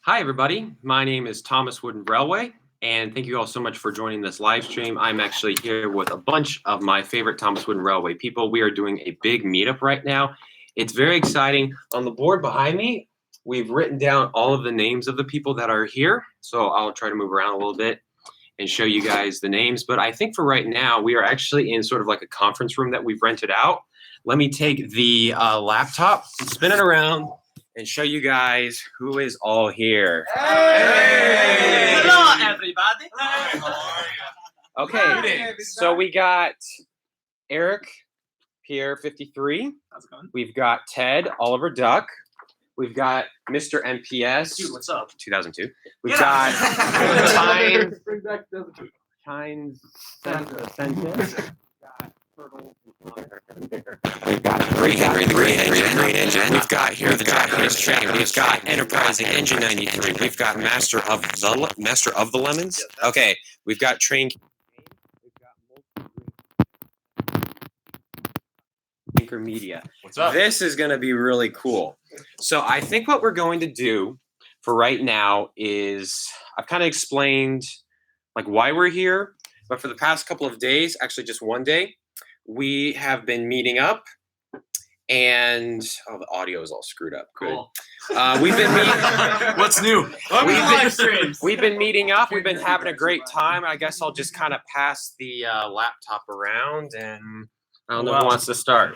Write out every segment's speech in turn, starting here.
Hi, everybody. My name is ThomasWoodenRailway, and thank you all so much for joining this live stream. I'm actually here with a bunch of my favorite Thomas Wooden Railway people. We are doing a big meetup right now. It's very exciting. On the board behind me, we've written down all of the names of the people that are here. So I'll try to move around a little bit and show you guys the names. But I think for right now, we are actually in sort of like a conference room that we've rented out. Let me take the laptop, spin it around, and show you guys who is all here. Hey! Hello, everybody. How are you? Okay, so we got Eric, Pierre 53. How's it going? We've got Ted, Oliver Duck. We've got Mr. MPS. Dude, what's up? 2002. We've Yeah. got Tynes. We've got Henry the Green Engine. We've got Here the Japanese Train. We've got Enterprising Engine 93. We've got Master of the Lemons. Okay, we've got Train. Anchor Media. What's up? This is going to be really cool. So I think what we're going to do for right now is I've kind of explained like why we're here, but for the past couple of days, actually just one day, we have been meeting up, and the audio is all screwed up. Cool. We've been meeting. What's new? We've been meeting up. We've been having a great time. I guess I'll just kind of pass the laptop around, and I don't know who wants to start.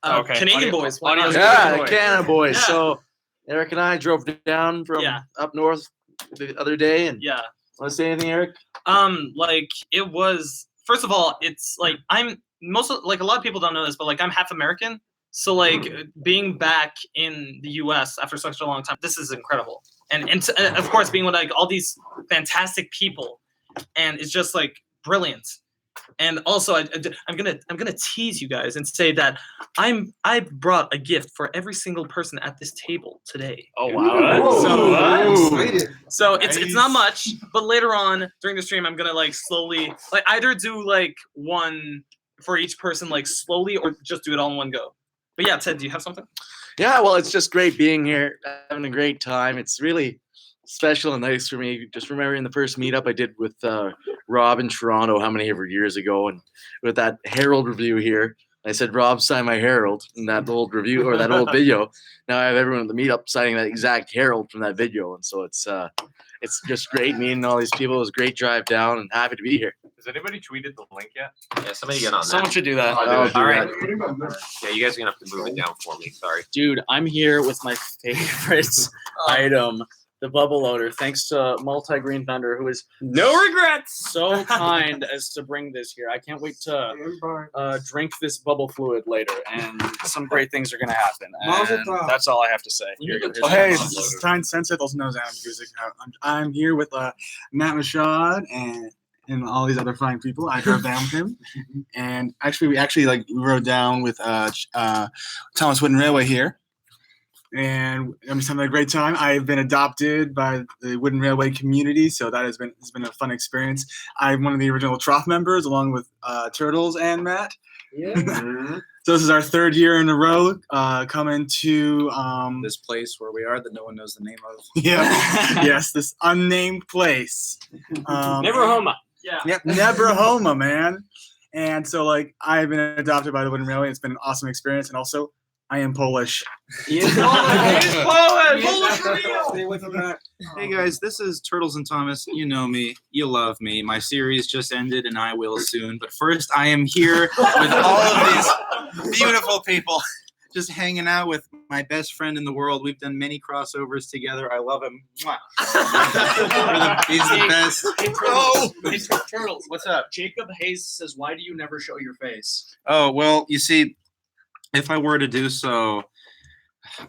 Okay. Canadian boys. Why not? Yeah, the Canada boys. Yeah. So Eric and I drove down from up north the other day, and Yeah. want to say anything, Eric? Like it was. First of all, it's like a lot of people don't know this, but like I'm half American. So like being back in the U.S. after such a long time, this is incredible. And of course being with like all these fantastic people, and it's just like brilliant. And also, I'm gonna tease you guys and say that I brought a gift for every single person at this table today. Oh wow! So it's not much, but later on during the stream, I'm gonna like slowly like either do like one for each person like slowly, or just do it all in one go. But yeah, Ted, do you have something? Yeah, well, it's just great being here, having a great time. It's really special and nice for me. Just remembering the first meetup I did with Rob in Toronto, how many ever years ago, and with that Herald review here. I said, Rob, sign my Herald in that old review or that old video. Now I have everyone at the meetup signing that exact Herald from that video, and so it's just great meeting all these people. It was a great drive down, and happy to be here. Has anybody tweeted the link yet? Yeah, somebody get on that. Someone should do that. I'll do All right. that. Yeah, you guys are gonna have to move it down for me. Sorry. Dude, I'm here with my favorite item, the bubble loader. Thanks to Multi Green Thunder, who is No regrets. so kind as to bring this here. I can't wait to drink this bubble fluid later, and some great things are going to happen. And that's all I have to say. Here's Oh, hey, the this bubble is loader. Tyne Sensei, also known as Adam Music. I'm here with Matt Mashad and all these other fine people. I drove down with him, and actually, we rode down with Thomas Wooden Railway here, and I'm just having a great time. I've been adopted by the Wooden Railway community, so that has been a fun experience. I'm one of the original Trough members, along with Turtles and Matt. So this is our third year in a row coming to this place where we are that no one knows the name of. yes, this unnamed place. Neverhoma. Yeah. Yep, Nebrahoma, man. And so like I've been adopted by the Wooden Railway. It's been an awesome experience, and also I am Polish. Hey guys, this is Turtles and Thomas. You know me, you love me. My series just ended, and I will soon. But first, I am here with all of these beautiful people, just hanging out with my best friend in the world. We've done many crossovers together. I love him. Mwah. He's the best. Hey, Turtles, What's up? Jacob Hayes says, why do you never show your face? Oh, well, you see, if I were to do so,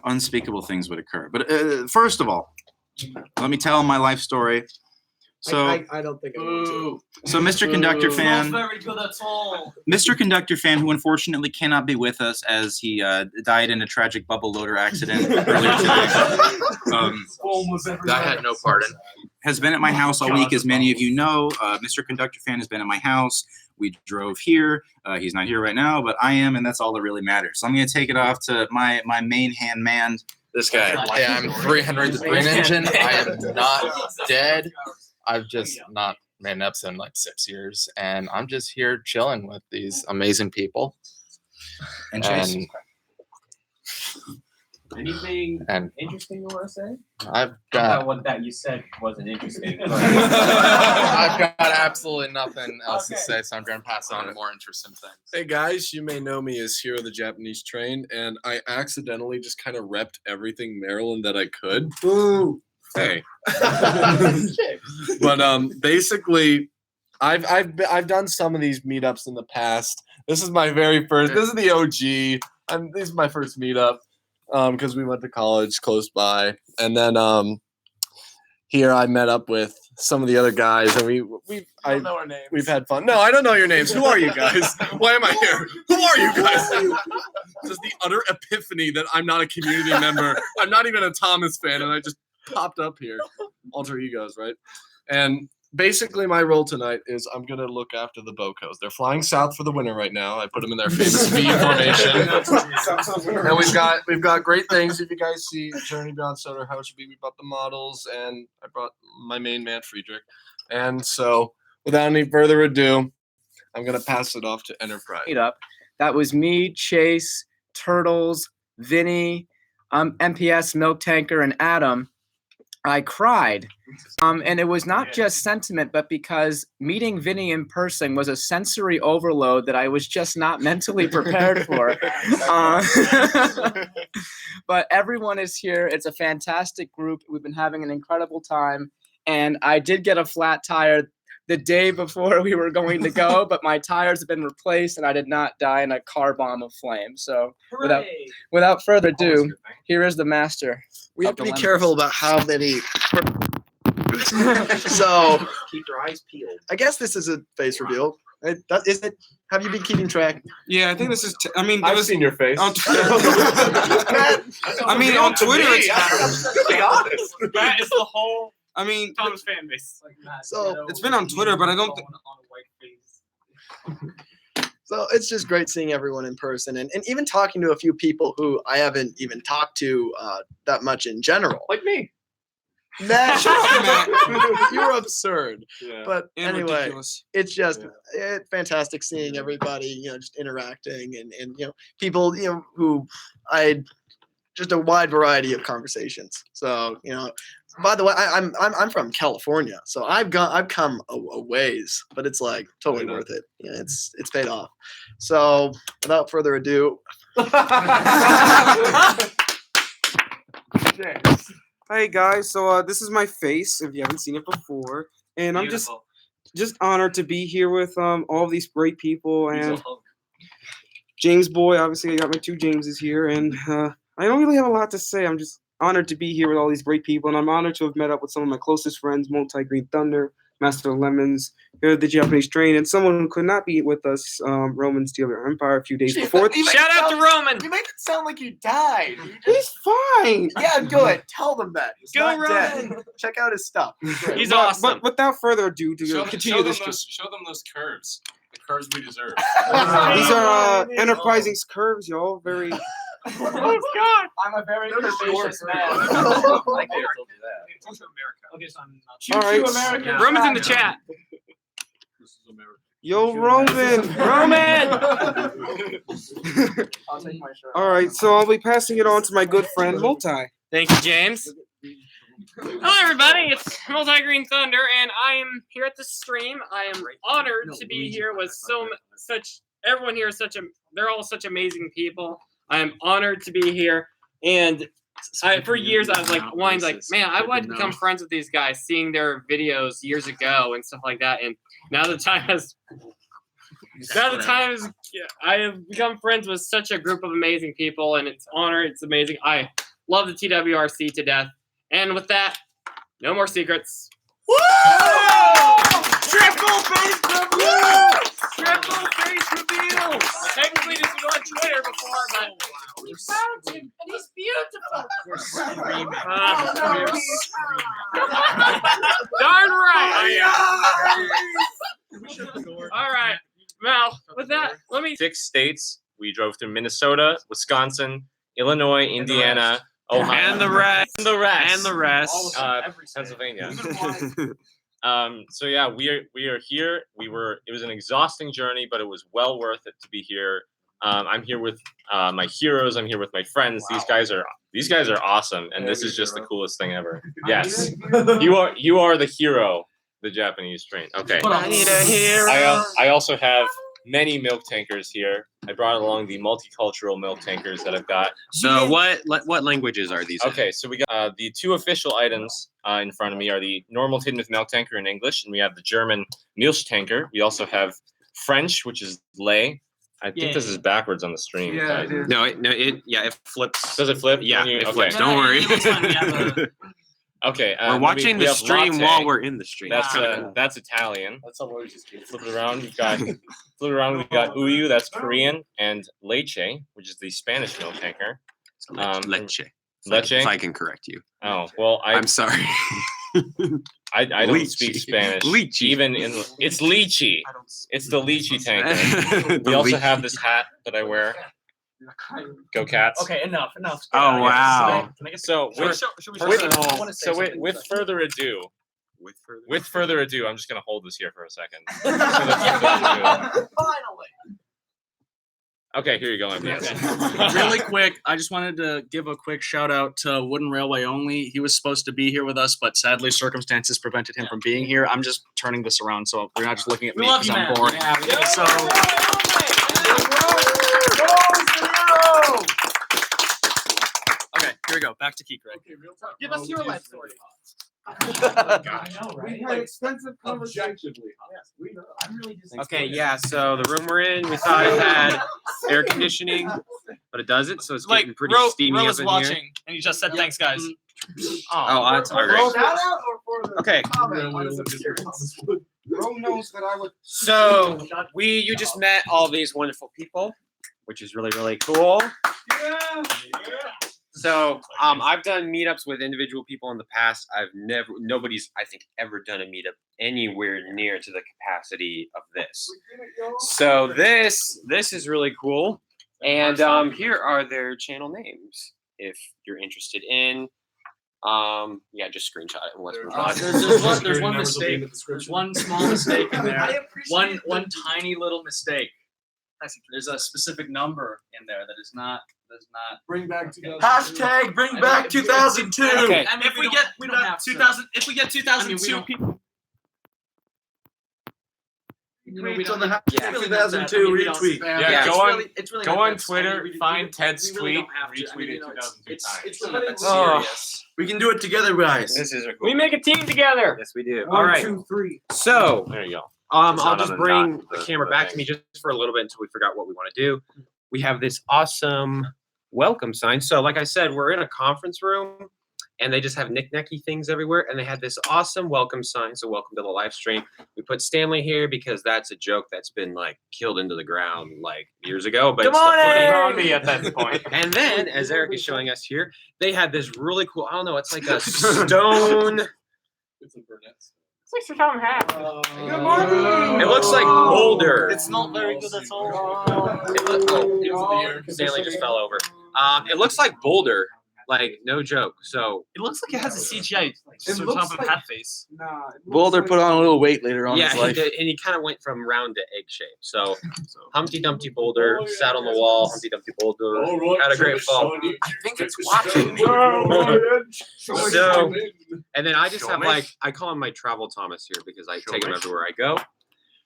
unspeakable things would occur. But first of all, let me tell my life story. So I don't think I want to. So Mr. Conductor fan, Not very good at all. Mr. Conductor fan, who unfortunately cannot be with us as he died in a tragic bubble loader accident earlier today, I had no part in. has been at my house all week, as many of you know. Mr. Conductor fan has been at my house. We drove here. He's not here right now, but I am, and that's all that really matters. So I'm going to take it off to my main hand man, This guy. Hey, I'm 300 the Green Engine. I am not dead. I've just not made an episode in like 6 years, and I'm just here chilling with these amazing people. And Chase. Anything And interesting you want to say? I've About got what that you said wasn't interesting. I've got absolutely nothing else to say, so I'm going to pass on to more interesting things. Hey guys, you may know me as Hero the Japanese Train, and I accidentally just kind of repped everything Maryland that I could. Boo. Hey. But basically, I've done some of these meetups in the past. This is my very first. This is the OG. This is my first meetup because we went to college close by, and then here I met up with some of the other guys, and we've had fun. No, I don't know your names. Who are you guys? Why am I here? Who are you guys? Just the utter epiphany that I'm not a community member. I'm not even a Thomas fan, and I just popped up here. Alter egos, right? And basically my role tonight is I'm going to look after the Bocos. They're flying south for the winter right now. I put them in their famous V formation. And we've got great things. If you guys see Journey Beyond Soda House, we brought the models, and I brought my main man, Friedrich. And so without any further ado, I'm going to pass it off to Enterprise. Meetup. That was me, Chase, Turtles, Vinny, MPS, Milk Tanker, and Adam. I cried. And it was not just sentiment, but because meeting Vinny in person was a sensory overload that I was just not mentally prepared for. But everyone is here. It's a fantastic group. We've been having an incredible time. And I did get a flat tire the day before we were going to go, but my tires have been replaced and I did not die in a car bomb of flame. So without further ado, here is the master. We have to be careful about how many. So Keep your eyes peeled. I guess this is a face reveal. Is it? Have you been keeping track? Yeah, I think this is. I mean, I've seen your face. on Twitter. I mean, on Twitter, it's. That is the whole I mean, Thomas fan base. So it's been on Twitter, but I don't think. So it's just great seeing everyone in person and even talking to a few people who I haven't even talked to that much in general. Like me. Matt, Shut up, Matt. you're absurd. Yeah. But And anyway, ridiculous. it's just fantastic seeing everybody, just interacting and people, who just a wide variety of conversations. So, by the way, I'm from California, so I've come a ways, but it's like totally worth it. It's paid off. So without further ado, Hey guys, so this is my face if you haven't seen it before, and I'm just honored to be here with all of these great people and James Boy. Obviously, I got my two Jameses here, and I don't really have a lot to say. I'm just honored to be here with all these great people, and I'm honored to have met up with some of my closest friends, Multi-Green Thunder, Master of Lemons, Hero the Japanese Train, and someone who could not be with us, Roman Steel Empire, a few days before. Shout out to Roman. you make it sound like you died. He's fine. Yeah, good. Tell them that. He's Go not dead. Check out his stuff. He's But awesome. without further ado, to continue this. Show them those curves. The curves we deserve. These are Enterprising curves, y'all. Very. Oh God. I'm a very curvaceous man. Okay, so I'm not. All right. American. Roman's in the chat. Yo, Roman. Roman. I'll take my shirt. All right, so I'll be passing it on to my good friend Multi. Thank you, James. Hello, everybody. It's Multi-Green Thunder, and I am here at the stream. I am honored to be here with everyone here is they're all such amazing people. I am honored to be here, and for years I was like man, I wanted to become friends with these guys, seeing their videos years ago and stuff like that. And now the time has, I have become friends with such a group of amazing people, and it's honor. It's amazing. I love the TWRC to death. And with that, no more secrets. Woo! Triple face reveal! Triple face reveal! Technically, this was on Twitter before, but We found him, and he's beautiful. we're screaming. Darn right! All right. Well, with that, let me. 6 states. We drove through Minnesota, Wisconsin, Illinois, Indiana, Ohio, And the rest. and the rest, And the rest. Pennsylvania. So yeah, we are here. It was an exhausting journey, but it was well worth it to be here. I'm here with my heroes. I'm here with my friends. These guys are awesome, and this is just the coolest thing ever. Yes, you are the hero, the Japanese train. Okay. I need a hero. I also have many milk tankers here. I brought along the multicultural milk tankers that I've got. So what languages are these? Okay, so we got the two official items in front of me are the normal tin with milk tanker in English, and we have the German Milch tanker. We also have French, which is lait. I think this is backwards on the stream. Yeah, guys. it is. No, it flips. Does it flip? Yeah, When you- it okay. flips. Don't worry. Okay. We're watching we the have stream latte. while we're in the stream. That's Italian. That's how we just keep Flip it around. We've got uyu. That's Korean, and leche, which is the Spanish milk tanker. Leche. Leche. If I can correct you. Oh well, I'm sorry. I don't Lychee. speak Spanish. Lychee. Even it's lychee. It's the lychee tanker. The We also lychee. have this hat that I wear. Go Cats. Okay, enough. Oh wow. So with further ado, I'm just gonna hold this here for a second. Finally. Okay, here you go, my man. Really quick, I just wanted to give a quick shout out to Wooden Railway only. He was supposed to be here with us, but sadly circumstances prevented him from being here. I'm just turning this around, so we're not just looking at me because I'm boring. So okay, here we go. Back to Keek, Greg. Give us your life story. We had extensive conversations. Okay, yeah. So the room we're in, we thought it had air conditioning, but it doesn't. So it's getting pretty steamy Ro up is in watching, here. and you just said thanks, guys. Oh, that's all right. Shout out or for the Okay. comment on his appearance? Ro knows that I would. So you just met all these wonderful people, which is really, really cool. So I've done meetups with individual people in the past. Nobody's I think ever done a meetup anywhere near to the capacity of this. So this is really cool. And here are their channel names if you're interested in. Yeah, just screenshot it and let's move on. There's one mistake. There's one small mistake in there. One tiny little mistake. There's a specific number in there that is not. Bring back 2000. Hashtag bring back 2002. Okay. I mean, If we get 2002 people. Tweets on the Yeah. 2002 retweet. Yeah, It's really go not on that Twitter, funny. find Ted's we really tweet, don't have to. I mean, retweet it you know, 2002 it's times. really not Oh. serious. We can do it together, guys. This is We make a team together. Yes, we do. All right. 1, 2, 3. So There you go. I'll not just on bring not the the- camera the back to thing. me just for a little bit until we figure out what we want to do. We have this awesome welcome sign. So like I said, we're in a conference room and they just have knick-knacky things everywhere. And they had this awesome welcome sign. So welcome to the live stream. We put Stanley here because that's a joke that's been like killed into the ground like years ago. But it's still funny. Me at that point. And then, as Eric is showing us here, they had this really cool, I don't know, it's like a stone. It's a Burnett's. It looks like boulder. It's not very good at all. Stanley just fell over. It looks like boulder, like no joke. So it looks like it has a CGI It sort looks of like- hat face. Nah. Boulder put on a little weight later on in Yeah, his he life. did, and he kind of went from round to egg shape. So Humpty Dumpty Boulder sat on the wall. Humpty Dumpty Boulder had a great fall. I think it's watching me. So, and then I just have like, I call him my travel Thomas here because I take him everywhere I go.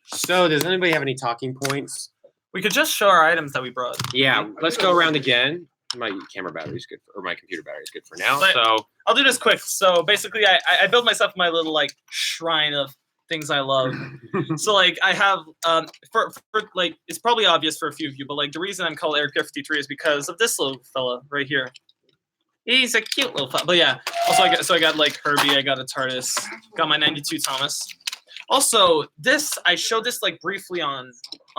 So does anybody have any talking points? We could just show our items that we brought. Yeah, let's go around again. My camera battery is good, or my computer battery is good for now. But- So I'll do this quick. So basically, I built myself my little like shrine of things I love. So like I have for like it's probably obvious for a few of you, but like the reason I'm called Eric 53 is because of this little fella right here. He's a cute little fella. But yeah, also I got like Herbie, I got a TARDIS, got my 92 Thomas. Also, this I showed this like briefly on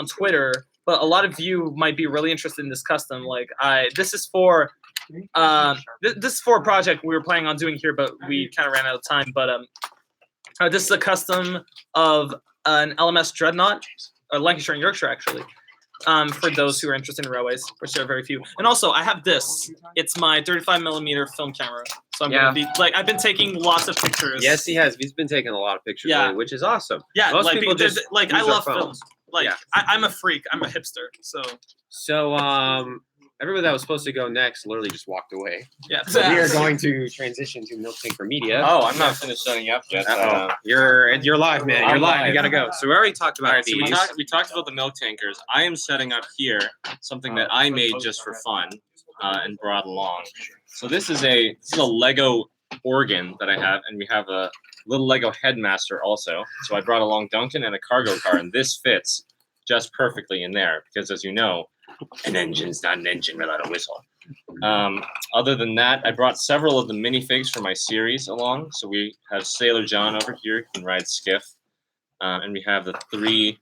Twitter, but a lot of you might be really interested in this custom. Like this is for this is for a project we were planning on doing here, but we kind of ran out of time. But this is a custom of an LMS Dreadnought, Lancashire and Yorkshire actually. for those who are interested in railways, which there are very few. And also, I have this. It's my 35mm film camera. So I'm gonna be like, I've been taking lots of pictures. Yes, he has. He's been taking a lot of pictures, lately, which is awesome. Yeah, most like people just like use I their love phones. films. Like I'm a freak. I'm a hipster. So everybody that was supposed to go next literally just walked away. Yeah. So we are going to transition to Milk Tank for Media. Oh, I'm not finished setting up yet. You're live, man. You're I'm live. You live. gotta go. So we already talked about Alright, so these. we talked about the milk tankers. I am setting up here something that I made just for fun and brought along. So this is a Lego organ that I have, and we have a little Lego headmaster also. So I brought along Duncan and a cargo car, and this fits just perfectly in there because, as you know, an engine's not an engine without a whistle. Other than that, I brought several of the minifigs for my series along. So we have Sailor John over here who can ride skiff. And we have the 3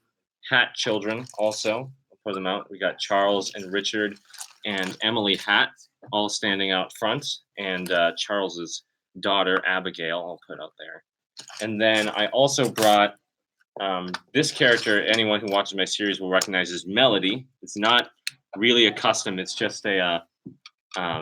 Hat children also. I'll put them out. We got Charles and Richard and Emily Hat all standing out front. And Charles's daughter, Abigail, I'll put out there. And then I also brought this character. Anyone who watches my series will recognize as Melody. It's not really a custom. It's just a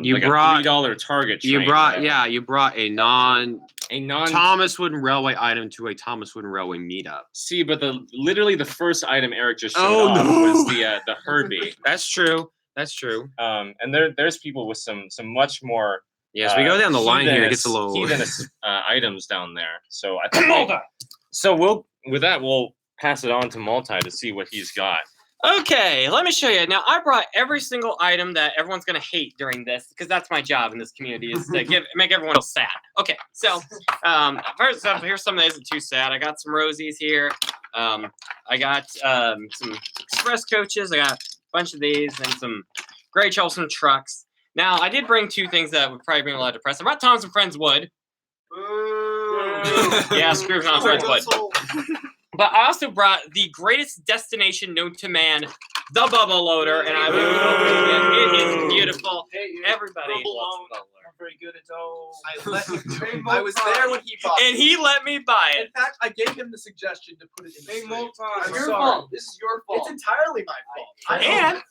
You like brought a $3 Target. You train brought that I- yeah. You brought a non Thomas Thomas Wooden Railway item to a Thomas Wooden Railway meetup. See, but literally the first item Eric just showed Oh, off no. was the Herbie. That's true. That's true. And there's people with some much more. Yes, we go down the line here. It gets a little. heathenous items down there. So I think. So we'll pass it on to Multi to see what he's got. Okay, let me show you. Now, I brought every single item that everyone's going to hate during this, because that's my job in this community, is to make everyone sad. Okay, so first off, here's some that isn't too sad. I got some Rosies here. I got some express coaches. I got a bunch of these and some Gray Charleston trucks. Now, I did bring 2 things that would probably bring a lot of depression. I brought Thomas and Friends wood. Yeah, screw Thomas and Friends wood. But I also brought the greatest destination known to man, the bubble loader, and I will be opening it. It is beautiful. Everybody loves the bubble loader. Very good at all. I was there when he bought And he let me buy it. In fact, I gave him the suggestion to put it in the stream. It's your fault. This is your fault. It's entirely my fault. And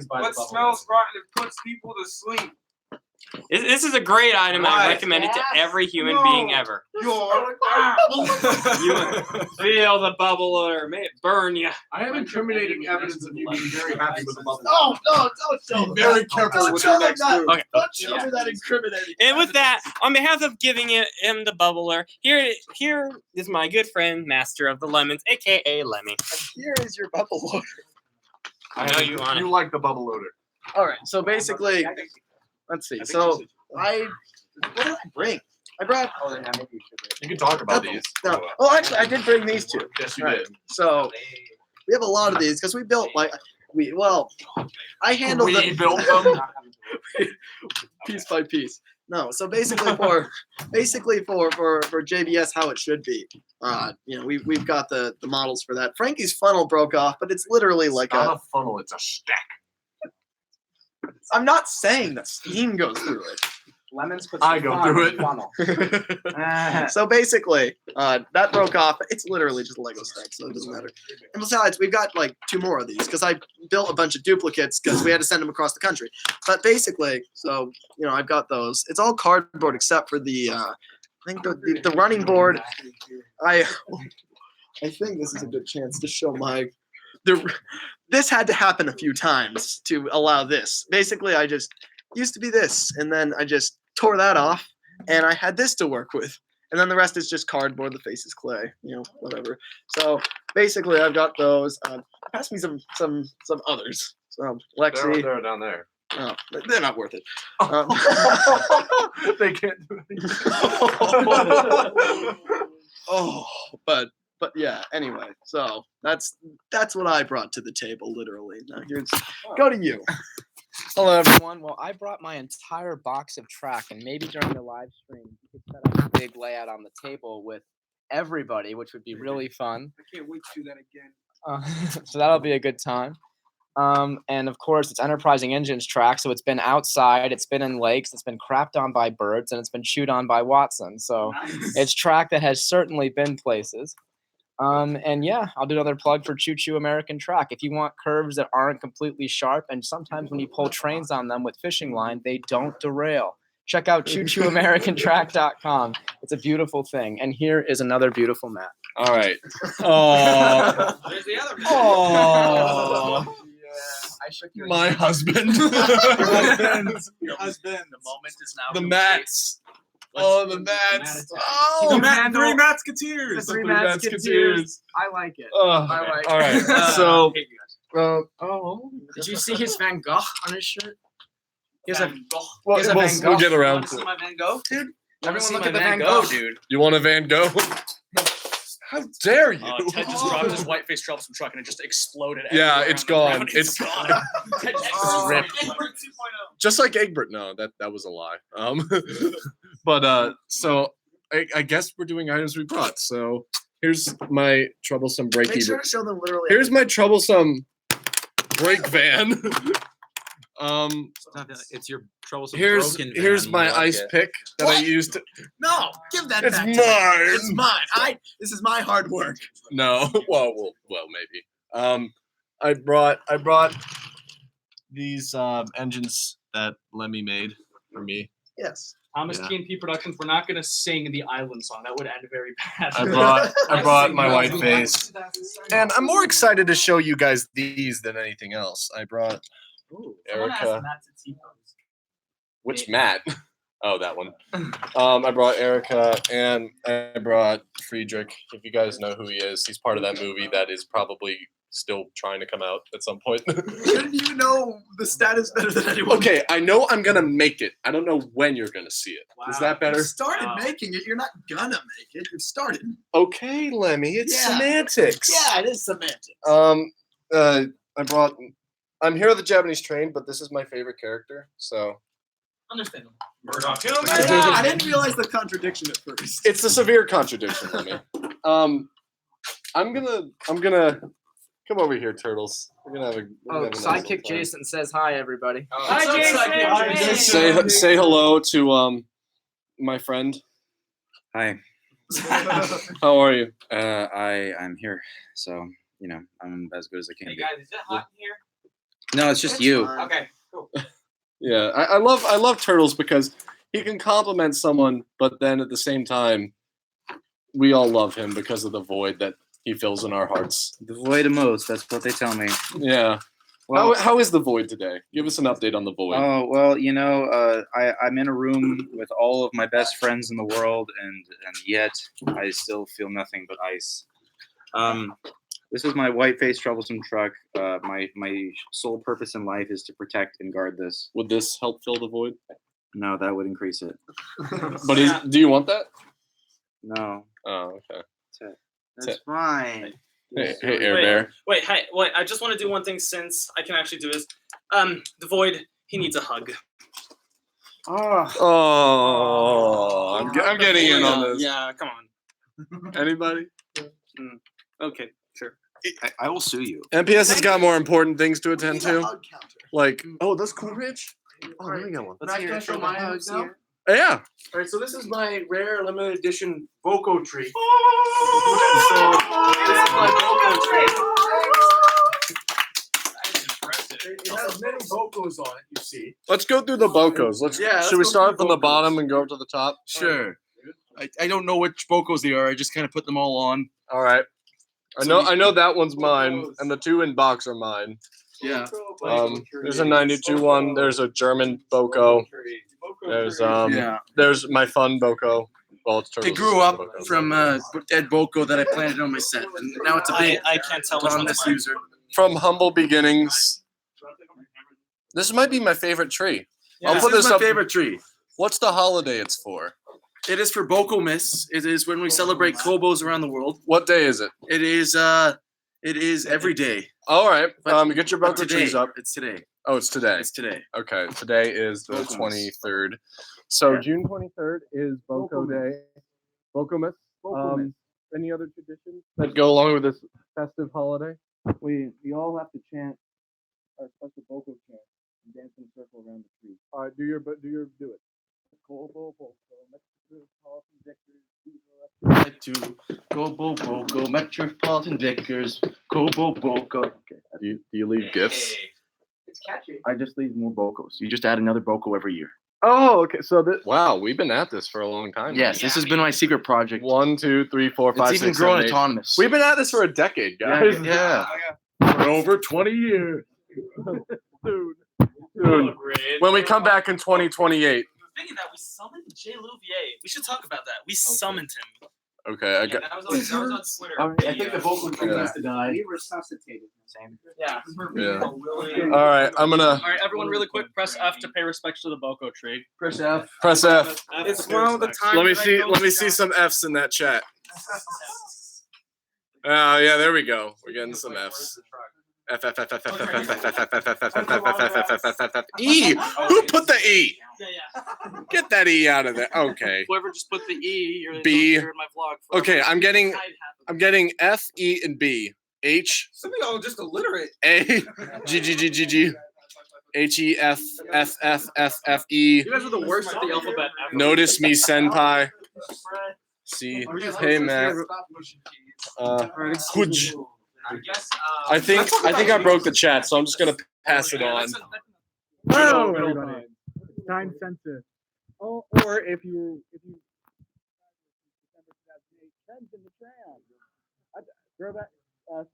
what smells rotten and puts people to sleep. this is a great item, and I recommend it to every human being ever. You're You feel the bubble loader, may it burn you. I have incriminating evidence of you being very happy with the bubble. No, don't show Be very careful with your next move. Okay. Don't show me that incriminating. And with that, on behalf of giving him the bubbler, here is my good friend, Master of the Lemons, aka Lemmy. Here is your bubble loader. I know you want it. You like the bubble loader. All right, so basically, let's see. So what did I bring? I brought. You can talk about these. No. Oh, actually, I did bring these 2. Yes, you All right, did. So we have a lot of these because we built I handled We built them piece by piece. No, so basically for JBS how it should be. We've got the models for that. Frankie's funnel broke off, but it's literally like not a funnel, it's a stack. I'm not saying that steam goes through it. Lemons puts I go through it. Funnel. So basically, that broke off. It's literally just a Lego stack, so it doesn't matter. And besides, we've got like 2 more of these because I built a bunch of duplicates because we had to send them across the country. But basically, so I've got those. It's all cardboard except for the I think the running board. I think this is a good chance to show this had to happen a few times to allow this. Basically, I just used to be this, and then I just tore that off, and I had this to work with, and then the rest is just cardboard. The face is clay, whatever. So basically, I've got those. Pass me some others. So Lexi, They're down there. oh, they're not worth it. They can't do anything. Oh, but yeah. Anyway, so that's what I brought to the table, literally. Now here's go to you. Hello, everyone. Well, I brought my entire box of track, and maybe during the live stream, you could set up a big layout on the table with everybody, which would be really fun. I can't wait to do that again. So that'll be a good time. And of course, it's Enterprising Engines track, so it's been outside, it's been in lakes, it's been crapped on by birds, and it's been chewed on by Watson. So it's track that has certainly been places. And yeah, I'll do another plug for Choo Choo American Track. If you want curves that aren't completely sharp, and sometimes when you pull trains on them with fishing line, they don't derail. Check out choochooamericantrack.com. It's a beautiful thing. And here is another beautiful map. All right. Oh. There's the other. Oh. I shook your My hand. husband. Your husband. Your husband. The moment is now. The complete. mats. Oh, the mats. Oh, Three Matsketeers. The three Three Matsketeers. I like it. Oh, I like all right. it. So, Hate you guys. oh. Did you see his Van Gogh on his shirt? He has a, Well, Here's a Van Gogh. we'll get around See to it. my Van Gogh, dude? Everyone look my at the Van Gogh, dude. You want a Van Gogh? How dare you? Ted just dropped his white face troublesome truck and it just exploded. Yeah, everywhere it's on the gone. ground. It's gone. Ted just Oh. ripped. Just like Egbert. No, that was a lie. But so I guess we're doing items we brought. So here's my troublesome break. Make sure to show them literally. Here's my troublesome brake van. It's your troublesome Here's broken van. here's You my like ice it. pick that I used to. No, give that It's back. to me. mine. It's mine. This is my hard work. No, well, maybe. I brought these engines that Lemmy made for me. Yes. Thomas Yeah. T&P Productions, we're not going to sing the Island song. That would end very bad. I brought my white face, and I'm more excited to show you guys these than anything else. I brought Erica. Which Matt? Oh, that one. I brought Erica and I brought Friedrich. If you guys know who he is, he's part of that movie that is probably still trying to come out at some point. Shouldn't you know the status better than anyone? Okay, I know I'm gonna make it. I don't know when you're gonna see it. Is that better? You started making it. You're not gonna make it. You've started. Okay, Lemmy, it's Yeah. semantics. Yeah, it is semantics. I'm here at the Japanese train, but this is my favorite character, so Understandable. I didn't realize the contradiction at first. it's a severe contradiction, Lemmy. I'm gonna come over here, turtles. We're gonna have a Sidekick Jason says hi, everybody. Hi, Jason. Say hello to my friend. Hi. How are you? I'm here, so I'm as good as I can Hey be. guys, is it hot in here? No, it's just you. Okay, cool. Yeah, I love Turtles because he can compliment someone, but then at the same time, we all love him because of the void that he fills in our hearts. The void the most. That's what they tell me. Yeah. Well, How is the void today? Give us an update on the void. oh well, I'm in a room with all of my best friends in the world, and yet I still feel nothing but ice. This is my white face troublesome truck. My sole purpose in life is to protect and guard this. Would this help fill the void? No, that would increase it. But do you want that? No, Oh, okay. that's fine. Hey, Air Bear. Wait, I just want to do one thing since I can actually do this. The Void, he needs a hug. Oh, I'm getting in on this. Yeah, come on. Anybody? Okay, sure. I will sue you. MPS has got more important things to attend Need a to. hug counter. Like, oh, that's Cool Rich. Oh, let me get one. Can I show my hugs now? Yeah. All right, so this is my rare limited edition Boko tree. This is my Boko tree. It has many Bokos on it, you see. Let's go through the Bokos. Should we start from the bottom and go up to the top? Sure. I don't know which Bokos they are. I just kind of put them all on. All right. I know that one's mine, and the two in box are mine. Yeah. There's a 92 one. There's a German Boko. There's my fun Boko. Well, it's It Turtles. grew up Boko. from dead Boko that I planted on my set, and now it's a big I can't tell which one's autonomous mine. user. From humble beginnings. This might be my favorite tree. Yeah. I'll put This is this my up. favorite tree. What's the holiday it's for? It is for Boko Miss. It is when we celebrate Kobos around the world. What day is it? It is every day. All right. But- Get your but Boko today, trees up. It's today. Oh, it's today. It's today. Okay, today is the Boko Miss. 23rd. So Yeah. June 23rd is Boko Day. Boko Miss. Any other traditions that go along with this festive holiday? We all have to chant our special Boko chant and dance in a circle around the tree. All right, do it. Like to go go Metropolitan Vickers, go go. Okay. Do you leave gifts? It's catchy. I just leave more bocos. You just add another boco every year. Oh, okay. So wow, we've been at this for a long time. Yes, this has been my secret project. 1, 2, 3, 4, 5, It's even 6, growing 7, 8. autonomous. We've been at this for a decade, guys. Yeah. For over 20 years. Dude. When we come back in 2028. Thinking that we summoned Jay Louvier. We should talk about that. We summoned him. Okay, I Yeah, got. that was on Twitter. I think the vocal tree has to die. We resuscitated him. Yeah. Yeah. All right, I'm gonna All right, everyone, really quick, press F to pay respects to the Boko tree. Press F. press F. It's one of the times. Let me that I see. don't Let me see stop. some Fs in that chat. Oh yeah, there we go. We're getting some Fs. F F F F F F F F F F F F F F F F E. Who put the E? Get that E out of there. Okay. Whoever just put the E, you're B. in my vlog. Okay, I'm getting F, E, and B. H, Some of y'all just illiterate. A, G, G, G, G, G, H, E, F, F, F, F, F, E. You guys are the worst at the alphabet ever. Notice me, senpai. C. Hey, Matt. Huj. I think I broke the chat, so I'm just gonna pass it on. Hello, everybody. Time sensor. Oh, or if you Trends in the Tram.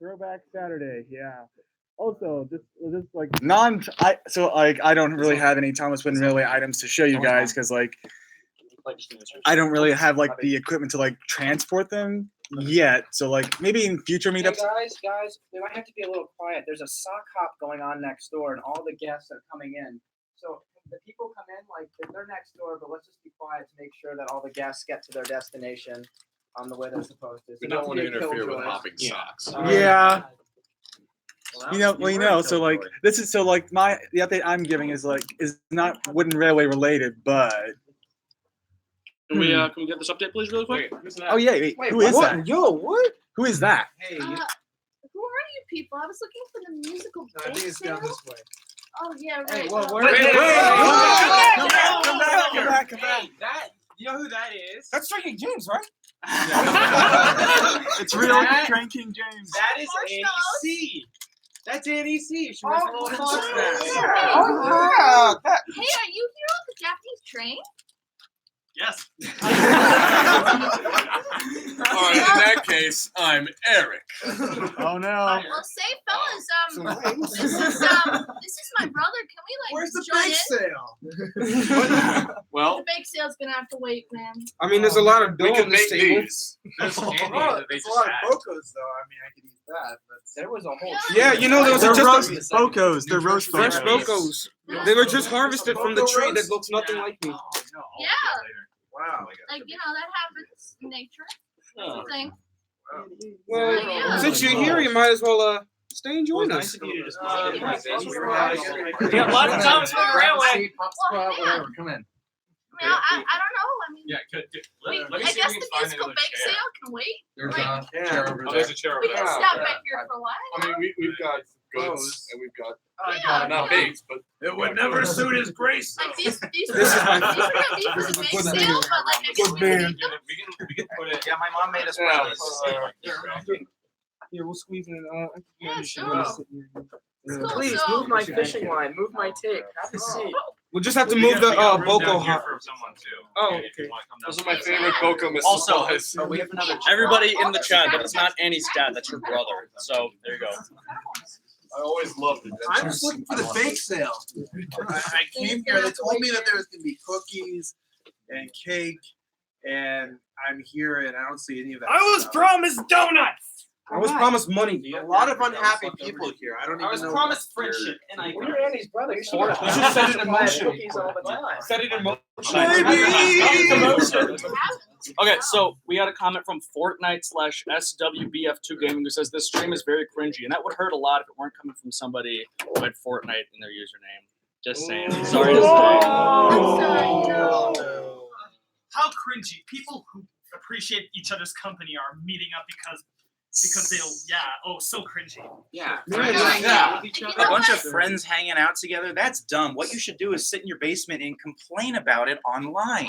Throwback Saturday, yeah. Also, just like I don't really have any ThomasWoodenRailway items to show you guys because like I don't really have like the equipment to like transport them yet. So like maybe in future meetups. Hey guys, we might have to be a little quiet. There's a sock hop going on next door, and all the guests are coming in. So the people come in like they're next door, but let's just be quiet to make sure that all the guests get to their destination on the way they're supposed to. So We don't not want to be a interfere with killjoy. hopping socks. Yeah. So like this is so like the update I'm giving is not Wooden Railway related, but Can we get this update, please, really quick? oh yeah, wait, who is that? Yo, what? Who is that? Who are you people? I was looking for the musical bake sale. Oh yeah, right. Hey, well, Wait, come back. That you know who that is? That's freaking James, right? It's real Train King James. That is Annie C. That's Annie C. She was a little close Hey, Oh, yeah. are you here on the Japanese train? Yes. All right, in that case, I'm Eric. Oh no. Well, say fellas, this is my brother. Can we like Where's the join bake in? sale? Well, The bake sale's gonna have to wait, man. I mean, there's a lot of we dough can on make this table. these. There's candy Oh, that they there's just a lot of had. bocos, though. I mean, I could eat that. But There was a whole. yeah, you know, there was They're just roast bocos. They're roast fresh bocos. bocos. They were just harvested from the tree that looks nothing like me. Yeah, Wow. like that happens in nature. That's the thing. Well, Yeah. since you're here, you might as well stay and join us. We got lots of times for the railway. Whatever. Come in. I mean, I don't know. I mean, Yeah, good. I Let me see guess if we the can find musical another bake chair. sale can wait. There's Like, a chair over Oh, there. there's a chair over we there. can stop back here for a while. I mean, we've got goods and we've got Yeah, not yeah. baked, but It would never suit his grace. Like these are This is my- gonna be for the bake Good sale, man. but like I guess Good we can man. eat them. We can put it. Yeah, my mom made us Yeah, brownies. Yeah, we'll squeeze in. Yeah, you should sure. really sit here. Cool, Please so- move my fishing line. Move my tape. Have a seat. We'll just have to move the boko hut. for someone too. Oh, if you okay. wanna come those are down. my favorite Boko Miss Also, supplies. Oh, we have another. Everybody in the chat, that is not Annie's dad. That's your brother. So there you go. I always loved it. I'm just looking for the bake sale. I came here, they told me that there was gonna be cookies and cake, and I'm here and I don't see any of that. I was stuff. promised donuts. I was promised money. A lot of unhappy people here. I don't even I was know. promised friendship, and I You're Annie's brother. You should You should set it in motion. cookies all the time. Set it in motion. Okay, so we had a comment from Fortnite/SWBF2 Gaming who says this stream is very cringy, and that would hurt a lot if it weren't coming from somebody who had Fortnite in their username. Just saying. Sorry to say. How cringy! People who appreciate each other's company are meeting up because because so cringy. Yeah. Yeah. A bunch of friends hanging out together. That's dumb. What you should do is sit in your basement and complain about it online.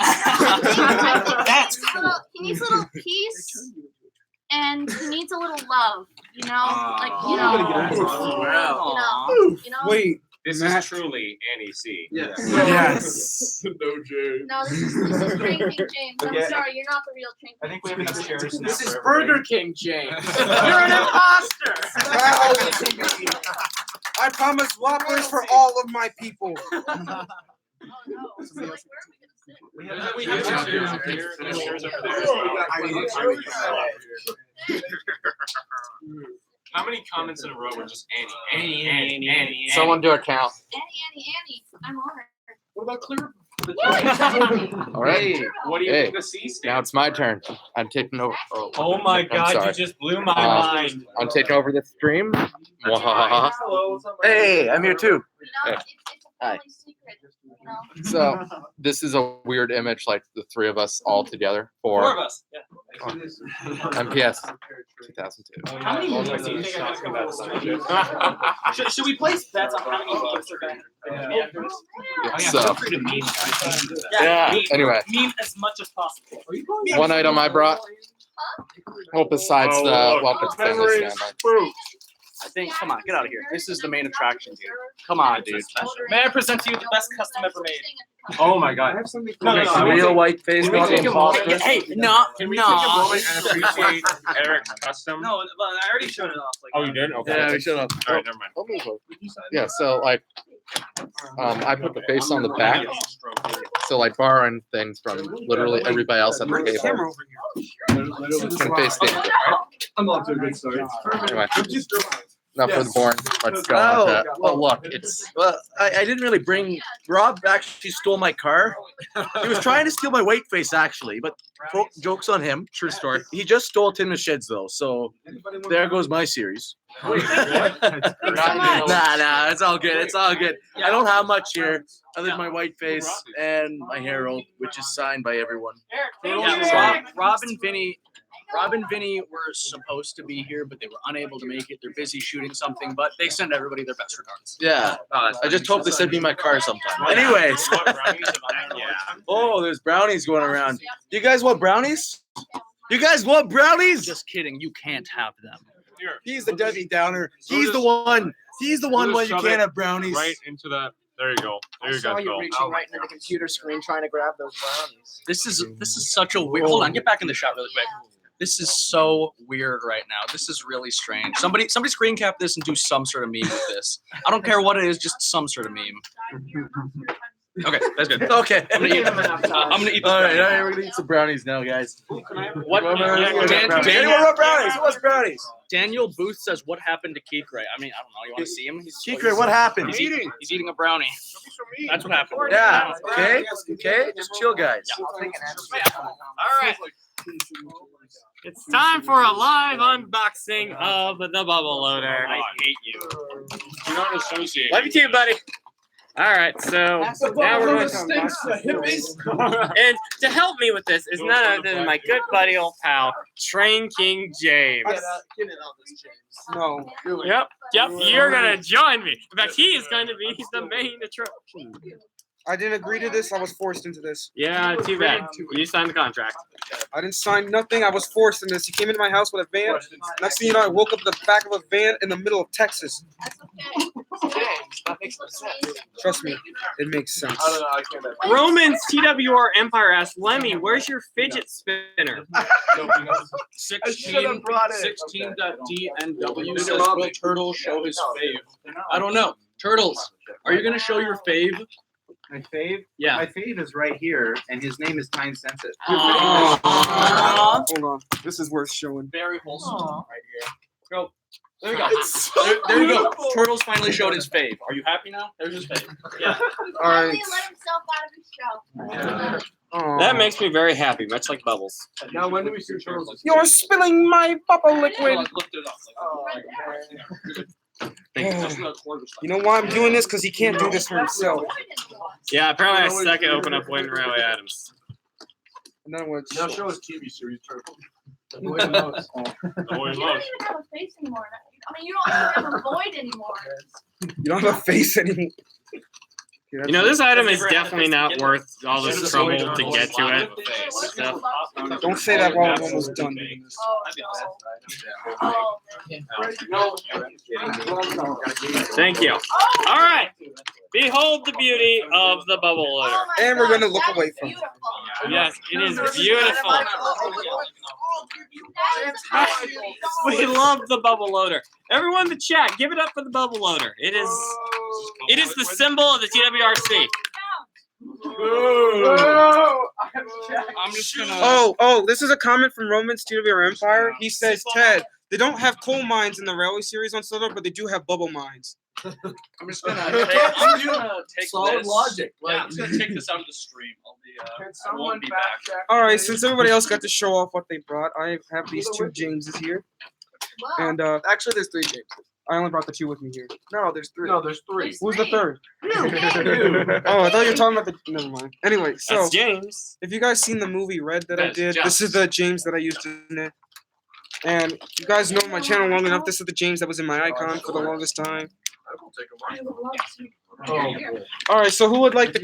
That's cool. He needs a little peace, and he needs a little love. You know, Wait, this is truly Annie C. Yes. No, Jay. No, this is Train King James. I'm sorry, you're not the real Train King. I think we have enough chairs now. This is for Burger everybody. King James. You're an imposter. I promise Whoppers for all of my people. We have chairs over here. There's chairs over there. How many comments in a row were just Annie? Someone do a count. Annie, I'm honored. What about clear? All right. What do you Hey, think the C stands? now it's my turn. I'm taking over. Oh my I'm God, you sorry. just blew my mind. I'm taking over the stream. Mwahaha. Hey, I'm here too. Hey. Hi. So this is a weird image, like the three of us all together for Four of us. Yeah. MPS 2002. How many memes do you think are going to come out? Should we place bets on how many memes are going to So yeah. Anyway, meme as much as possible. one item I brought. Well, besides the welcome family stand. I think. Come on, get out of here. This is the main attraction, dude. Come on, dude. May I present to you the best custom ever made? Oh my God. No. Real white face, not the Hey, imposter. hey, no. Can we take a moment and appreciate Eric's custom? No, but I already showed it off. Like, Oh, you did? Okay. Yeah, we should have. All right, never mind. Yeah, so like, I put the face on the back. So like borrowing things from literally everybody else at the table. It's gonna face danger. I'm off to a good start. Anyway, enough for the boring. Let's go on to that. Oh, look, it's Well, I didn't really bring. Rob actually stole my car. He was trying to steal my white face, actually, but joke's on him. true story. He just stole Tin the Sheds, though, so there goes my series. Nah, it's all good. It's all good. I don't have much here other than my white face and my herald, which is signed by everyone. Yeah, Rob and Vinny were supposed to be here, but they were unable to make it. They're busy shooting something, but they send everybody their best regards. Yeah, I just hope they send me my car sometime. Anyways, oh, there's brownies going around. You guys want brownies? You guys want brownies? Just kidding. You can't have them. He's the Debbie Downer. He's the one. He's the one when you can't have brownies. Right into that. There you go. There you I saw go. you reaching right into the computer screen trying to grab those brownies. This is such a weird. Hold on, get back in the shot really quick. This is so weird right now. This is really strange. Somebody screen cap this and do some sort of meme with this. I don't care what it is, just some sort of meme. Okay, that's good. Okay. I'm gonna eat this. All right, we're gonna eat some brownies now, guys. What? Anyone want brownies? Who wants brownies? Daniel Booth says, "What happened to Keekray?" I mean, I don't know. You want to see him? Keekray, what happened? He's eating a brownie. That's what happened. Yeah. Okay. Just chill, guys. All right. It's time for a live unboxing of the bubble loader. I hate you. You're not associated. Love you too, buddy. All right, so now we're going to and to help me with this is none other than my good buddy, old pal, Train King James. No. Yep. You're gonna join me. In fact, he is going to be the main attraction. I didn't agree to this. I was forced into this. Yeah, too bad. You signed the contract. I didn't sign nothing. I was forced in this. He came into my house with a van. Next thing you know, I woke up in the back of a van in the middle of Texas. That makes no sense. Trust me, it makes sense. Romans TWR Empire asks, Lemmy, where's your fidget spinner? 16.DNW says, will Turtle show his fave? I don't know. Turtles, are you gonna show your fave? My fave? Yeah. My fave is right here, and his name is Time Sensitive. Hold on. This is worth showing. Very wholesome. Right here. Go. There you go. There you go. Turtles finally showed his fave. Are you happy now? There's his fave. Yeah. All right. Let himself out of his shell. That makes me very happy, much like Bubbles. Now, when do we see Turtles? You're spilling my bubble liquid. You know why I'm doing this? Because he can't do this for himself. Yeah, apparently I suck at open up Wooden Railway items. And then what? Now show us TV series Turtles. You don't even have a face anymore. I mean, you don't even have a void anymore. You don't have a face anymore. You know, this item is definitely not worth all this trouble to get to it. So, Don't say that while I'm almost done doing this. thank you. All right. Behold the beauty of the bubble loader. And we're gonna look away from it. Yes, it is beautiful. We love the bubble loader. Everyone in the chat, give it up for the bubble loader. It is the symbol of the TWRC. I'm just gonna. Oh, this is a comment from Roman's TWR Empire. He says, Ted, they don't have coal mines in the railway series on Solar, but they do have bubble mines. I'm just gonna take Solid this. logic. Yeah, I'm just gonna take this out of the stream. I won't be back. All right, since everybody else got to show off what they brought, I have these two Jameses here. And actually, there's 3 Jameses. I only brought the 2 with me here. No, there's 3. No, there's 3. Who's the third? You. Oh, I thought you were talking about the. Never mind. Anyway, so That's James. if you guys seen the movie Red that I That's did, this is the James that I used in it. And you guys know my channel long enough. This is the James that was in my icon for the longest time. All right, so who would like the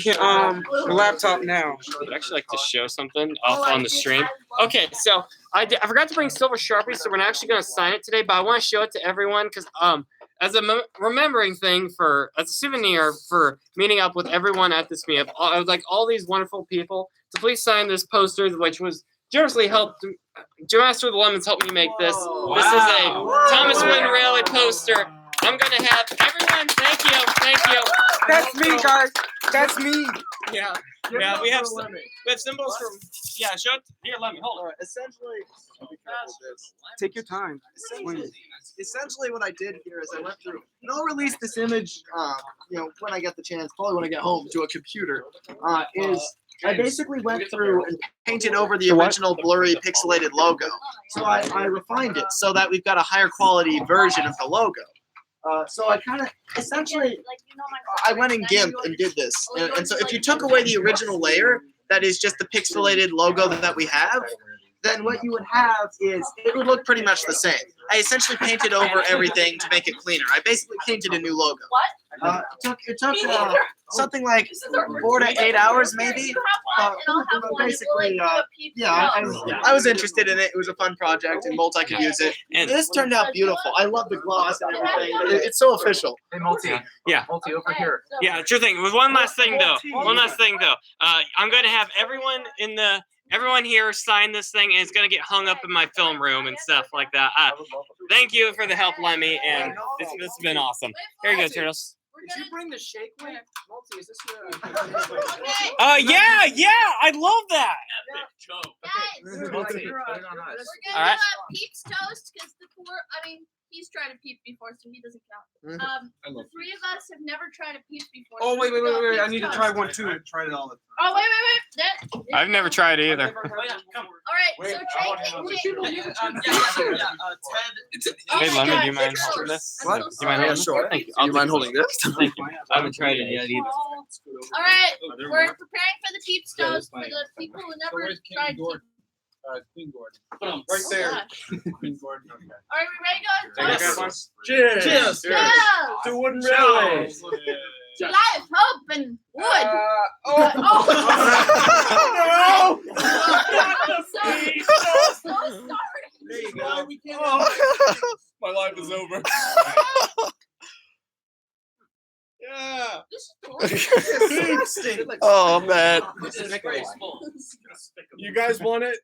laptop now? I'd actually like to show something off on the stream. Okay, so I forgot to bring silver Sharpies, so we're not actually going to sign it today, but I want to show it to everyone because as a remembering thing as a souvenir for meeting up with everyone at this meetup, I would like all these wonderful people to please sign this poster, which was generously helped. Joe Master of the Lemons helped me make this. This is a ThomasWoodenRailway poster. I'm going to have everyone, thank you. That's me, guys. That's me. Yeah, we have symbols from, show it. Here, let me, hold on. Essentially, Take your time. essentially what I did here is I went through, and I'll release this image, when I get the chance, probably when I get home to a computer, is I basically went through and painted over the original blurry pixelated logo. So I refined it so that we've got a higher quality version of the logo. So I kind of essentially, I went in GIMP and did this. And so if you took away the original layer, that is just the pixelated logo that we have, then what you would have is, it would look pretty much the same. I essentially painted over everything to make it cleaner. I basically painted a new logo. It took something like 4 to 8 hours, maybe. Basically, I was interested in it. It was a fun project, and Multi could use it. And this turned out beautiful. I love the gloss and everything. It's so official. Hey, Multi. Yeah. Multi, over here. Yeah, sure thing. With one last thing though. I'm going to have everyone here sign this thing, and it's going to get hung up in my film room and stuff like that. Thank you for the help, Lemmy, and this has been awesome. Here you go, Turtles. Did you bring the shake weight? Multi, is this your... Yeah, I love that. Guys, we're Multi. gonna All right. Pete's toast because he's tried a peach before, so he doesn't count. The 3 of us have never tried a peach before. Oh, wait. I need to Pete's try toast. one too. I tried it all the time. Oh, wait. I've never tried it either. All right, so Hey, Lemmy, do you mind holding this? What? Do you mind holding this? Sure. Thank you. Do you mind holding this? Thank you. I haven't tried it yet either. All right, we're preparing for the Pete's toast for the people who never tried peach. Queen Gordon. Right there. Queen Gordon. All right, we ready to go? Cheers. Cheers. To Wooden Railway. To life, hope, and wood. So sorry. There you go. My life is over. Yeah. Oh, man. You guys want it?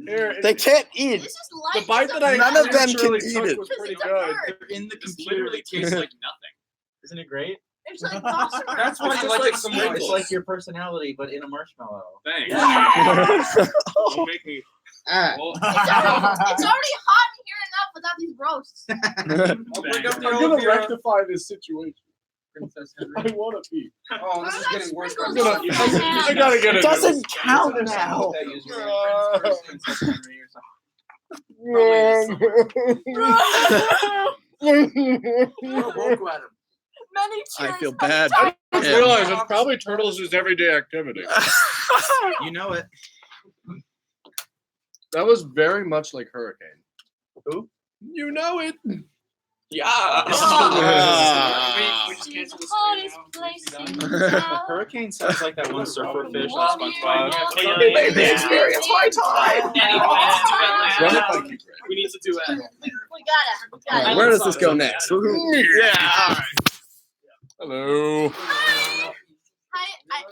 Here, They can't eat. the bite that I None of them can literally eat took it. was pretty good. In the This literally tastes like nothing. Isn't it great? There's like boss around. That's why It's I just like like some It's rice. like your personality, but in a marshmallow. Thanks. Don't make me. Oh. It's already hot in here enough without these roasts. I'm gonna rectify this situation. Princess I want to pee. Oh, this is getting worse. I gotta get it. Doesn't count now. I feel bad. I just realized it's probably Turtles' everyday activity. You know it. That was very much like Hurricane. Who? You know it. Yeah. We just canceled this place in town. Hurricane sounds like that one surfer fish on SpongeBob. It's my time. Run it by you. We need to do it. We gotta. Where does this go next? Yeah. All right. Hello. Hi,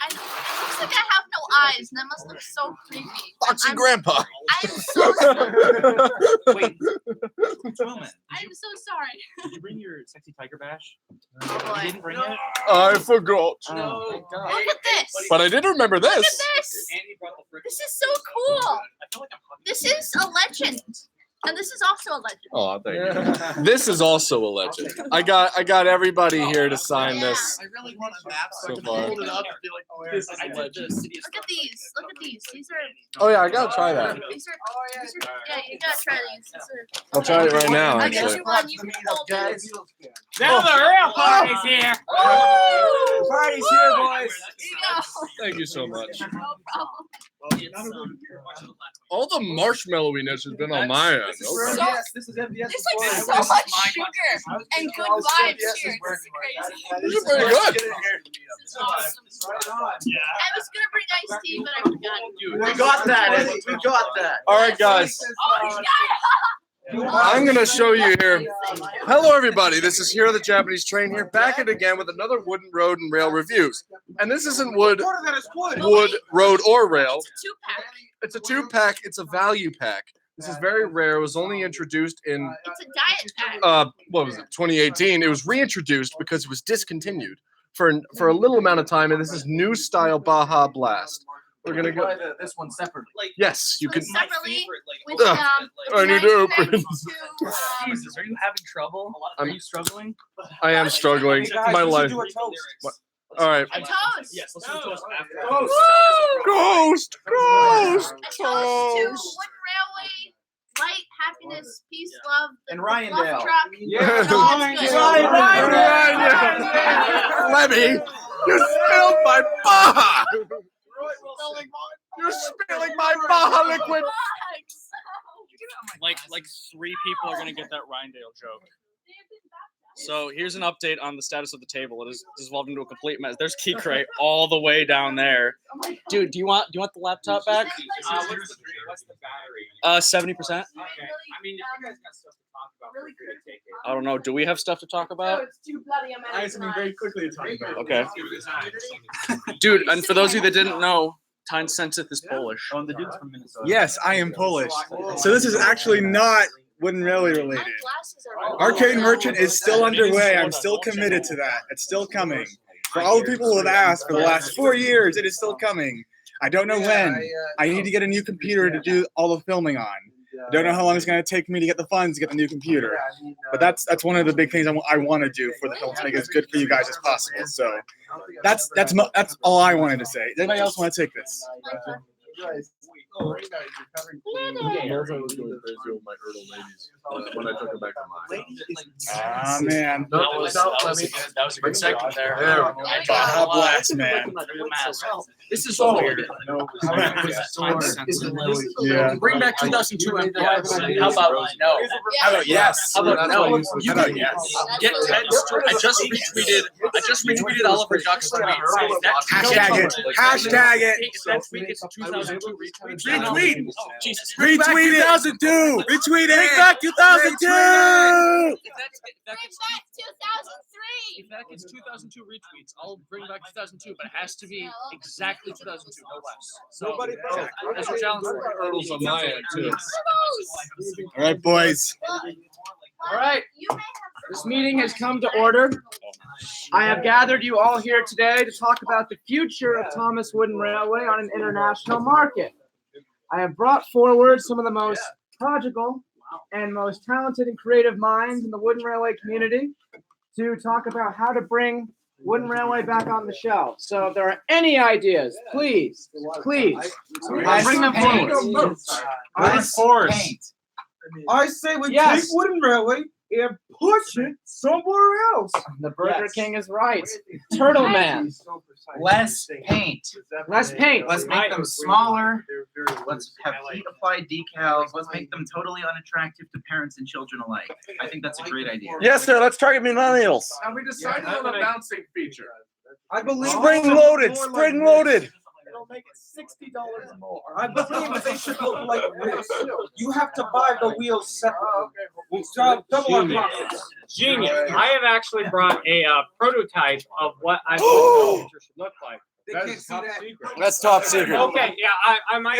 it looks like I have no eyes, and that must look so creepy. Foxy Grandpa. I'm so sorry. Wait. Twillman, I'm so sorry. did you bring your sexy tiger bash? Oh boy. You didn't bring it? I forgot. Oh, Look at this. But I did remember Look at this. this. This is so cool. This is a legend. And this is also a legend. Oh, thank you. This is also a legend. I got everybody here to sign this I really want a map so I so can far. hold it up and be like, oh, this is a legend. Look at these. Look at these. These are. Oh yeah, I gotta try that. These are. Yeah, you gotta try these. These are. I'll try it right now. I guess Actually. you one. You can hold these. Now the real party's here. Woo! Party's here, boys. Here you go. Thank you so much. No problem. All the marshmallowiness has been on my end. Okay. This is MVS. There's like so much sugar and good vibes here. This is crazy. This is pretty good. This is awesome. I was gonna bring iced tea, but I forgot. We got that. We got that. All right, guys. Oh, he's got it. I'm gonna show you here. Hello, everybody. This is Here the Japanese Train here, back at again with another Wooden Road and Rail reviews. And this isn't wood, road, or rail. It's a 2-pack. It's a 2-pack. It's a value pack. This is very rare. It was only introduced in It's a diet pack. what was it? 2018. It was reintroduced because it was discontinued for a little amount of time. And this is new style Baja Blast. We're gonna go. This one separately. Yes, you can. Separately with I need to open. Jesus, are you having trouble? Are you struggling? I am struggling. My life. What? All right. a toast. Yes, let's do a toast after. Woo! Ghost. Ghost. A toast to Wooden Railway, light, happiness, peace, love, And fluff Ryandale. truck. Yeah. God's good. Lemmy, you spilled my Baja. You're spilling my Baja liquid. Like 3 people are gonna get that Ryandale joke. So here's an update on the status of the table. It has evolved into a complete mess. There's Key Crate all the way down there. Dude, do you want the laptop back? What's the battery? 70%. Okay. I mean, if you guys got stuff to talk about, feel free to take it. I don't know. Do we have stuff to talk about? It's too bloody. I'm I have something very quickly to talk about. Okay. Dude, and for those of you that didn't know, Tyne Sensith is Polish. Oh, and the dude's from Minnesota. Yes, I am Polish. So this is actually not Wooden Railway related. Arcade Merchant is still underway. I'm still committed to that. It's still coming. For all the people who have asked for the last 4 years, it is still coming. I don't know when. I need to get a new computer to do all the filming on. I don't know how long it's going to take me to get the funds to get the new computer. But that's one of the big things I want to do for the film to make it as good for you guys as possible. So that's all I wanted to say. Does anybody else want to take this? Ah, man. That was a good segment there. Baja Blast, man. This is so weird. Yeah. Bring back 2002 MPS. How about no? How about yes? How about no? How about yes? Get Ted. I just retweeted Oliver Duck's tweet. Hashtag it. Hashtag it. If that tweet gets 2002 retweets. Retweet. Oh, Jesus. Retweet it. 2002. Retweet it. Bring back 2002. Bring back 2003. If that gets 2002 retweets, I'll bring back 2002, but it has to be exactly 2002, no less. So that's a challenge. Hurdles on my end too. All right, boys. All right. This meeting has come to order. I have gathered you all here today to talk about the future of Thomas Wooden Railway on an international market. I have brought forward some of the most prodigal and most talented and creative minds in the Wooden Railway community to talk about how to bring Wooden Railway back on the shelf. So if there are any ideas, please bring them forward. I say we take Wooden Railway and push it somewhere else. The Burger King is right. Turtle Man. Less paint. Less paint. Let's make them smaller. Let's have heat applied decals. Let's make them totally unattractive to parents and children alike. I think that's a great idea. Yes, sir. Let's target millennials. Have we decided on a bouncing feature? I believe Spring loaded. Spring loaded. It'll make it $60 more. I believe they should look like this. You have to buy the wheels separately. Double our profits. Genius. I have actually brought a prototype of what I think the picture should look like. They can't see that. That's top secret. Okay, yeah, I might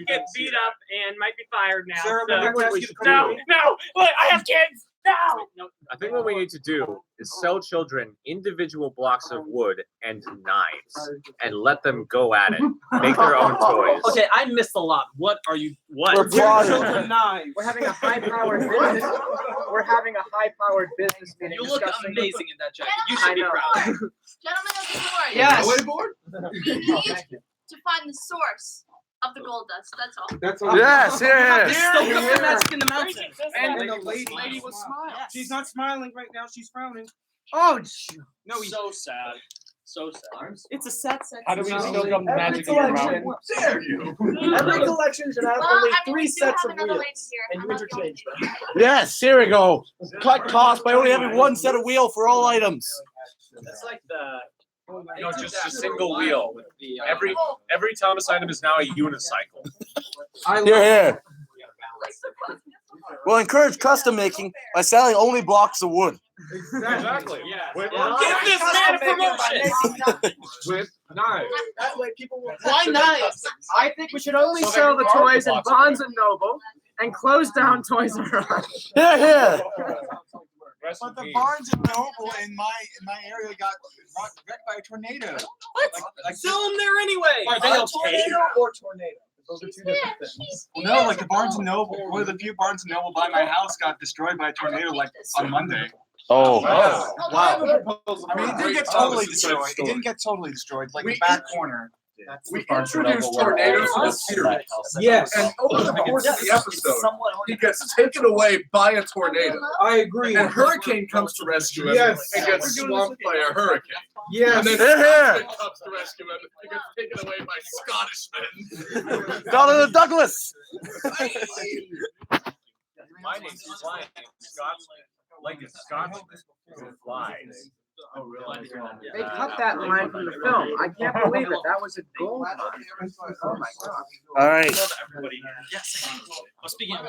get beat up and might be fired now. Sarah, so- may I ask you to No, look, I have kids. No. I think what we need to do is sell children individual blocks of wood and knives and let them go at it. Make their own toys. Okay, I missed a lot. What are you? What? We're plotting. Children knives. We're having a high-powered business. We're having a high-powered business meeting. You look discussing- amazing in that jacket. You I should be know. proud. Gentlemen of the board. Yes. We need to find the source of the gold dust. That's all. That's all. Yes, yeah. Still got the magic in the mountain. And the lady was smiling. She's not smiling right now. She's frowning. Oh, No, he's So sad. So sad. It's a sad sex. How do we No. still got the Every magic in your collection- mouth? Dare you? Every collection should have Well, only I mean, 3 we do sets have of another lady wheels, here. and you I'm not the only interchange them. Yes, here we go. Cut cost by only having one set of wheel for all items. That's like the. No, just a single wheel. Every Thomas item is now a unicycle. Here, here. We'll encourage custom making by selling only blocks of wood. Exactly. Give this man a promotion. with knives. That way people will. Why knives? I think we should only sell the toys in Barnes and Noble and close down Toys R Us. Here, here. But the Barnes and Noble in my area got wrecked by a tornado. Like Sell them there anyway. Are they A okay? tornado or tornado? Those are two different things. no, like the Barnes and Noble, one of the few Barnes and Noble by my house got destroyed by a tornado like on Monday. Oh. Wow. I mean, it didn't get totally destroyed. It didn't get totally destroyed. Like the back corner. We introduced tornadoes to the series. Yes. And over the course of the episode, he gets taken away by a tornado. I agree. And Hurricane comes to rescue him Yes. and gets swamped by a hurricane. Yes. And then Scotsman comes to rescue him and gets taken away by Scottishmen. Donald Douglas. My name's flying. Scots, like it's Scots flies. Oh, really? They cut that line from the film. I can't believe it. That was a gold line. Oh my god. All right. Yes. Oh, speaking of,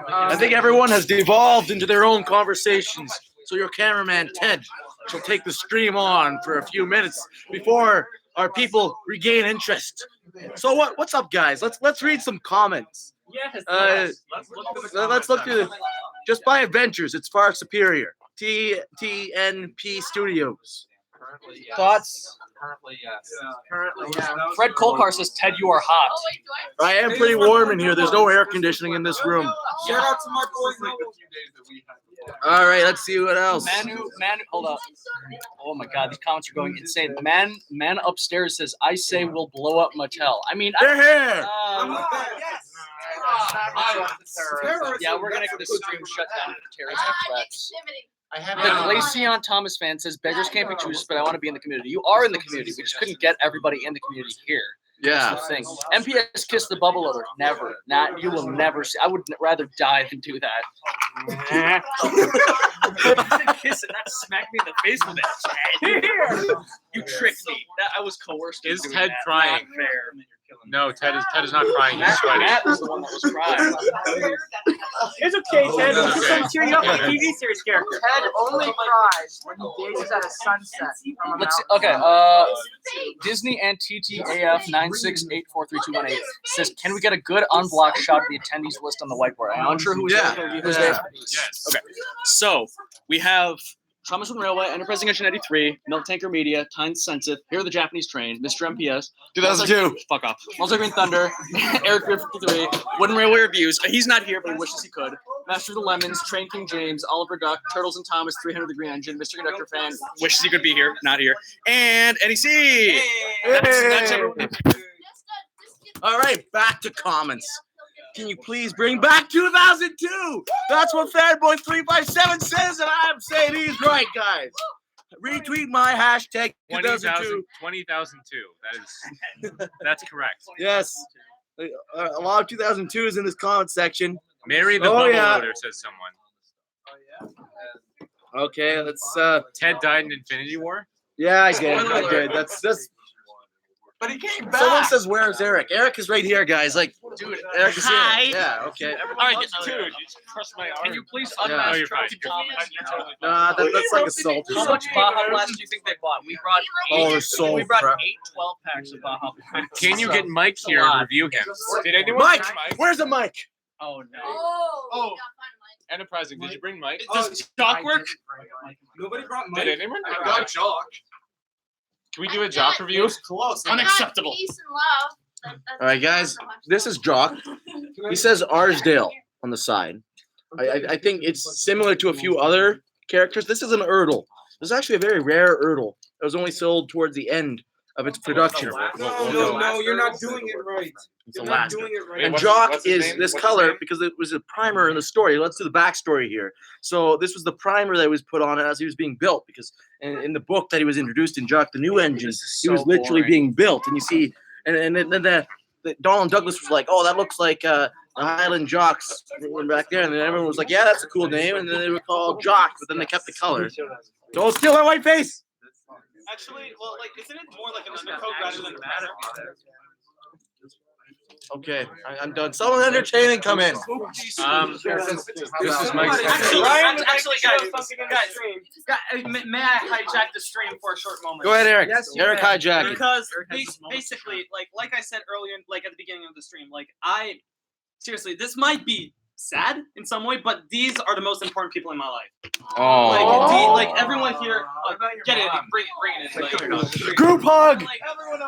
I think everyone has devolved into their own conversations. So your cameraman Ted shall take the stream on for a few minutes before our people regain interest. So what's up, guys? Let's read some comments. Yes. Let's look through just by adventures. It's far superior. TNP Studios. Thoughts? Currently, yes. Currently, yeah. Fred Kolkar says, Ted, you are hot. I am pretty warm in here. There's no air conditioning in this room. Shout out to my boy. All right, let's see what else. Hold up. Oh my God, these comments are going insane. Man upstairs says, I say we'll blow up Mattel. I mean, They're here. Yeah, we're gonna get the stream shut down for terrorist threats. I The Glaceon Thomas fan says, beggars can't be choosers, but I want to be in the community. You are in the community. We just couldn't get everybody in the community here. Yeah. That's the thing. MPS kiss the bubble loader. Never. Not. You will never see. I would rather die than do that. Kiss it, not smack me in the face with it. You tricked me. I was coerced. Is into Ted doing that. crying? Not fair. No, Ted is not crying. He's sweating. Matt was the one that was crying. It's okay, Ted. We're just gonna cheer you up like a TV series character. Ted only cries when he gazes at a sunset from a Let's see. mountain. Okay. Disney and TTAF 9684321 says, "Can we get a good unblocked shot of the attendees list on the whiteboard?" I'm unsure who's Who's there. Yes. Okay. So we have ThomasWoodenRailway, Enterprising Engine 83, Milk Tanker Media, Time Sensitive, Here are the Japanese Train, Mr. MPS, 2002. Fuck off. Multi Green Thunder, Eric Beer 53, Wooden Railway Reviews. He's not here, but he wishes he could. Master of the Lemons, Train King James, Oliver Duck, Turtles and Thomas, 300 the Green Engine, Mr. Conductor Fan, wishes he could be here, not here, and NEC. That's everyone. All right, back to comments. Can you please bring back 2002? That's what Fanboy357 says, and I'm saying he's right, guys. Retweet my hashtag 2002. 20,002. That's correct. Yes. A lot of 2002 is in this comment section. Marry the bubble loader, says someone. Okay, let's Ted died in Infinity War? Yeah, I did. That's But he came back. someone says, where's Eric? Eric is right here, guys. Like, dude, Eric is Hi. here. Yeah, okay. All right, Dude, you just crushed my arm. Can you please Yeah. unmask No, you're fine. Trophy Thomas? Nah, that's like assault. How much Baja Blast do you think they bought? We brought Oh, eight. they're so we brought crap. 8 12 packs of Baja Blast. Can you So, get Mike it's a here and lot. review him? Did anyone Mike, bring Mike? where's the mic? Oh no. Oh. Enterprising, did you bring Mike? Does Jock work? Nobody brought Mike. Did anyone? I got Jock. Can we do a jock review? Close. Unacceptable. Peace and love. All right, guys. This is Jock. He says Arsdale on the side. I think it's similar to a few other characters. This is an Erdl. This is actually a very rare Erdl. It was only sold towards the end of its production. No, you're not doing it right. It's You're the not last. doing it right. And what's Jock his is name? this What's his color name? because it was a primer in the story. Let's do the backstory here. So this was the primer that was put on it as he was being built, because in the book that he was introduced in Jock the New Engine, he was literally being built. And you see, and then the Donald Douglas was like, oh, that looks like the Highland Jocks back there. And then everyone was like, yeah, that's a cool name. And then they were called Jock, but then they kept the color. Don't steal our white face. Actually, well, like, isn't it more like an undercoat rather than a pattern? Okay, I'm done. Someone entertaining, come in. This is Mike's Actually, guys, may I hijack the stream for a short moment? Go ahead, Eric. Yes, Eric hijack it. Because basically, like I said earlier, like at the beginning of the stream, like seriously, this might be sad in some way, but these are the most important people in my life. Oh. Like everyone here, get it, bring it. Like, Group hug. like everyone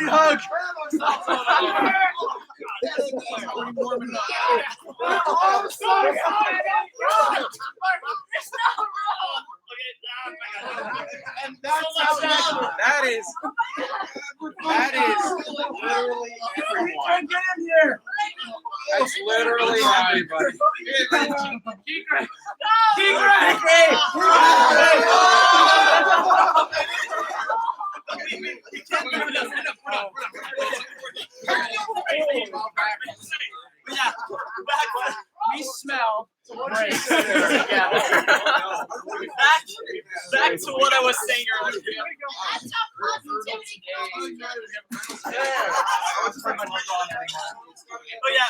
Hug. That is literally everyone. Get in here. That's literally everybody. Yeah, we smell great. Back to what I was saying earlier. That's how positivity goes. Oh yeah.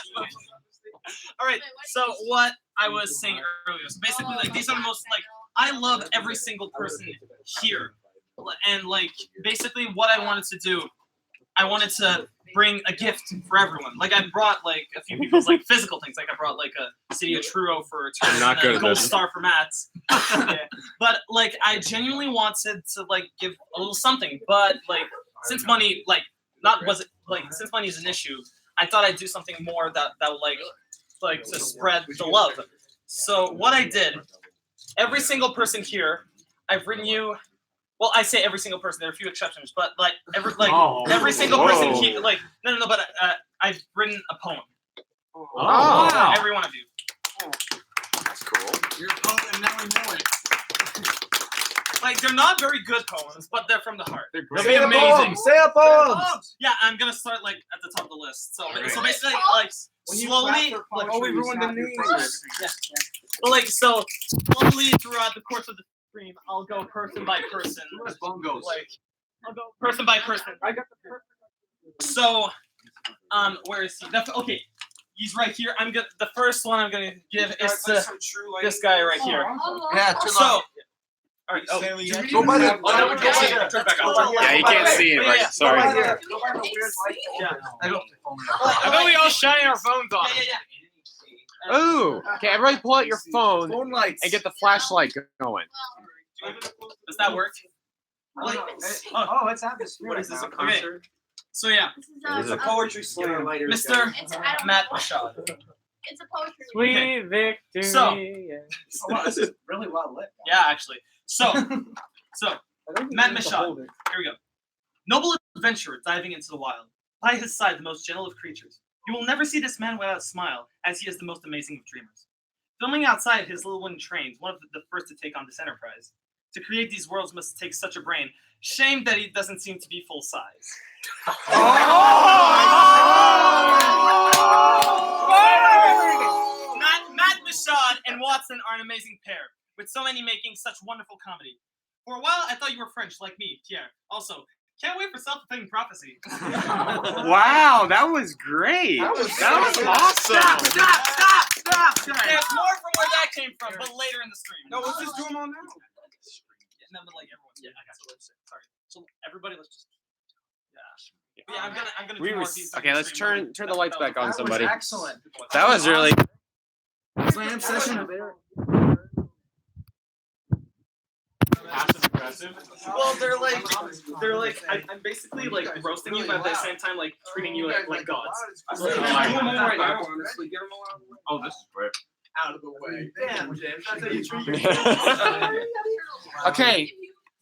All right. So what I was saying earlier. So basically, like these are the most like I love every single person here, and like basically what I wanted to do, I wanted to bring a gift for everyone. Like I brought like a few people's like physical things. Like I brought like a City of Truro for I'm not good a at gold this. star for Matt's. Yeah. But like I genuinely wanted to like give a little something. But like since money since money is an issue, I thought I'd do something more that would like to spread the love. So what I did, every single person here, I've written you. Well, I say every single person. There are a few exceptions, but like every single person here, like no. But I've written a poem. Oh. Every one of you. That's cool. You're a poet, and now we know it. Like they're not very good poems, but they're from the heart. They're Say a poem. Say a poem. Yeah, I'm gonna start like at the top of the list. So Alright. so basically like slowly. Like, Oh, we ruined the news. yeah. Well, like so slowly throughout the course of the stream, I'll go person by person. Bongos. Like I'll go person by person. I got the perfect. So, where is he? Okay, he's right here. The first one I'm gonna give is to this guy right here. Yeah, So, all right. Oh, Go by the. oh, no, we can't see it. Turn back on. Yeah, you can't see it, right? Sorry. Yeah. How about we all shine our phones on? Yeah. Ooh. Okay, everybody pull out your phone Phone lights. and get the flashlight going. Does that work? Oh, it's atmosphere. What is this? A concert? So yeah, This is a Poetry slam. Mr. It's Adam. Matt Mashad. It's a poetry. Okay. victory. So- Oh, wow, this is really well lit. Yeah, actually. So Matt Mashad. Here we go. Noble adventurer diving into the wild. By his side, the most gentle of creatures. You will never see this man without a smile, as he is the most amazing of dreamers. Filming outside his little wooden trains, one of the first to take on this enterprise. To create these worlds must take such a brain. Shame that he doesn't seem to be full size. Matt Mashad and Watson are an amazing pair, with so many making such wonderful comedy. For a while, I thought you were French, like me, Pierre. Also, can't wait for self-fulfilling prophecy. Wow, that was great. That was awesome. Stop! There's more from where that came from, but later in the stream. No, let's just do them all now. Yeah, no, but like everyone's. Yeah, I got you. Sorry. So everybody, let's just. Yeah, I'm gonna do more of these. Okay, let's turn the lights back on, somebody. Excellent. That was really. Slam session. Passive aggressive. Well, they're like, I'm basically like roasting you, but at the same time, like treating you like gods. Oh, this is great. Out of the way. Damn, James. That's how you treat Okay,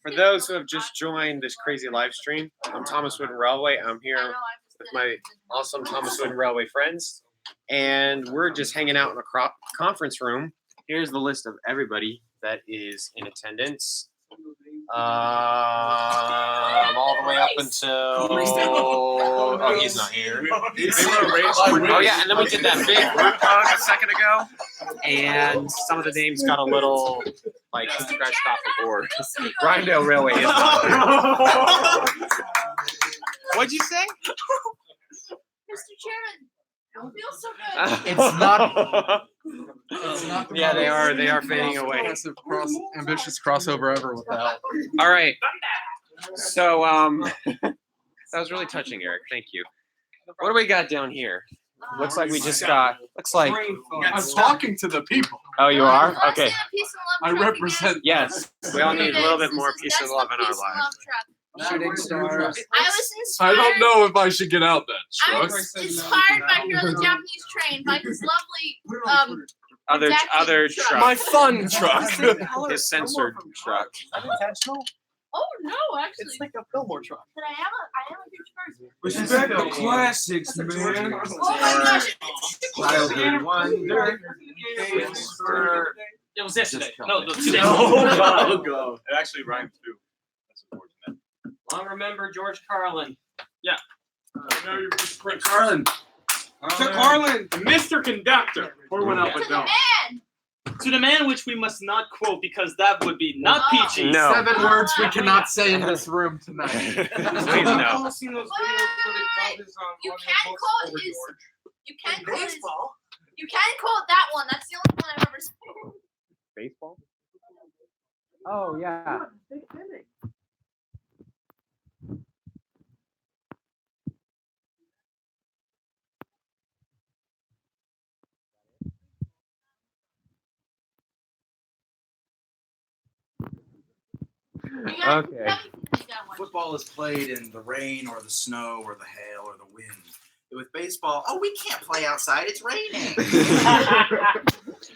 for those who have just joined this crazy live stream, I'm Thomas Wooden Railway. I'm here with my awesome Thomas Wooden Railway friends, and we're just hanging out in a conference room. Here's the list of everybody that is in attendance. All the way up until he's not here. Oh yeah, and then we did that big group hug a second ago, and some of the names got a little like scratched off the board. Rhinedale Railway is not here. What'd you say? Mr. Chairman, I feel so good. It's not. Yeah, they are fading away. Ambitious crossover ever with that. All right. So that was really touching, Eric. Thank you. What do we got down here? Looks like we just got. Looks like. I'm talking to the people. Oh, you are? Okay. I represent. Yes. We all need a little bit more peace and love in our lives. Shooting stars. I was inspired. I don't know if I should get out that I truck. was inspired by Hero the Japanese Train by his lovely Other redacted truck. My fun truck. His censored truck. Unintentional? Oh no, actually. It's like a Fillmore truck. But I am a huge person. Respect the classics, man. Oh my gosh. Childhood wonder. It was yesterday. No, 2 days It actually rhymed too. That's unfortunate. Long remember George Carlin. Yeah. Carlin. Mr. Conductor. Pour one up, To but the don't. man. To the man, which we must not quote because that would be not PG. No. 7 words we cannot say in this room tonight. Please no. You can quote his. You can quote his. You can quote that one. That's the only one I've ever seen. Baseball? Oh yeah. Okay. Football is played in the rain or the snow or the hail or the wind. With baseball, oh, we can't play outside. It's raining.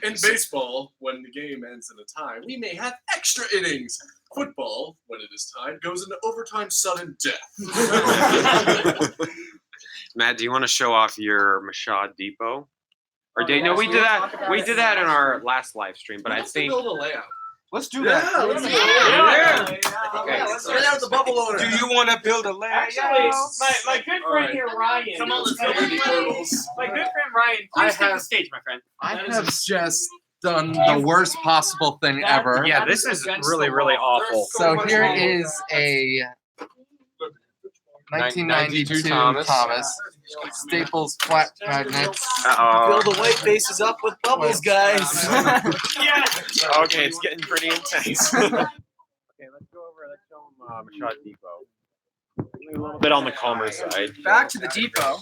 In baseball, when the game ends in a tie, we may have extra innings. Football, when it is tied, goes into overtime sudden death. Matt, do you want to show off your Mashad Depot? Or did no? We did that. We did that in our last live stream, but I think. Build a layout. Let's do that. Okay. Let's get out the bubble owner. Do you want to build a layout? Actually, my good friend right. here, Ryan. Come on, let's go. My good friend Ryan, please take the stage, my friend. I have just done the worst possible thing ever. Yeah, this is really, really awful. So here is a 1992 Thomas. Staples flat magnets. Uh-oh. Fill the white faces up with bubbles, guys. Yeah. Okay, it's getting pretty intense. Okay, let's go over. Let's show them Mashad Depot. A little bit on the calmer side. Back to the depot.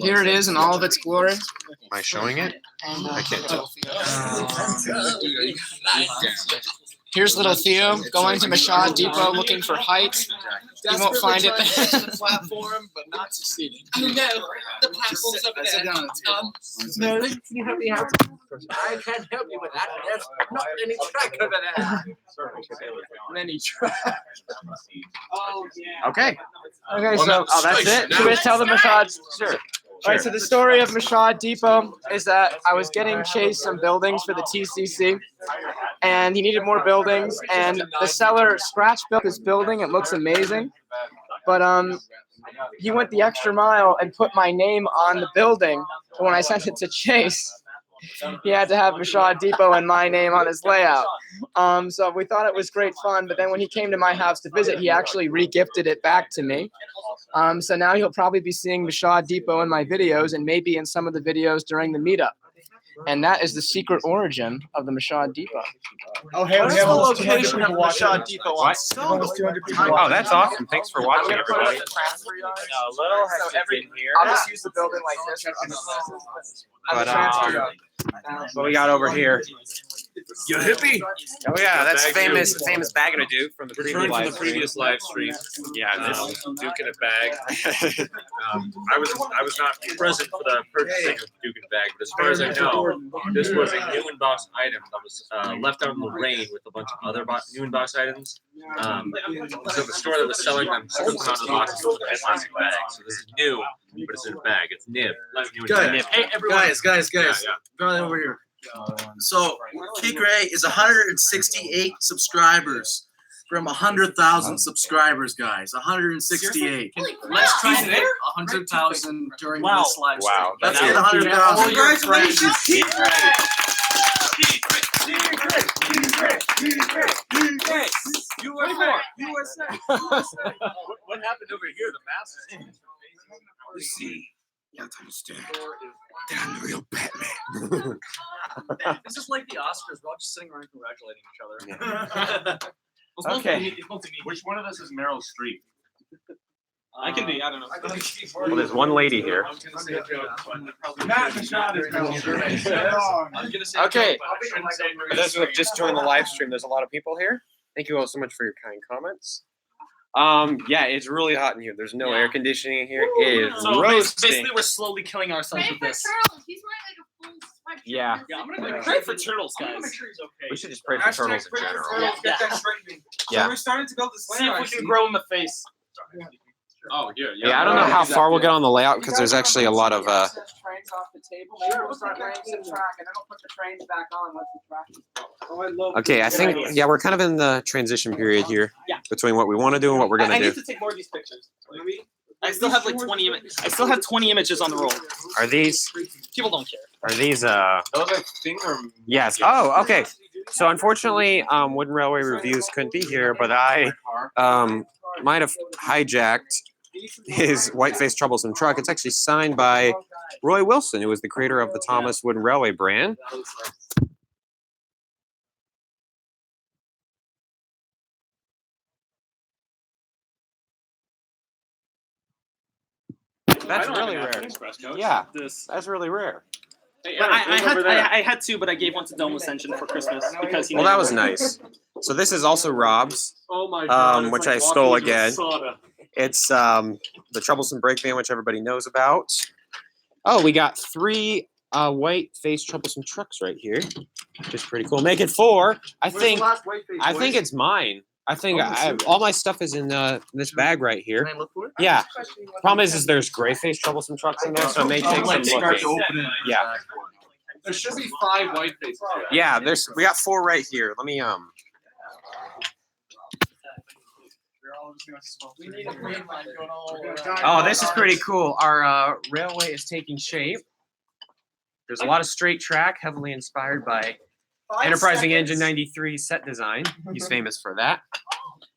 Here it is in all of its glory. Am I showing it? I can't tell. Here's little Theo going to Mashad Depot looking for height. You won't find it there. The platform, but not succeeding. No, the platform's over there. Sit down on the table. Meredith, can you help me out? I can't help you with that. There's not any track over there. Many track. Okay. Okay, so that's it. Should we tell the Mashad? Sure. All right, so the story of Mashad Depot is that I was getting chased some buildings for the TCC, and he needed more buildings, and the seller scratch built this building. It looks amazing, but he went the extra mile and put my name on the building. But when I sent it to Chase, he had to have Mashad Depot and my name on his layout. So we thought it was great fun, but then when he came to my house to visit, he actually re-gifted it back to me. So now he'll probably be seeing Mashad Depot in my videos and maybe in some of the videos during the meetup. And that is the secret origin of the Mashad Depot. Oh, hey, What's we have the almost location 200 of people watching. Mashad Depot on? Almost 200 people Oh, watching. that's awesome. Thanks for watching, everybody. So I'll just use the building like this. But, what we got over here? You hippie? Oh yeah, that's famous bag to do from the Return from the previous live stream. Yeah, Duke in a bag. I was not present for the purchasing of Duke in a bag, but as far as I know, this was a new in-box item that was left out in the rain with a bunch of other new in-box items. So the store that was selling them sold them out of the boxes with a plastic bag. So this is new, but it's in a bag. It's nib. Guys, Hey, everyone. guys. Yeah. Go over here. So, Key Gray is 168 subscribers from 100,000 subscribers, guys. 168. Let's try to hit 100,000 during this live stream. Wow. Let's hit 100,000. Congratulations, Key What happened over here? The mask. You see, you have to understand that I'm the real Batman. This is like the Oscars. We're all just sitting around congratulating each other. Okay. Which one of us is Meryl Streep? I can be. I don't know. Well, there's one lady here. Matt Mashad is Okay. For those who have just joined the live stream, there's a lot of people here. Thank you all so much for your kind comments. Yeah, it's really hot in here. There's no air conditioning in here. It is So roasting. basically, we're slowly killing ourselves with this. He's wearing like a full sweatshirt. Yeah. I'm gonna pray for turtles, guys. We should just pray for turtles in general. Get that straightened. Yeah. So we're starting to build this See if we can grow in the face. Oh, yeah. Yeah, I don't know how far we'll get on the layout because there's actually a lot of Trains off the table. Maybe we'll start laying some track, and then we'll put the trains back on once the track is. Okay, I think we're kind of in the transition period here between what we want to do and what we're I gonna need do. to take more of these pictures. I still have like 20 images. I still have 20 images on the roll. Are these? People don't care. Are these? Those I think are. Yes. Oh, okay. So unfortunately, Wooden Railway Reviews couldn't be here, but I might have hijacked his white-faced troublesome truck. It's actually signed by Roy Wilson, who was the creator of the Thomas Wooden Railway brand. That's really rare. Yeah, that's really rare. I had two, but I gave one to Dome Ascension for Christmas because he. Well, that was nice. So this is also Rob's, Oh my God, which I stole again. It's the troublesome brake van, which everybody knows about. Oh, we got 3 white-faced troublesome trucks right here, which is pretty cool. Make it 4. I think it's mine. I think all my stuff is in this bag right here. Yeah. Problem is there's gray-faced troublesome trucks in there, so it may take some looking. Yeah. There should be 5 white faces. Yeah. We got 4 right here. Let me Oh, this is pretty cool. Our railway is taking shape. There's a lot of straight track, heavily inspired by Enterprising Engine 93 set design. He's famous for that.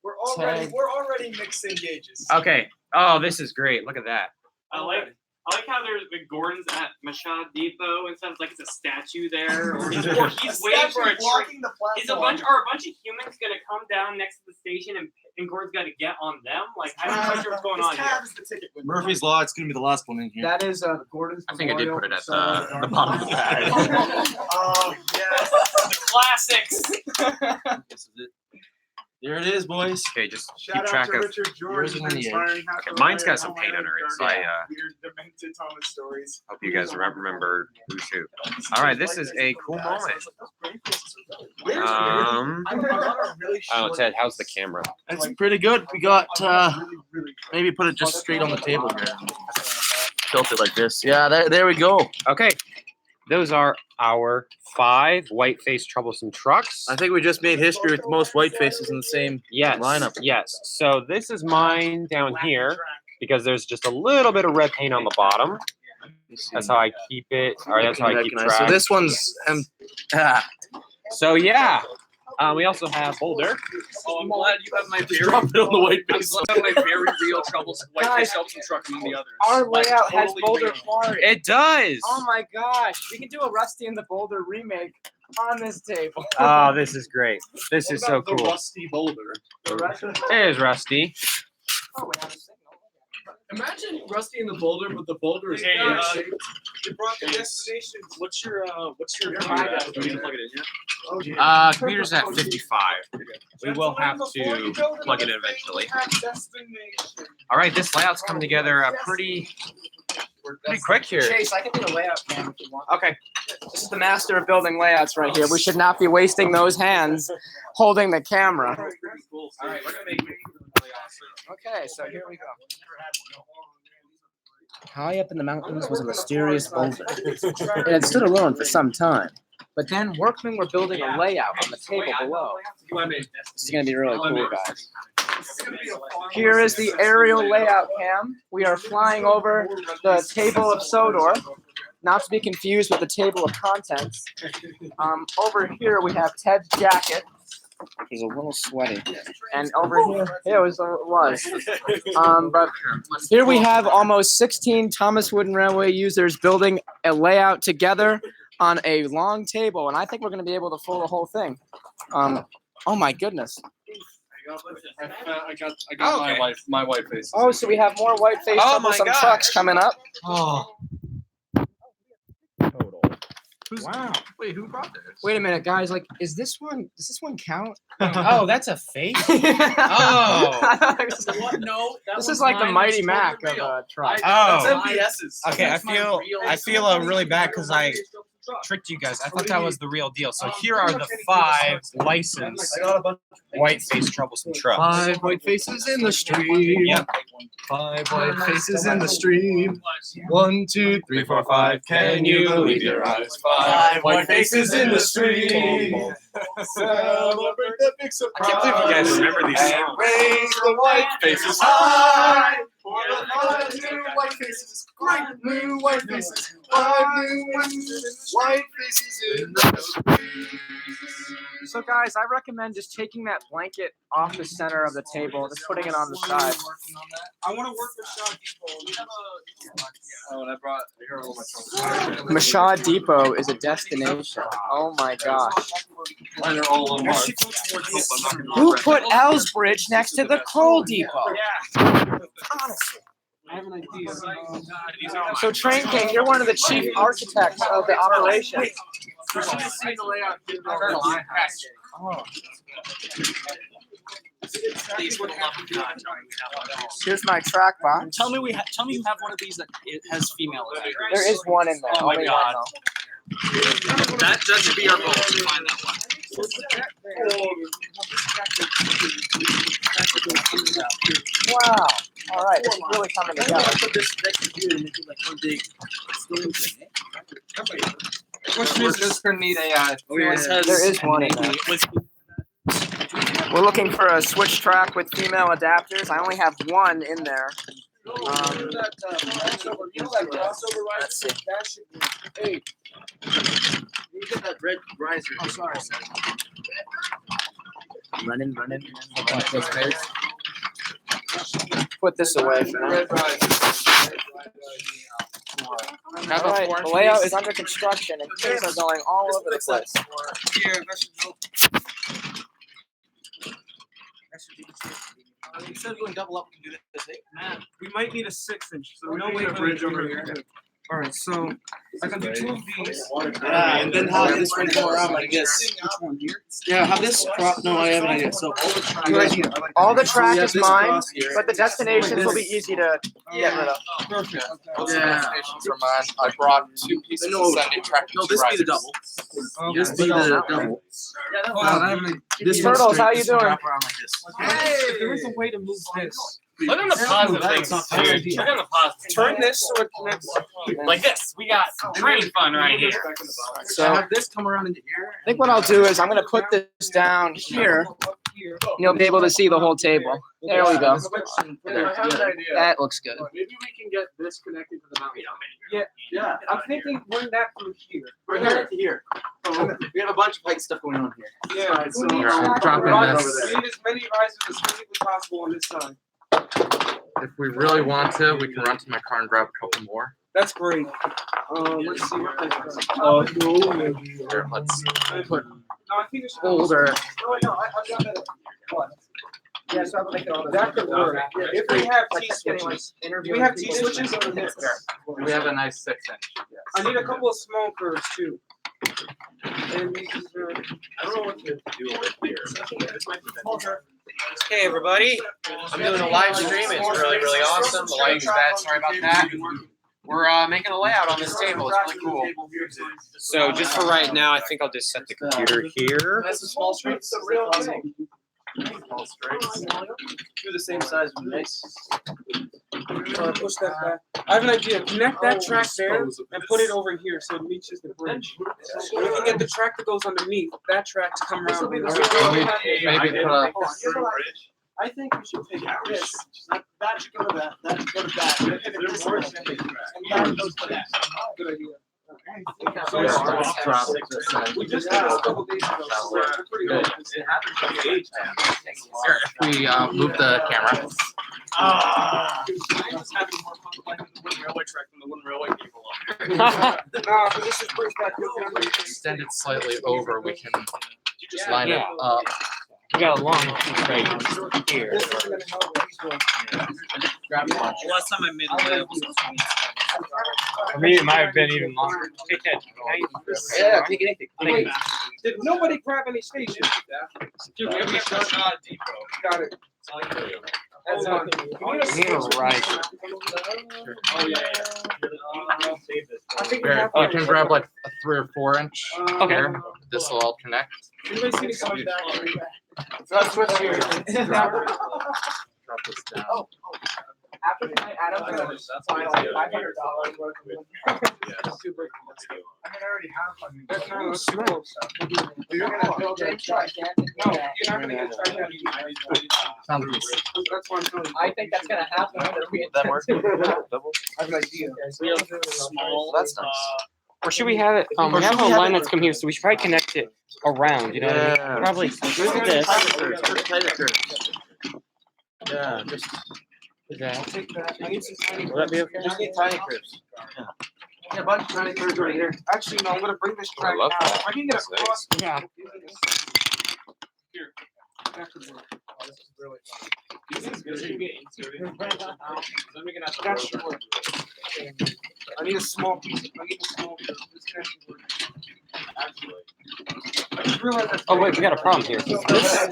We're already mixing gauges. Okay. Oh, this is great. Look at that. I like how there's the Gordon's at Mashad Depot and stuff. Like it's a statue there, or he's waiting for a train. Is a bunch of humans gonna come down next to the station and Gordon's got to get on them? Like I'm not sure what's going on here. Murphy's Law. It's gonna be the last one in here. That is Gordon's. I think I did put it at the bottom of the bag. Oh yes, the classics. This is it. Here it is, boys. Okay, just Shout keep out track to of. Richard George for inspiring half Okay, of mine's my- got some paint under it, so I weird demented Thomas stories. hope you guys remember who's who. All right, this is a cool moment. I don't know, Ted. How's the camera? That's pretty good. We got maybe put it just straight on the table here. Tilt it like this. Yeah, there we go. Okay, those are our 5 white-faced troublesome trucks. I think we just made history with the most white faces in the same lineup. Yes. So this is mine down here because there's just a little bit of red paint on the bottom. That's how I keep it. Or that's how I keep track. So this one's So yeah, we also have Boulder. Oh, I'm glad you have my very, drop it on the white I'm face. glad you have my very real troublesome white face troublesome truck among the others. Our Like, layout has totally Boulder real. Quarry. It does. Oh my gosh, we can do a Rusty and the Boulder remake on this table. Oh, this is great. This is so The cool. rusty boulder. There's Rusty. Imagine Rusty and the boulder, but the boulder is Hey, you brought the destination. What's your plug it in? Yeah. Computer's at 55. We will have to plug it in eventually. All right, this layout's coming together pretty quick here. Chase, I can do the layout cam if you want. Okay. This is the master of building layouts right here. We should not be wasting those hands holding the camera. All right, we're gonna make it really awesome. Okay, so here we go. High up in the mountains was a mysterious boulder. It had stood alone for some time. But then workmen were building a layout on the table below. This is going to be really cool, guys. Here is the aerial layout cam. We are flying over the table of Sodor, not to be confused with the table of contents. Over here we have Ted's jacket. He's a little sweaty. And over here, it was. But here we have almost 16 Thomas Wooden Railway users building a layout together on a long table, and I think we're going to be able to fool the whole thing. Oh my goodness. I got my white face. Oh, so we have more white face troublesome trucks coming up. Oh. Wow. Wait, who brought this? Wait a minute, guys. Like, does this one count? Oh, that's a fake? Oh. What? No. This is like the Mighty Mac of trucks. Oh. That's MPS's. Okay, I feel really bad because I tricked you guys. I thought that was the real deal. So here are the 5 licensed white-faced troublesome trucks. 5 white faces in the stream. Yep. 5 white faces in the stream. 1, 2, 3, 4, 5. Can you believe your eyes? 5 white faces in the stream. Celebrate the big surprise. I can't believe you guys remember these And songs. raise the white faces high. For the 5 new white faces, great new white faces. 5 new white faces in the stream. So guys, I recommend just taking that blanket off the center of the table, just putting it on the side. I want to work with Sean Depot. Oh, and I brought here all my troubles. Mashad Depot is a destination. Oh my gosh. Mine are all unmarked. Who put Ellsbridge next to the coal depot? Honestly. I have an idea. So Train King, you're one of the chief architects of the operation. You should have seen the layout. Oh. These would have Here's my track box. Tell me you have one of these that it has female. There is one in there. Oh my Only God. one, That should be our goal to find that one. Wow. All right, it's really coming together. Question is just gonna need a. There is one in there. We're looking for a switch track with female adapters. I only have one in there. Let's see. Hey, You get that red riser. I'm sorry. Running. Put this away for now. All right, the layout is under construction and things are going all over the place. Instead of going double up, we can do this. We might need a 6-inch, so we don't need a bridge over here. All right, so I can do 2 of these. Yeah, and then have this one go around like this. Yeah, have this crop. No, I have an idea. So All the track have is this mine, cross here. but the destinations will be easy to get rid of. Perfect. Those destinations are mine. I brought 2 pieces of sending track. No, this be the double. This be the double. This Turtles, how you doing? Wrap around like this. Hey, if there is a way to move this. Look on the positive things, dude. Look on the positive. Turn this so it connects. Like this. We got train fun right here. So have this come around into here. I think what I'll do is I'm going to put this down here. You'll be able to see the whole table. There we go. That looks good. Maybe we can get this connected to the mountain. Yeah. I'm thinking bring that from here. Bring that to here. We have a bunch of height stuff going on here. Yeah. So dropping this. we need as many risers as physically possible on this side. If we really want to, we can run to my car and grab a couple more. That's great. Let's see what Here, let's put No, I think it's Older. No, I've got that. What? Yeah, so I'll make it all that could work. If we have T switches. Do we have T switches? we have a nice 6-inch. I need a couple of small curves too. And these are, I don't know what to do over here. Hey everybody, I'm doing a live stream. It's really awesome. The lighting's bad. Sorry about that. We're making a layout on this table. It's really cool. So just for right now, I think I'll just set the computer here. That's a small straight. Do the same size with this. Push that back. I have an idea. Connect that track there and put it over here so it reaches the bridge. And we can get the track that goes underneath that track to come around. Maybe put a I think we should take this. That should go to that. That should go to that. And that goes to that. Good idea. We just had a couple days ago. So pretty good. It happened to me. Here, if we move the camera. I was having more fun playing the Wooden Railway track than the Wooden Railway people. No, this is pretty bad. Extend it slightly over. We can just line it up. We got a long right here. Last time I made a layup was 20. For me, it might have been even longer. Take that. Yeah, take anything. Wait, did nobody grab any stations? Dude, we have a shot depot. Got it. That's on. Right. Oh yeah. I think we Here, have. you can grab like a 3 or 4 inch. Okay. Here. This will all connect. Anybody see any coming back? So I'll switch here. Drop this down. After tonight, Adam, I'm going to find like $500 worth of super. I mean, I already have one. That's No, not super stuff. You're going to build a track. No, you're not gonna get track out. Sounds good. That's what I'm telling you. I think that's going to happen. That work? I have an idea. Small. That's nice. Or should we have it? We have a line that's come here, so we should probably connect it around. You know what I mean? Probably move this. Yeah, just Yeah. Take that. I need some tiny. Will that be okay? just need tiny cribs. Yeah, a bunch of tiny cribs right here. Actually, no. I'm gonna bring this track love out. that. If I can get across. Yeah. Here. That could work. Oh, this is really fun. That should work. I need a small piece. I need a small piece. This can actually work. I just realized that's. Oh wait, we got a problem here. This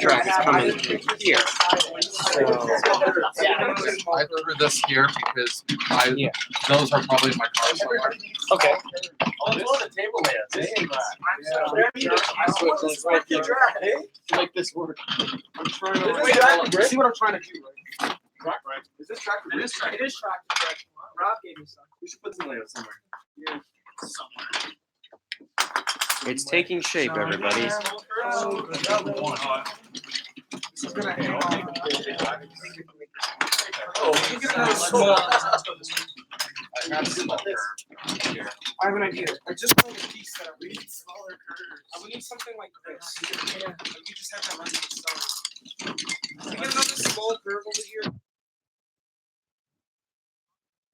track is coming here. I threw this here because those are probably my car somewhere. Okay. Make this work. I'm trying to. See what I'm trying to do, right? Track, right? Is this track? It is track. It is track. Rob gave me some. We should put some layouts somewhere. Yeah. Somewhere. It's taking shape, everybody. This is gonna hang on. Oh, you get that small. I have an idea. I just want a piece that we need smaller curves. We need something like this. Yeah. You just have to run to the side. Can we get another small curve over here?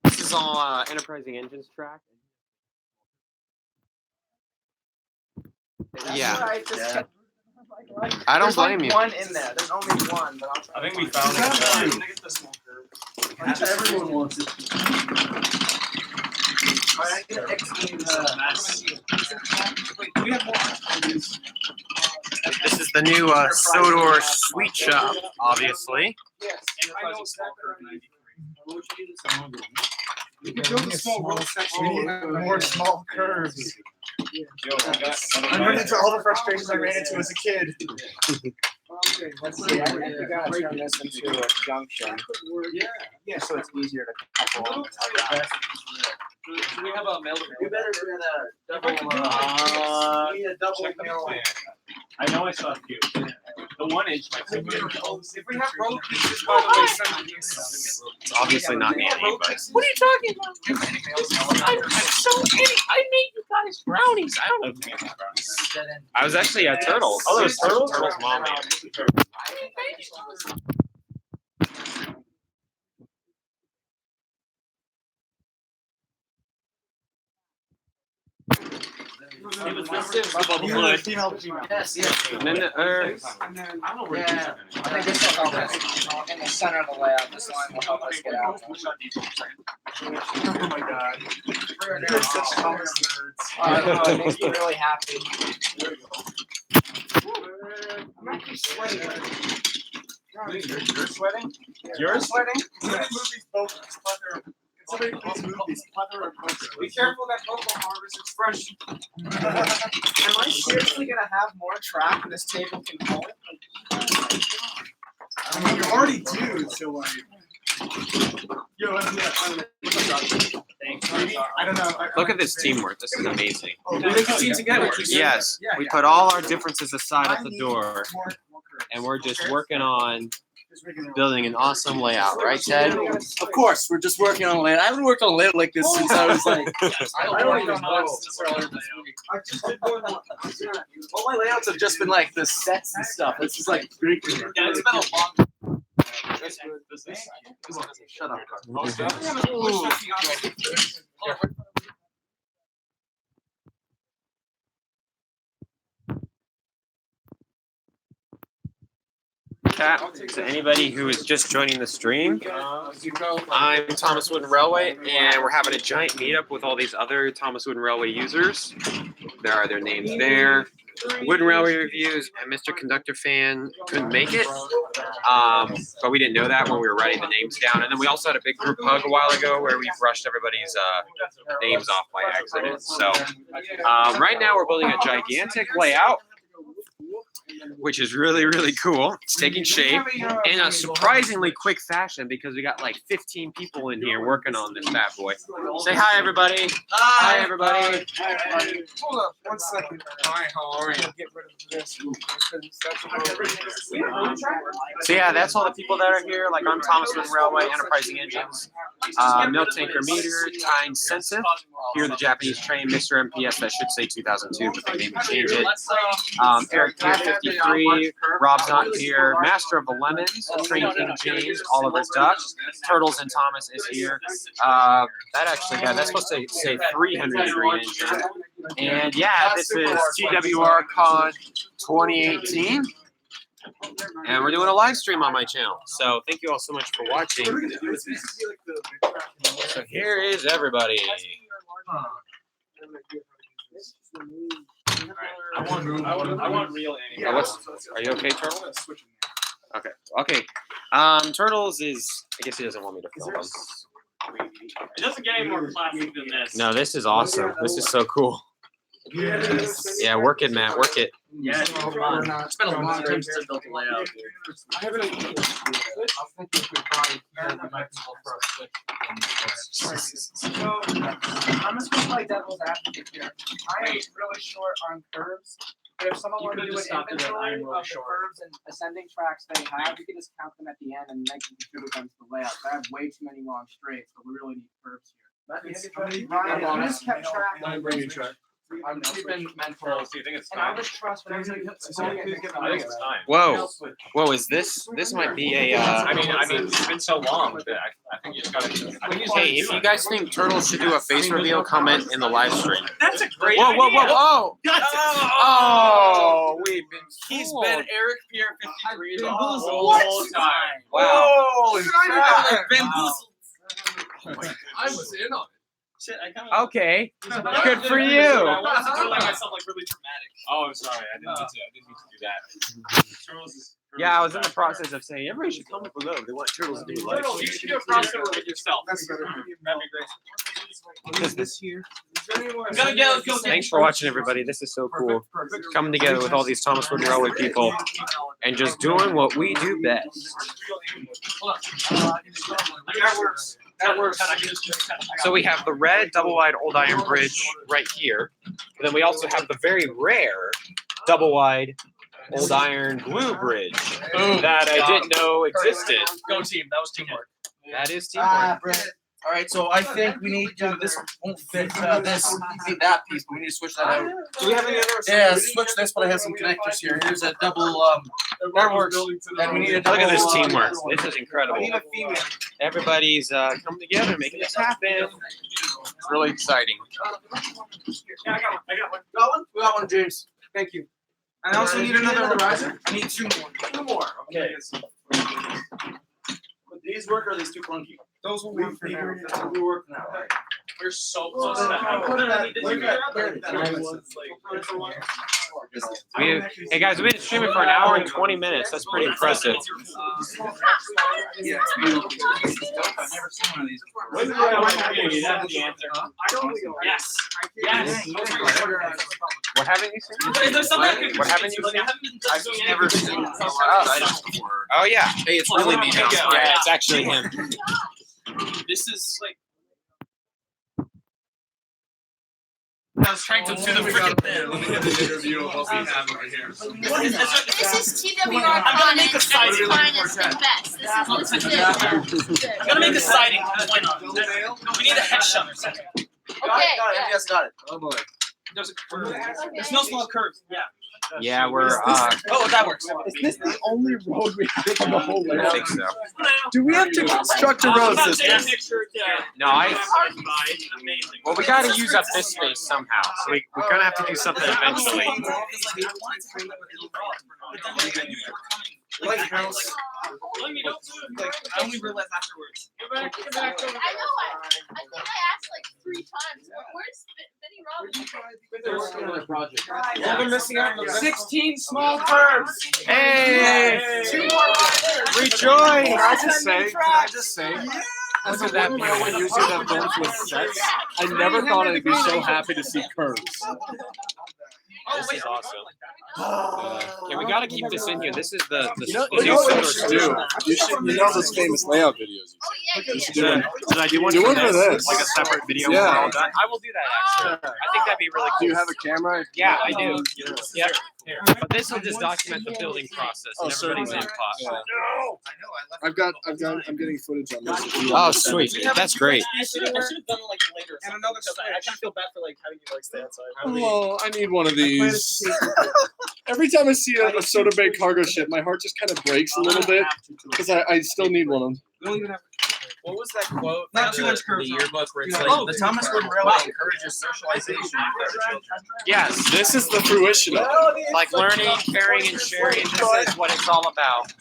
This is all Enterprising Engines track. Yeah. I don't blame you. There's one in there. There's only one, but I'll try. I think we found it. Everyone wants it. This is the new Sodor Sweet Shop, obviously. We can build a small road section. We need more small curves. I'm running into all the frustrations I ran into as a kid. Okay, let's see. I think we gotta turn this into a junction. Yeah, so it's easier to couple on. Do we have a mail? You better do the double. We need a double mail. I know I saw a few. The 1 inch might be good. If we have road pieces, by the way, send them. It's obviously not Annie, but What are you talking about? I'm so idiot. I made you guys brownies. I was actually at Turtles. Oh, there's Turtles? Turtles' mom made them. Yes, yes. And then the Yeah, I think this will help us. In the center of the layout, this line will help us get out. Oh my god. You're such Thomas nerds. It makes me really happy. I'm actually sweating. You're sweating? You're sweating? Movies both splatter. Somebody please move these plethora of books. Be careful that cocoa harvest is fresh. Am I seriously gonna have more track than this table can hold? I mean, you already do, so like. Yo, let's do that. I don't know. Look at this teamwork. This is amazing. Oh, we make a team together. Yes, we put all our differences aside at the door, and we're just working on building an awesome layout, right, Ted? Of course, we're just working on a layout. I haven't worked on a layout like this since I was like, I don't even know. All my layouts have just been like the sets and stuff. It's just like great. Yeah, it's been a long. Shut up. Chat to anybody who is just joining the stream. I'm Thomas Wooden Railway, and we're having a giant meetup with all these other Thomas Wooden Railway users. There are their names there. Wooden Railway Reviews and Mr. Conductor Fan couldn't make it, but we didn't know that when we were writing the names down. And then we also had a big group hug a while ago where we brushed everybody's names off by accident. So right now we're building a gigantic layout, which is really, really cool. It's taking shape in a surprisingly quick fashion because we got like 15 people in here working on this bad boy. Say hi, everybody. Hi, everybody. Hi, everybody. Hold up 1 second. Hi, how are you? Get rid of this. So yeah, that's all the people that are here. Like I'm Thomas Wooden Railway, Enterprising Engines, Milk Tanker Meter, Tyne Sensitive. Here the Japanese train, Mr. MPS, that should say 2002, but they made me change it. Eric Tier 53, Rob's not here. Master of the Lemons, Train King James, Oliver Duck, Turtles and Thomas is here. That's supposed to say 300 degree engine. And yeah, this is TWRCon 2018. And we're doing a live stream on my channel. So thank you all so much for watching. So here is everybody. I want real Annie. Are you okay, Turtle? Okay. Turtles is, I guess he doesn't want me to film him. It doesn't get any more classic than this. No, this is awesome. This is so cool. Yes. Yeah, work it, Matt. Work it. Yeah, it's been a long time since I built a layout. I haven't. So, I'm just gonna play devil's advocate here. I am really short on curves, but if someone wanted to do an inventory of the curves and ascending tracks they have, you can just count them at the end and make them contribute them to the layout. I have way too many long straights, but we really need curves here. Ryan, you just kept track. I'm bringing track. I'm keeping mentors. Do you think it's And I'll time? just trust whatever you I think it's time. Whoa, is this might be a, I mean, it's been so long that I think you just gotta. hey, if you guys think Turtles should do a face reveal, comment in the live stream. That's a great Whoa, idea. oh! Oh, we've been He's fooled. been Eric Pierre 53 the What? whole time. Wow. I've been I was in on it. Shit, I kind of. Okay. Good for you. I wanted to do like myself like really dramatic. Oh, I'm sorry. I didn't mean to do that. Charles is. Yeah, I was in the process of saying everybody should comment below. They want turtles to do live. You should do a crossover with yourself. That'd be great. This here. I'm gonna get. Let's go get. Thanks for watching, everybody. This is so cool. Coming together with all these Thomas Wooden Railway people and just doing what we do best. That works. That works. So we have the red double-wide old iron bridge right here. And then we also have the very rare double-wide old iron blue bridge that I didn't know existed. Go team. That was teamwork. That is teamwork. All right, so I think we need to. This won't fit this. We need that piece, but we need to switch that out. Do we have any other? Yeah, switch this, but I have some connectors here. Here's a double. That works. And we need a double. Look at this teamwork. This is incredible. I need a female. Everybody's coming together, making this happen. It's really exciting. Yeah, I got one. I got one. Got one? We got one, James. Thank you. I also need another riser. I need two more. Two more. Okay. Would these work or are these too clunky? Those will work for now. We work now. We're so close to that. Hey guys, we've been streaming for an hour and 20 minutes. That's pretty impressive. Yeah, it's beautiful. I've never seen one of these before. That's the answer. Yes. Yes. What haven't you seen? Is there something I could What haven't you seen? I've never seen a lot of items before. Oh yeah. Hey, it's really me now. Yeah, it's actually him. This is like. I was trying to do the freaking thing. Let me get an interview of what we have over here. This is TWRCon. I'm gonna make a It's sighting. finest and best. This is it. I'm gonna make a sighting. Why not? No, we need a headshot or something. Okay. Yes, got it. Oh boy. There's a curve. There's no small curves. Yeah. Yeah, we're Oh, that works. Is this the only road we have on the whole I layout? think so. Do we have to construct a road system? No, well, we got to use up this space somehow. So we're gonna have to do something eventually. Lighthouse. Like, I only realized afterwards. I know. I think I asked like 3 times. Where's Benny Robbins? Well, we're missing out on the 16 small curves. Hey! 2 more Rejoice! Can I just say, as a Wooden Railway user that builds with sets, I never thought I'd be so happy to see curves. This is awesome. Yeah, we gotta keep this in here. This is the You know new what you solar should stew. do? You know those famous layout videos. Oh yeah. Should I do one Do for one for this? this. Like a separate video Yeah. when we're all done? I will do that actually. I think that'd be really Do cool. you have a camera? Yeah, I do. Yep. But this will just document the building process and everybody's input. I'm getting footage on this. Oh, sweet. That's great. I should have done it like later. And another I kind of feel bad for like having you like stay outside. Oh, I need one of these. Every time I see a soda bay cargo ship, my heart just kind of breaks a little bit because I still need one of them. We don't even have. What was that quote? Not too from much curves. The yearbook where it's Yeah. like, Oh, the Thomas Wooden Railway encourages socialization for children. Yes, This is the fruition of it. like learning, caring, and sharing. This is what it's all about.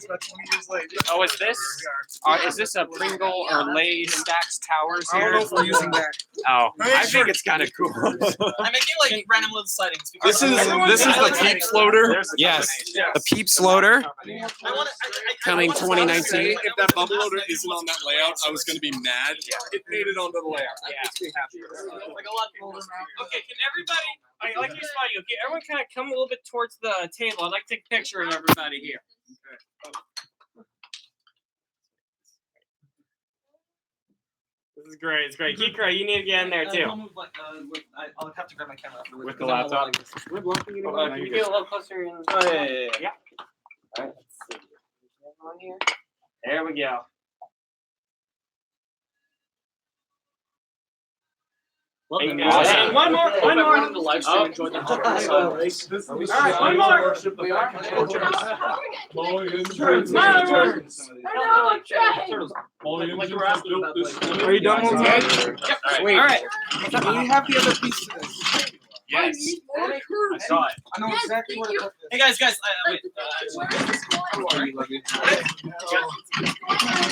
Oh, is this a Pringle or Lay's Stacks Towers I don't here? know if we're using that. Oh, I think it's kind of cool. I'm making like random little sightings. This is the peep floater. Yes, the Peeps Loader I coming 2019. If that bubble loader isn't on that layout, I was going to be mad. It made it onto the layout. That makes me happy. Like a lot of people. Okay, can everybody? I like your spot. Okay, everyone kind of come a little bit towards the table. I'd like to take a picture of everybody here. This is great. It's great. Kikra, you need to get in there too. I'll move like, I'll have to grab my camera afterwards. With the laptop. Can you get a little closer? In? Oh, yeah. Yeah. All right. Let's see. One here. There we go. Awesome. And one more. One more. On the live stream, enjoy the All right, one more. Like you were asking about like. Are you done with that? Yep. Wait. All right. Do you have the other piece of this? Yes. I saw it. I know exactly where to put this. Hey guys, wait.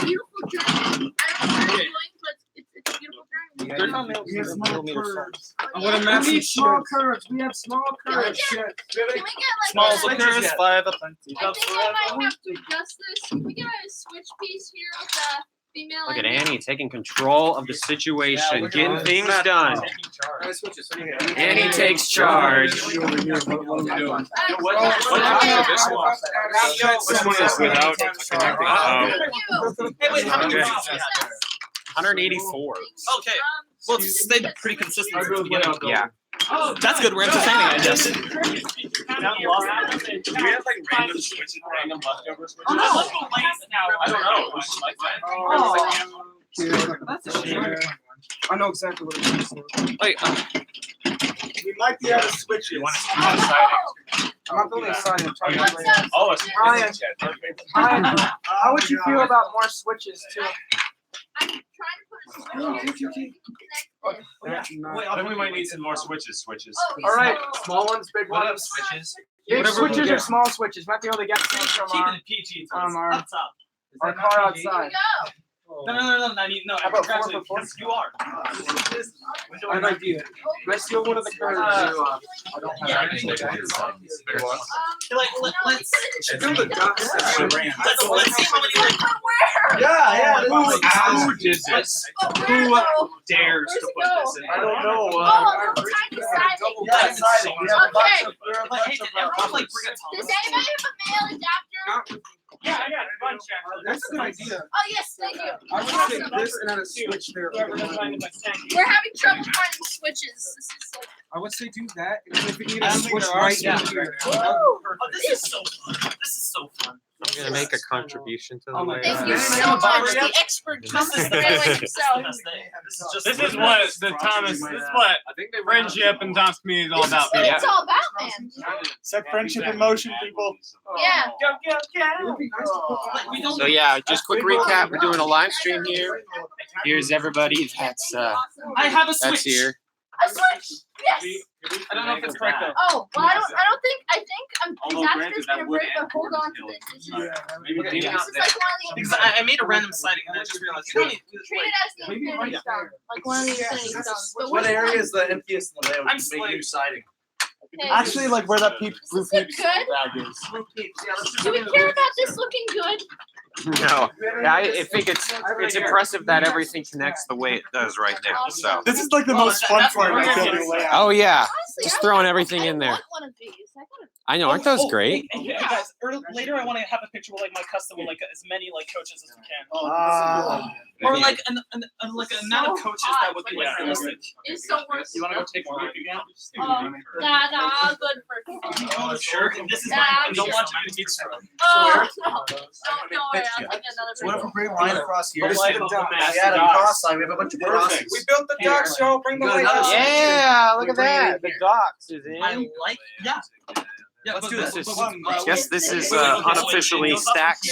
Beautiful journey. I don't know what you're doing, but it's a beautiful journey. What a massive small curves. We have small curves. Can we get like Small a- curves, 5 up. I think I might have to adjust this. Can we get a switch piece here with the female? Look at and Annie taking control of the situation, getting things done. Annie takes charge. Which one is without connecting? Hey, wait, how many? 184. Okay. Well, it stayed pretty consistent from the beginning. Yeah. That's good. We're entertaining, I guess. Do we have like random switches, random leftover switches? Oh, no. I don't know. That's a shame. I know exactly what it is. Wait, We might be able to switch it. I'm not building a side. I'm trying to Oh, it's Ryan, Ryan, how would you feel about more switches too? I'm trying to put a switch here so we can connect this. I think we might need some more switches. All right, small ones, big ones. Switches. Big switches or small switches? Might be able to get some from keeping it PG. our Up top. car outside. No, I need no. How about actually, 4 for 4? because you are. I have an idea. Let's do one of the curves. Let's Build a duck set. see how many like. Yeah. Who did this? Who Dares to put this in? I don't know. Oh, I'm trying to decide. Okay. Does anybody have a male adapter? Yeah, I got a bunch of That's a good idea. Oh yes, thank you. I would take this and then a switch there. We're having trouble finding switches. This is so. I would say do that. And then if you need a I don't think switch there are right switches. here. Woo! Oh, this is so fun. This is so fun. I'm gonna make a contribution to the Oh my layout. Thank you so much, the expert Thomas Railway himself. This is what the Thomas. This is what friendship and Tom's community is all This is about. what it's all about, man. Set friendship in motion, people. Yeah. So yeah, just quick recap. We're doing a live stream here. Here's everybody that's I have a switch. that's here. A switch. Yes. I don't know if it's correct though. Oh, well, I think disaster's gonna break, but hold on to this. This is like one of the. Because I made a random sighting and I just realized you don't need. Treat it as the infinity stone, like one of the infinity stones. But What area is the emptiest in the layout? I'm to make like- new siding. Actually, like where that blue Does this look peeps good? bag is. Do we care about this looking good? No, yeah, I think it's impressive that everything connects the way it does right now. So. This is like the most fun part of building a layout. Oh yeah, Honestly, just I throwing want- everything in there. I want one of these. I gotta. I know, aren't those great? Hey guys, later I want to have a picture with like my custom with like as many like coaches as we can. Or like an like an amount of coaches that would be like realistic. It's so worth. You want to go take one again? Nah, I'm good for. Oh, sure. This is Nah, mine. I I'm don't sure. want you to get strong. Oh no, no way. I'll take another. So what if we bring a line across here? But like, Yeah, yeah, the cross line. We have a bunch of crosses. We built the dock show. Bring the light out. Yeah, look at that. The docks is in. I like, yeah. Yeah, let's do this. Guess this is unofficially stacked.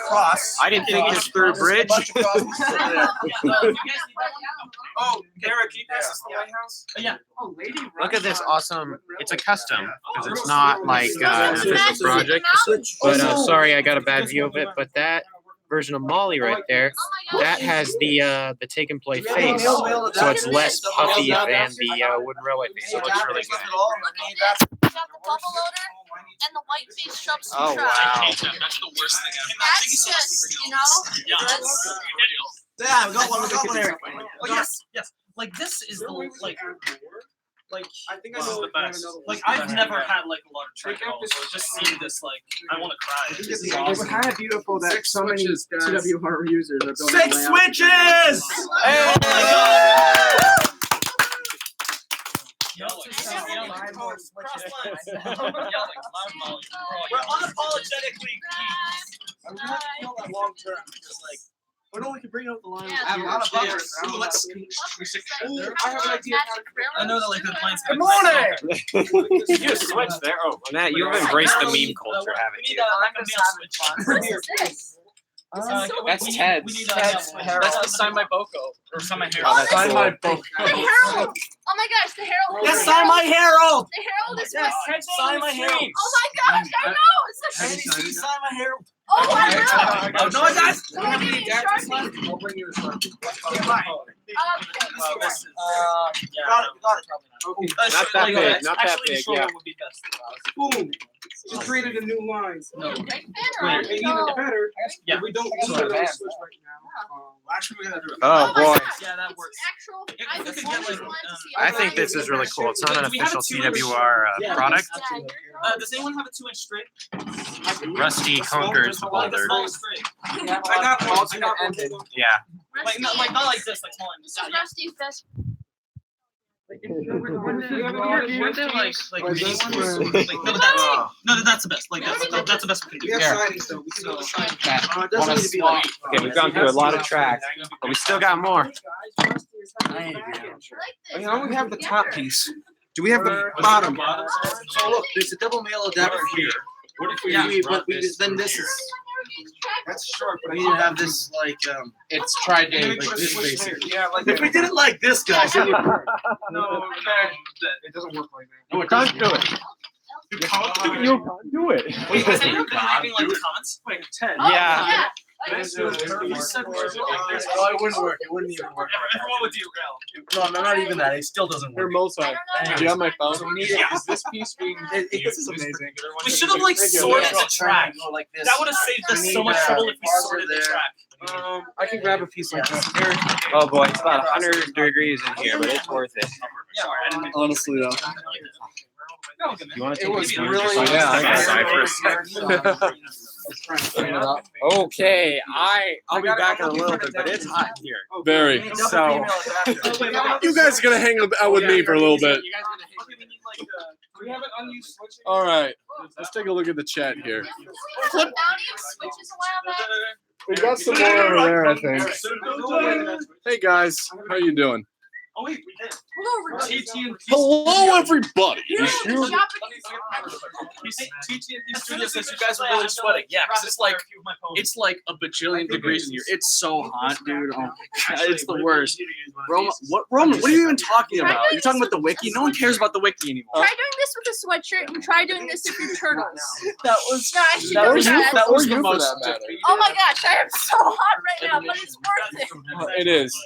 Cross. I didn't think this through bridge. Oh, Garrett, can you pass us the lighthouse? Yeah. Oh, lady. Look at this awesome. It's a custom because it's not like an official project. But sorry, I got a bad view of it. But that version of Molly right there, that has the take and play face, so it's less puffy than the wooden railway face. So it looks really good. We got the bubble loader and the white face shoves Oh truck. wow! That's the worst thing ever. That's just, you know. Yeah. That's, Yeah, we got one. We got one, Eric. Oh yes, yes. Like this is the like I think I this is know the what best. another Like one. I've never had like a lot of track at all, so just seeing this like I want to cry. This is It's awesome. kind of beautiful that so many TWR users are building 6 layouts. switches! We're unapologetically long term. Just like, oh no, we can bring out the line. Yeah, I have a lot of buffers. Ooh, let's. I have an idea. I know that like the lines. Good morning! You switched there. Oh, Matt, you've embraced the meme culture, haven't you? what is this? That's Ted's. We need that's the sign my Boko or sign my Herald. Oh, this Sign is my the Herald. Oh my gosh, the Herald. Yes, sign my Herald! The Herald is Yes, what? sign my Herald. Oh my gosh, I know. It's the. Sign my Herald. Oh, I know. No, guys! Don't give me a Sharpie. I'll bring you a Sharpie. Got it. Okay. Not that big. Not that big. Yeah. Would be best. Boom. Just created a new line. No. And even better, Yeah. if we don't use the switch right now. Actually, we gotta do it. Oh boy. Yeah, that works. I think this is really cool. It's not an official TWR product. Does anyone have a 2-inch straight? Rusty conquers the Like a boulder. small straight. I got one. Yeah. Like not like this, like small. This is Rusty's best. No, that's the best. Like that's the best we can do. We have Here. sidings though. We can do the sidings. It doesn't need to be like. Okay, we've gone through a lot of tracks, but we still got more. I mean, I only have the top piece. Do we have the bottom? So look, there's a double male adapter here. What if Then this is. That's short, but We need to have this like It's tri-day. like this basically. Yeah, like If we did it like this, guys, it would work. no, it doesn't work like that. No, it doesn't do it. You can't do it. Wait, has anyone been reading like the comments? Like 10. Yeah. Oh, it wouldn't work. It wouldn't even work. Everyone would do rail. No, not even that. It still doesn't work. They're multi. Do you have my phone? So we need this piece being. This is amazing. We should have like sorted the track. Like this. That would have saved us so much trouble if we sorted the track. I can grab a piece like this. Oh boy, it's about 100 degrees in here, but it's worth it. Honestly, though. You want to It take was a really. Okay, I'll be back in a little bit, but it's hot here. Very. So You guys are gonna hang out with me for a little bit. We have an unused switch. All right. Let's take a look at the chat here. Flip. Switches a while back. We got some more over there, I think. Hey guys, how you doing? Oh wait, we did. Hello, Hello, everybody. TTNP Studio says you guys are really sweating. Yeah, because it's like a bajillion degrees in here. It's so hot, dude. Oh my god, it's the worst. Roman, what are you even talking about? You're talking about the wiki? No one cares about the wiki anymore. Try doing this with a sweatshirt and try doing this with your turtles. That was No, I should that do was that. that was Or the you for most. that matter. Oh my gosh, I am so hot right now, but it's worth it. It is.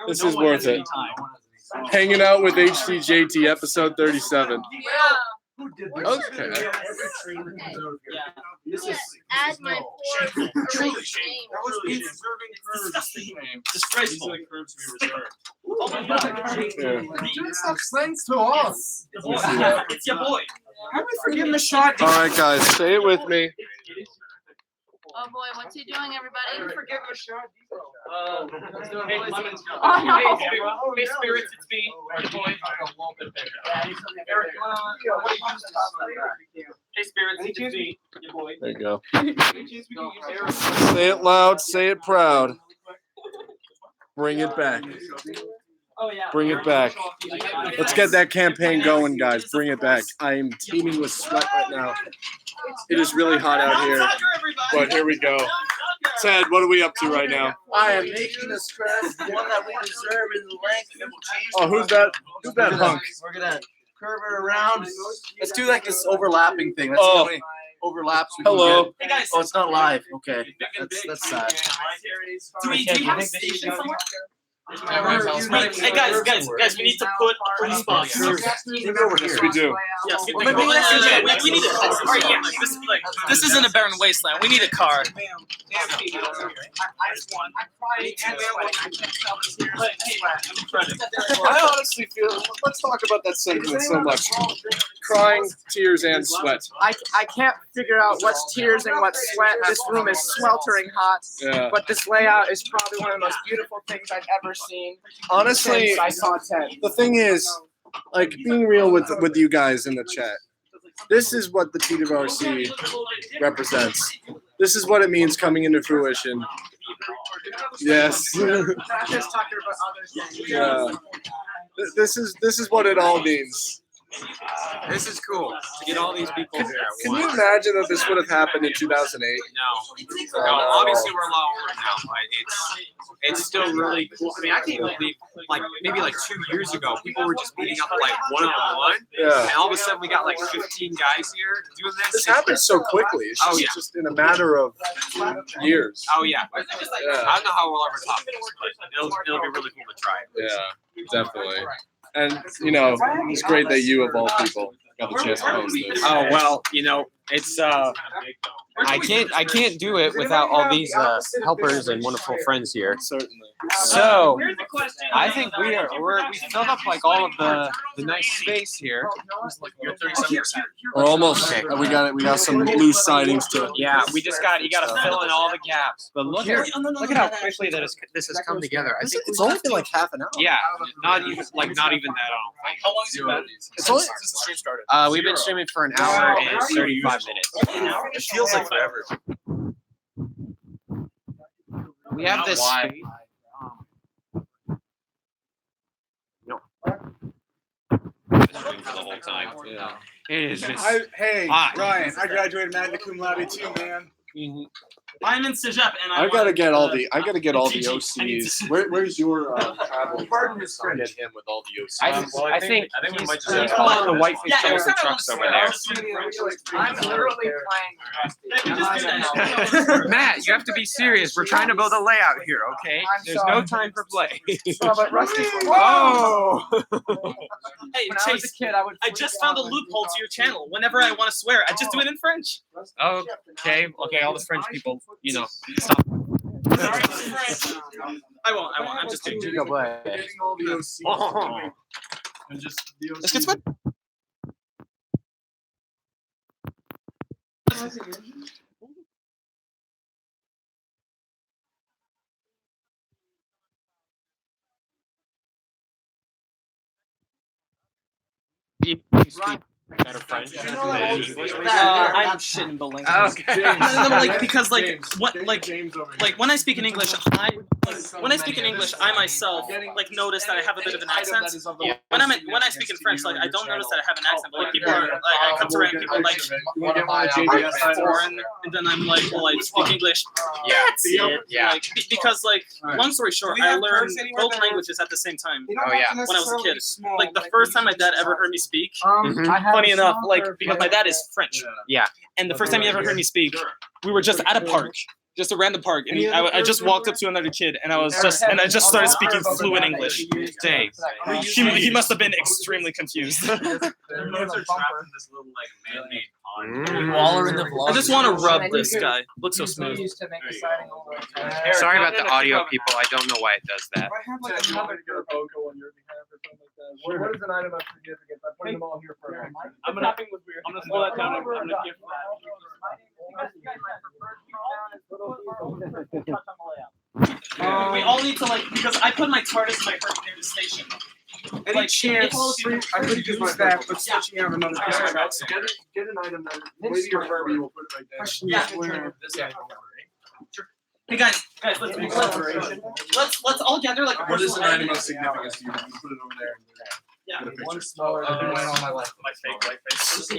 This is worth it. Hanging out with HTJT episode 37. Yeah. Okay. This is add my poor erased name. Disgraceful. Yeah. Thanks to us. It's your boy. How are we forgetting the shot? All right, guys, say it with me. Oh boy, what's he doing, everybody? Forget the shot. Hey, spirits, it's me, your boy. Hey, spirits, it's me, your boy. There you go. Say it loud, say it proud. Bring it back. Oh yeah. Bring it back. Let's get that campaign going, guys. Bring it back. I am teeming with sweat right now. It is really hot out here, but here we go. Ted, what are we up to right now? I am making this crest the one that we deserve in the length. Oh, who's that? Who's that hunk? We're gonna curve it around. Let's do like this overlapping thing. That's the only overlaps we can Hello. get. Hey guys. Oh, it's not live. Okay, that's sad. Do we have a station somewhere? Hey guys, we need to put a police box. Yes, we do. Yes, we need a car. All right, yeah, this isn't a barren wasteland. We need a car. I honestly feel, let's talk about that sentiment so much. Crying, tears, and sweat. I can't figure out what's tears and what's sweat. This room is sweltering hot. Yeah. But this layout is probably one of the most beautiful things I've ever seen. Honestly, since I saw Ted. the thing is, like, being real with you guys in the chat, this is what the TWRC represents. This is what it means coming into fruition. Yes. Not just talking about others. Yeah. This is what it all means. This is cool to get all these people here. at Can you once. imagine that this would have happened in 2008? No, obviously we're a lot older now, but it's still really cool. I mean, I can't believe like maybe like 2 years ago, people were just meeting up like one-on-one, Yeah. and all of a sudden we got like 15 guys here doing this. This happens so quickly. It's just, Oh, yeah. just in a matter of years. Oh yeah. I Yeah. don't know how we'll ever top this, but it'll be really cool to try. Yeah, definitely. And you know, it's great that you of all people got the chance to host this. Oh well, it's I can't do it without all these helpers and wonderful friends here. Certainly. So I think we filled up like all of the nice space here. We're almost. We got some loose sightings to. Yeah, you got to fill in all the gaps. But look at how quickly this has come together. I think It's only been like half an hour. Yeah, not even that. I don't think. How long has it been? It's only Since the stream started. We've been streaming for an hour and 35 minutes. It feels like forever. We have this. For the whole time. Yeah. It is just Hey, hot. Ryan, I graduated magna cum laude too, man. I'm in Cégep, and I I gotta want, get all the TG. OCs. Where's your travel? Pardon his I'll get him with all the OCs. I think we might he's calling the white Yeah, face every time I trucks want over to there. I'm literally playing. Matt, you have to be serious. We're trying to build a layout here, okay? There's no time for play. But Rusty, Oh! Hey, when I was a Chase, kid, I would. I just found a loophole to your channel. Whenever I want to swear, I just do it in French. Okay, all the French people, stop. I won't. I'm just kidding. Getting all the OCs. And just the OCs. Let's get sweat. Better French than English. I'm shit in bilingual. Okay. No, because James, when I speak in English, I myself notice that I have a bit of an accent. When I speak in French, I don't notice that I have an accent. But people are I come to random people foreign, and then I'm like, well, I speak English. Yeah. That's it. Yeah. Because long story short, I learned both languages at the same time. Oh yeah. When I was a kid, the first time my dad ever heard me speak. Mhm. Funny enough, because my dad is French. Yeah. And the first time he ever heard me speak, we were just at a park, just a random park, and I just walked up to another kid, and I just started speaking fluent English. Dang. He must have been extremely confused. Waller in the vlog. I just want to rub this guy. Looks so smooth. Sorry about the audio, people. I don't know why it does that. I have like another Boco on your behalf or something like that. What is an item of significance? I put them all here for a I'm gonna slow that down. I'm gonna give we all need to because I put my TARDIS in my first near the station. Any chance I could use that, but switching out another piece of track. Get an item that maybe your Furby will put it right there. Yeah. Hey guys, let's all gather like a What is personal an item item. of significance to you? You put it over there. Yeah. Get a picture. I've been waiting all my life for my fake white face.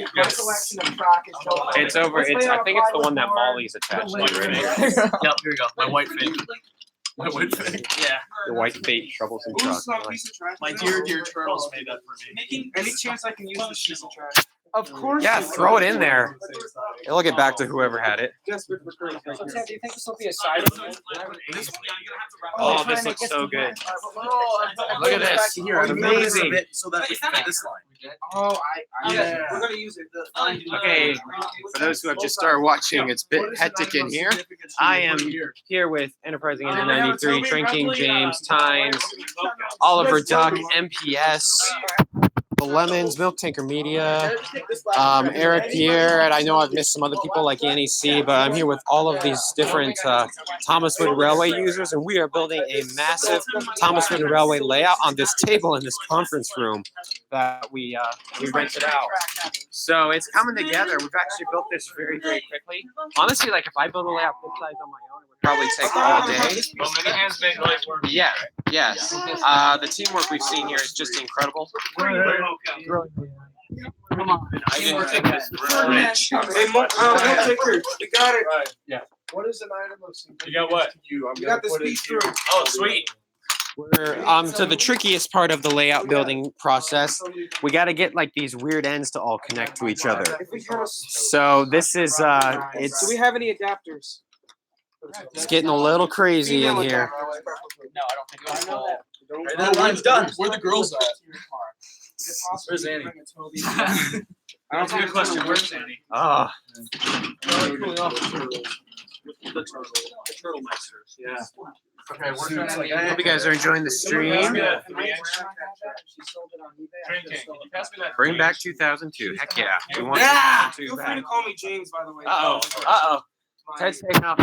It's over. I think it's the one that Molly's attached to, right? Yep, here we go. My white fake. My white fake. Yeah. The white fate troublesome truck. My dear turtles made that for me. Any chance I can use this piece of trash? Of course. Yeah, throw it in there. It'll get back to whoever had it. Desperate for curry. So Ted, do you think this will be a side? Oh, this looks so good. Look at this. Here, Amazing. So that we fit this line. Oh, Yeah, we're gonna use it. Okay, for those who have just started watching, it's a bit hectic in here. I am here with Enterprising Engine 93, Drinking, James, Times, Oliver Duck, MPS, The Lemons, Milk Tanker Media, Eric Pierre, and I know I've missed some other people like Annie C, but I'm here with all of these different Thomas Wooden Railway users, and we are building a massive Thomas Wooden Railway layout on this table in this conference room that we rented out. So it's coming together. We've actually built this very, very quickly. Honestly, like if I build a layout this size on my own, it would probably take all day. Well, many hands make light work. Yeah, yes. The teamwork we've seen here is just incredible. Come on. Hey, Mo, We got it. Right. Yeah. What is an item of significance You got what? to you? I'm You gonna got the put it speed here. through. Oh, sweet. So the trickiest part of the layout building process, we got to get like these weird ends to all connect to each other. If we have a, So this is do it's we have any adapters? it's getting a little crazy in here. No, I don't think it was full. That line's done. Where the girls at? Where's Annie? That's a good question. Where's Annie? Ah, Turtle Meisters. Yeah. Okay, we're I hope you guys are enjoying the stream. Bring back 2002. Heck yeah. We want 2002 Feel free to back. call me James, by the way. Uh-oh. Ted's taking off.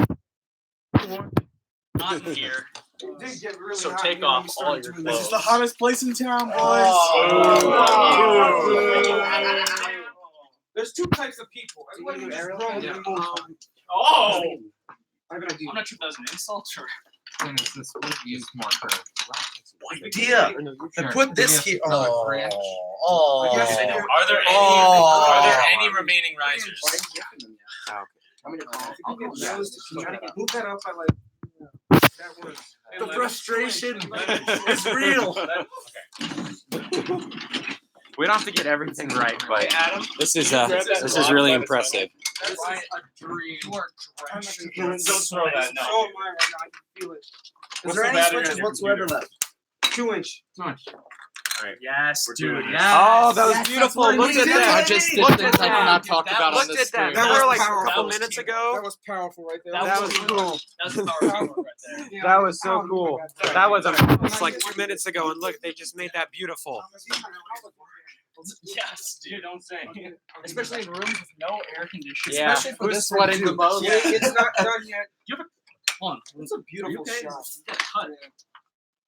Not here. It did get really So hot take here when off we started all your doing clothes. this. This is the hottest place in town, boys. There's two types of people. Everybody who just run and move. Oh! I have an idea. I'm not sure if that was an insult or. Idea. And put this here. Oh. Are there any remaining risers? Move that up by like. That works. The frustration is real. We don't have to get everything right, but Adam? this is really impressive. That's a dream. You are drenched. Don't throw that, no. So am I right now. I can feel it. Is there any switches whatsoever left? 2-inch. Yes, dude. Yes. Oh, that was beautiful. what Look we at did. that. Just Look things I cannot talk about on Look this at that. stream. Remember like a powerful. couple That was minutes cute. ago? That was powerful right there. That was cool. That's the power right there. Yeah, That was so powerful. cool. That was like 2 minutes ago, and look, they just made that beautiful. Yes, dude, don't say. Especially in rooms with no air conditioning. Yeah. Especially for Who's this sweating the most? Yeah, it's not done yet. You have a hold on. It's a beautiful shot.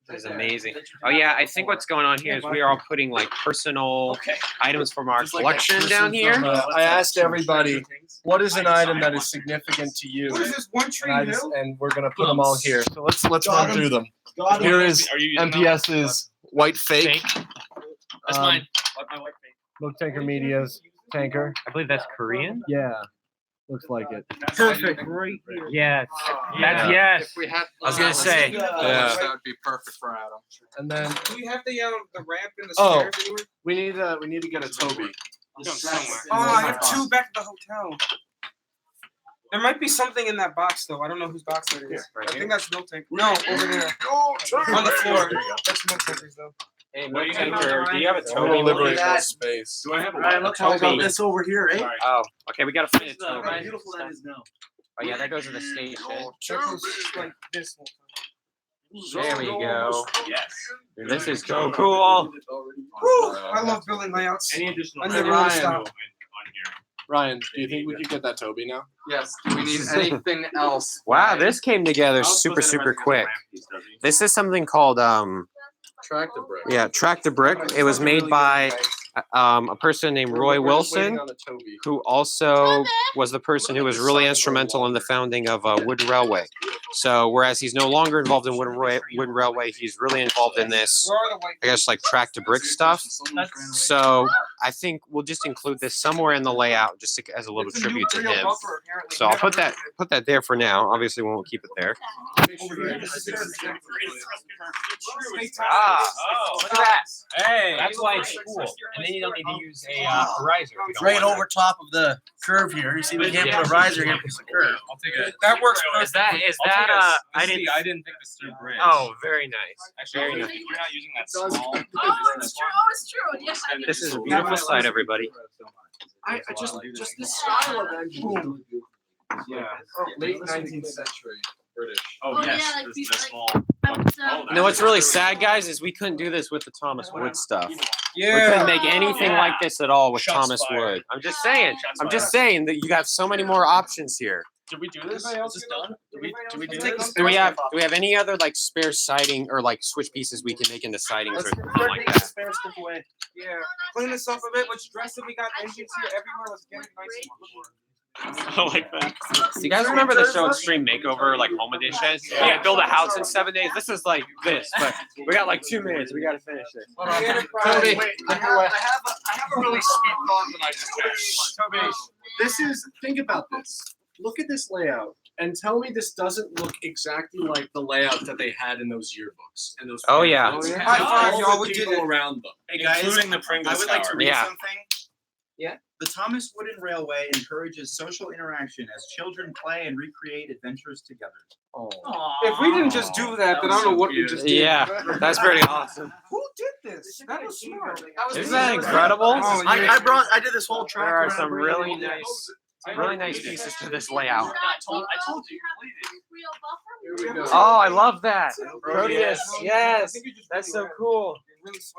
This is amazing. Oh yeah, I think what's going on here is we are all putting like personal items from our collection down here. I asked everybody, what is an item that is significant to you? What is this one tree hill? And we're gonna put them all here. So let's run through them. Here is MPS's white fake. That's mine. Like my white fake. Look Tanker Media's tanker. I believe that's Korean. Yeah. Looks like it. Perfect. Right here. Yes. Yeah. Yes. If we had, I was gonna say. Yeah. that would be perfect for Adam. And then Do we have the ramp and the Oh. stairs anywhere? we need to get a Toby. Oh, I have two back at the hotel. There might be something in that box though. I don't know whose box that is. Right I here? think that's Milk Tank. No, over there. On the floor. That's Milk Tankers though. Hey, Milk Tanker, do you have a Toby Toby? liberate more space. Do I have a Ryan, let's talk about Toby. this over here, eh? Oh, okay, we gotta find a How Toby. beautiful that is now. Oh yeah, that goes to the station. Like this one. There we go. Yes. This is so cool. Whew, I love building layouts. Any additional? I never want to Ryan. stop. on here. Ryan, do you think we could get that Toby now? Yes. Do we need anything else? Wow, this came together I was super supposed to super have a quick. ramp piece, doesn't he? This is something called Tractor brick. yeah, Tractor Brick. It was made by a person named Roy Wilson, who also was the person who was really instrumental in the founding of Wooden Railway. So whereas he's no longer involved in Wooden Railway, he's really involved in this, Where are the white I guess, like tractor brick stuff. So I think we'll just include this somewhere in the layout, just as a little It's a new tribute to Creole him. bumper, apparently. So I'll Never put heard that of there for now. Obviously, we won't keep it there. it. Over here. Ah, Oh, look at that. hey. That's why it's cool. And then you don't need to use a riser. It's right over top of the curve here. You see, we can't put a riser here because of the curve. I'll take it. That works Is that I didn't. I didn't think this through bridge. Oh, very nice. Actually, Very if nice. you're not using that small. Oh, it's true. Oh, it's true. Yes, I did. This is a beautiful sight, everybody. I just this style of engine. Yeah. Late 19th century British. Oh, yes, yeah, like this- these, this like- small. You know what's really sad, guys, is we couldn't do this with the Thomas Wood stuff. We Yeah. couldn't make anything Yeah. like this at all with Shots Thomas fired. Wood. I'm just saying. Shots I'm just fired. saying that you have so many more options here. Did we do this? Is this done? Did we do this? Do we have any other like spare siding or like switch pieces we can make into sidings or something like that? Spare stuff away. Yeah. Clean this up a bit. Let's dress it. We got engines here everywhere. Let's get it nice. I like that. Do you guys remember the show Extreme Makeover, like Home Edition? Yeah, build a house in 7 days. This is like this, but we got like 2 minutes. We gotta finish this. Toby, I have a really sweet thought that I just had. Toby, think about this. Look at this layout and tell me this doesn't look exactly like the layout that they had in those yearbooks and those. Oh, yeah. High five, y'all. We did people it. around them. Hey guys, Including the Pringles I would like to Tower. read Yeah. something. Yeah. The Thomas Wooden Railway encourages social interaction as children play and recreate adventures together. Oh. If we didn't just do that, then I don't know what we just did. Yeah, that's pretty awesome. Who did this? That was smart. Isn't that incredible? I did this whole track. There are around some Railway. really nice pieces to this layout. I told you. Real buffer. Oh, I love that. Proteus, yes, that's so cool.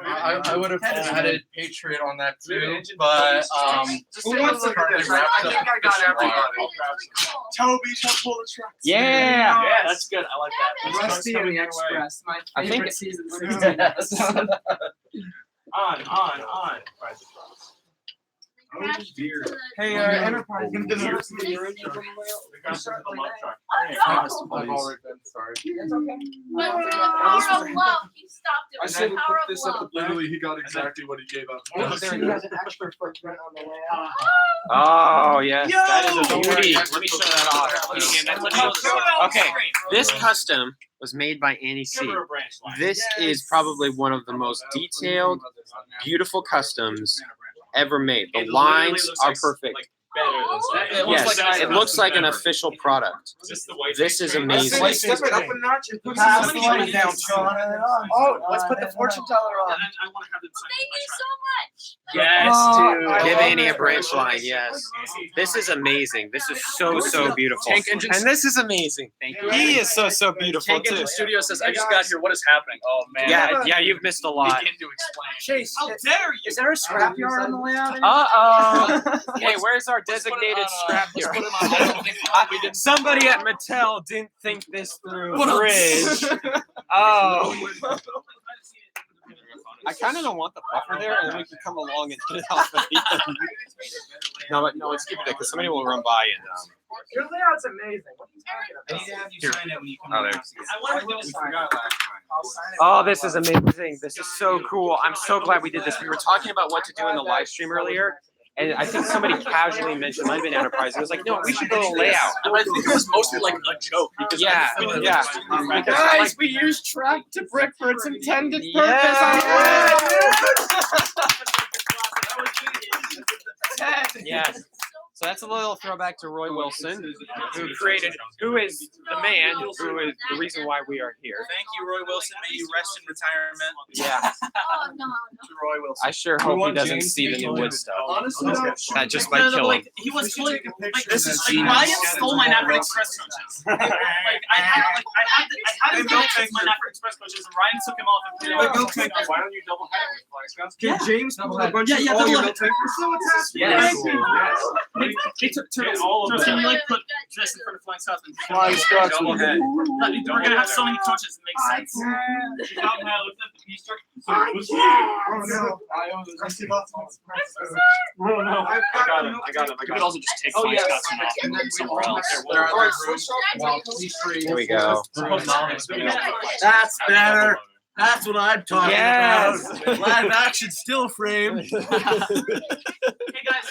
I would have added Patriot on that too, but Who wants to do this? I think I got everybody. Toby, come pull the truck. Yeah. Yeah, that's good. I like that. Rusty and the Express, my I think favorite season. 16. On. Hey, Enterprise. I've already been sorry. But for the power of love, he stopped it. I With should the have power put of this at love. the Literally, he got exactly what he gave up. He has an extra footprint on the layout. Oh, yes, that is a Yo! beauty. Let me show that off. Okay, this custom was made by Annie C. This is probably one of the most detailed, beautiful customs ever made. The lines are perfect. Yes, it looks like an official product. This is amazing. Let's step it up a notch and put Pass some the money money down. down, Oh, let's put the fortune teller on. I want to have it Thank you so much. Yes, dude. Give Annie a branch line, yes. This is amazing. This is so beautiful. Tank Engine. And this is amazing. Thank you. He is so beautiful Tank too. Engine Studio says, I just got here. What is happening? Oh, man. Yeah, you've missed a lot. Begin to explain. Chase, How dare you? is there a scrapyard on the layout? Uh-oh. Hey, where's our designated scrapyard? Somebody at Mattel didn't think this through. Bridge. Oh. I kind of don't want the buffer there, and then we can come along and hit it off at the end. No, let's keep it there, because somebody will run by and Your layout's amazing. What are you talking I need to have you Here. sign it when you come Oh, to there. the house again. I want to do this. I'll sign it. Oh, this is amazing. This is so cool. I'm so glad we did this. We were talking about what to do in the live stream earlier, and I think somebody casually mentioned, might have been Enterprise. It was like, no, we should go to layout. I think it was mostly like a joke. Because Yeah. Guys, we use track to brick for its intended purpose. Yes. So that's a little throwback to Roy Wilson, who is the man, who is the reason why we are here. Thank you, Roy Wilson. May you rest in retirement. Yeah. Oh, no. Roy Wilson. I sure hope he doesn't see the new wood stuff. Honestly, That just might kill him. Like, he was like this is like Ryan stole my Napper Express coaches. I had his coaches, my Napper Express coaches, and Ryan took him off and put it on. Why don't you double head it with flag scouts? Yeah. Can James pull a bunch Yeah, of yeah, all double your head. militaries? Yes. Yes. Hey, Turtles, can you like put this in front of Flying Scouts? Flying Scouts will We're gonna have so many coaches, it makes sense. Oh no. No, I got him. You could also just take Oh, Flying yes. Scouts and off and then somewhere else. Here we go. That's better. That's what I'm talking Yes. about. Live action still frame. Hey guys,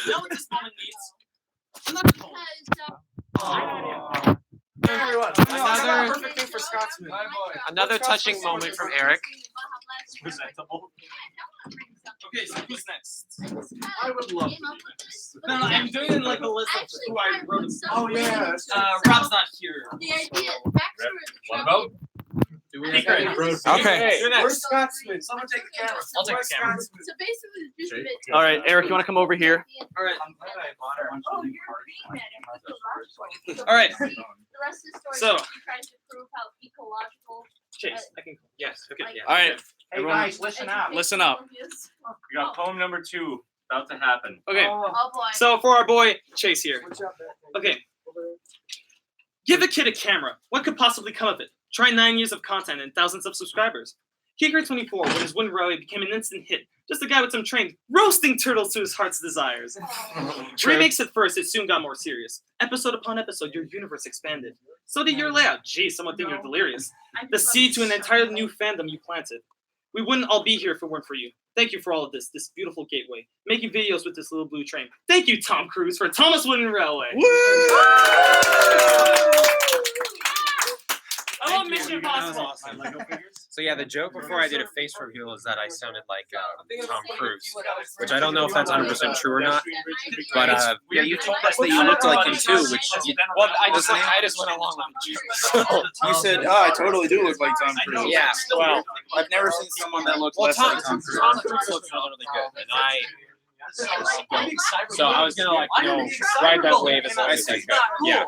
you know what this moment needs? Another poem. Another Perfect thing for Scotsman. Another touching moment from Eric. Presentable. Okay, so who's next? I would love No, I'm doing like a list of who I wrote. Oh, yeah. Rob's not here. The idea, backstory of the What truck. about? Okay. You're We're next. Scotsman. Someone take the camera. I'll take the camera. So basically, the gist of it. All right, Eric, you want to come over here? All right. Oh, you're green man. All right. The rest of the story So- is he tries to prove how ecological. Chase, I can. Yes. Okay. Yeah. All right, Hey guys, listen up. listen up. We got poem number 2 about to happen. Okay. Oh boy. So for our boy Chase here. Okay. Give a kid a camera. What could possibly come of it? Try 9 years of content and ththousands of subscribers. Kicker 24, when his Wooden Railway became an instant hit, Just a guy with some trains roasting turtles to his heart's desires. Remakes at first, it soon got more serious. Episode upon episode, your universe expanded. So did your layout. Gee, someone think you're delirious. The seed to an entirely new fandom you planted. We wouldn't all be here if it weren't for you. Thank you for all of this beautiful gateway. Making videos with this little blue train. Thank you, Tom Cruise, for Thomas Wooden Railway. I love Mission Impossible. So yeah, the joke before I did a face reveal is that I sounded like Tom Cruise, which I don't know if that's 100% true or not. But yeah, you told us that you looked like him too, which well, I just went along with you. So you said, "Oh, I totally do look like Tom Cruise." Yeah, well, I've never seen someone that looks less like Tom Cruise. Tom Cruise looks really good, and so I was gonna ride that wave as long as I could. Yeah.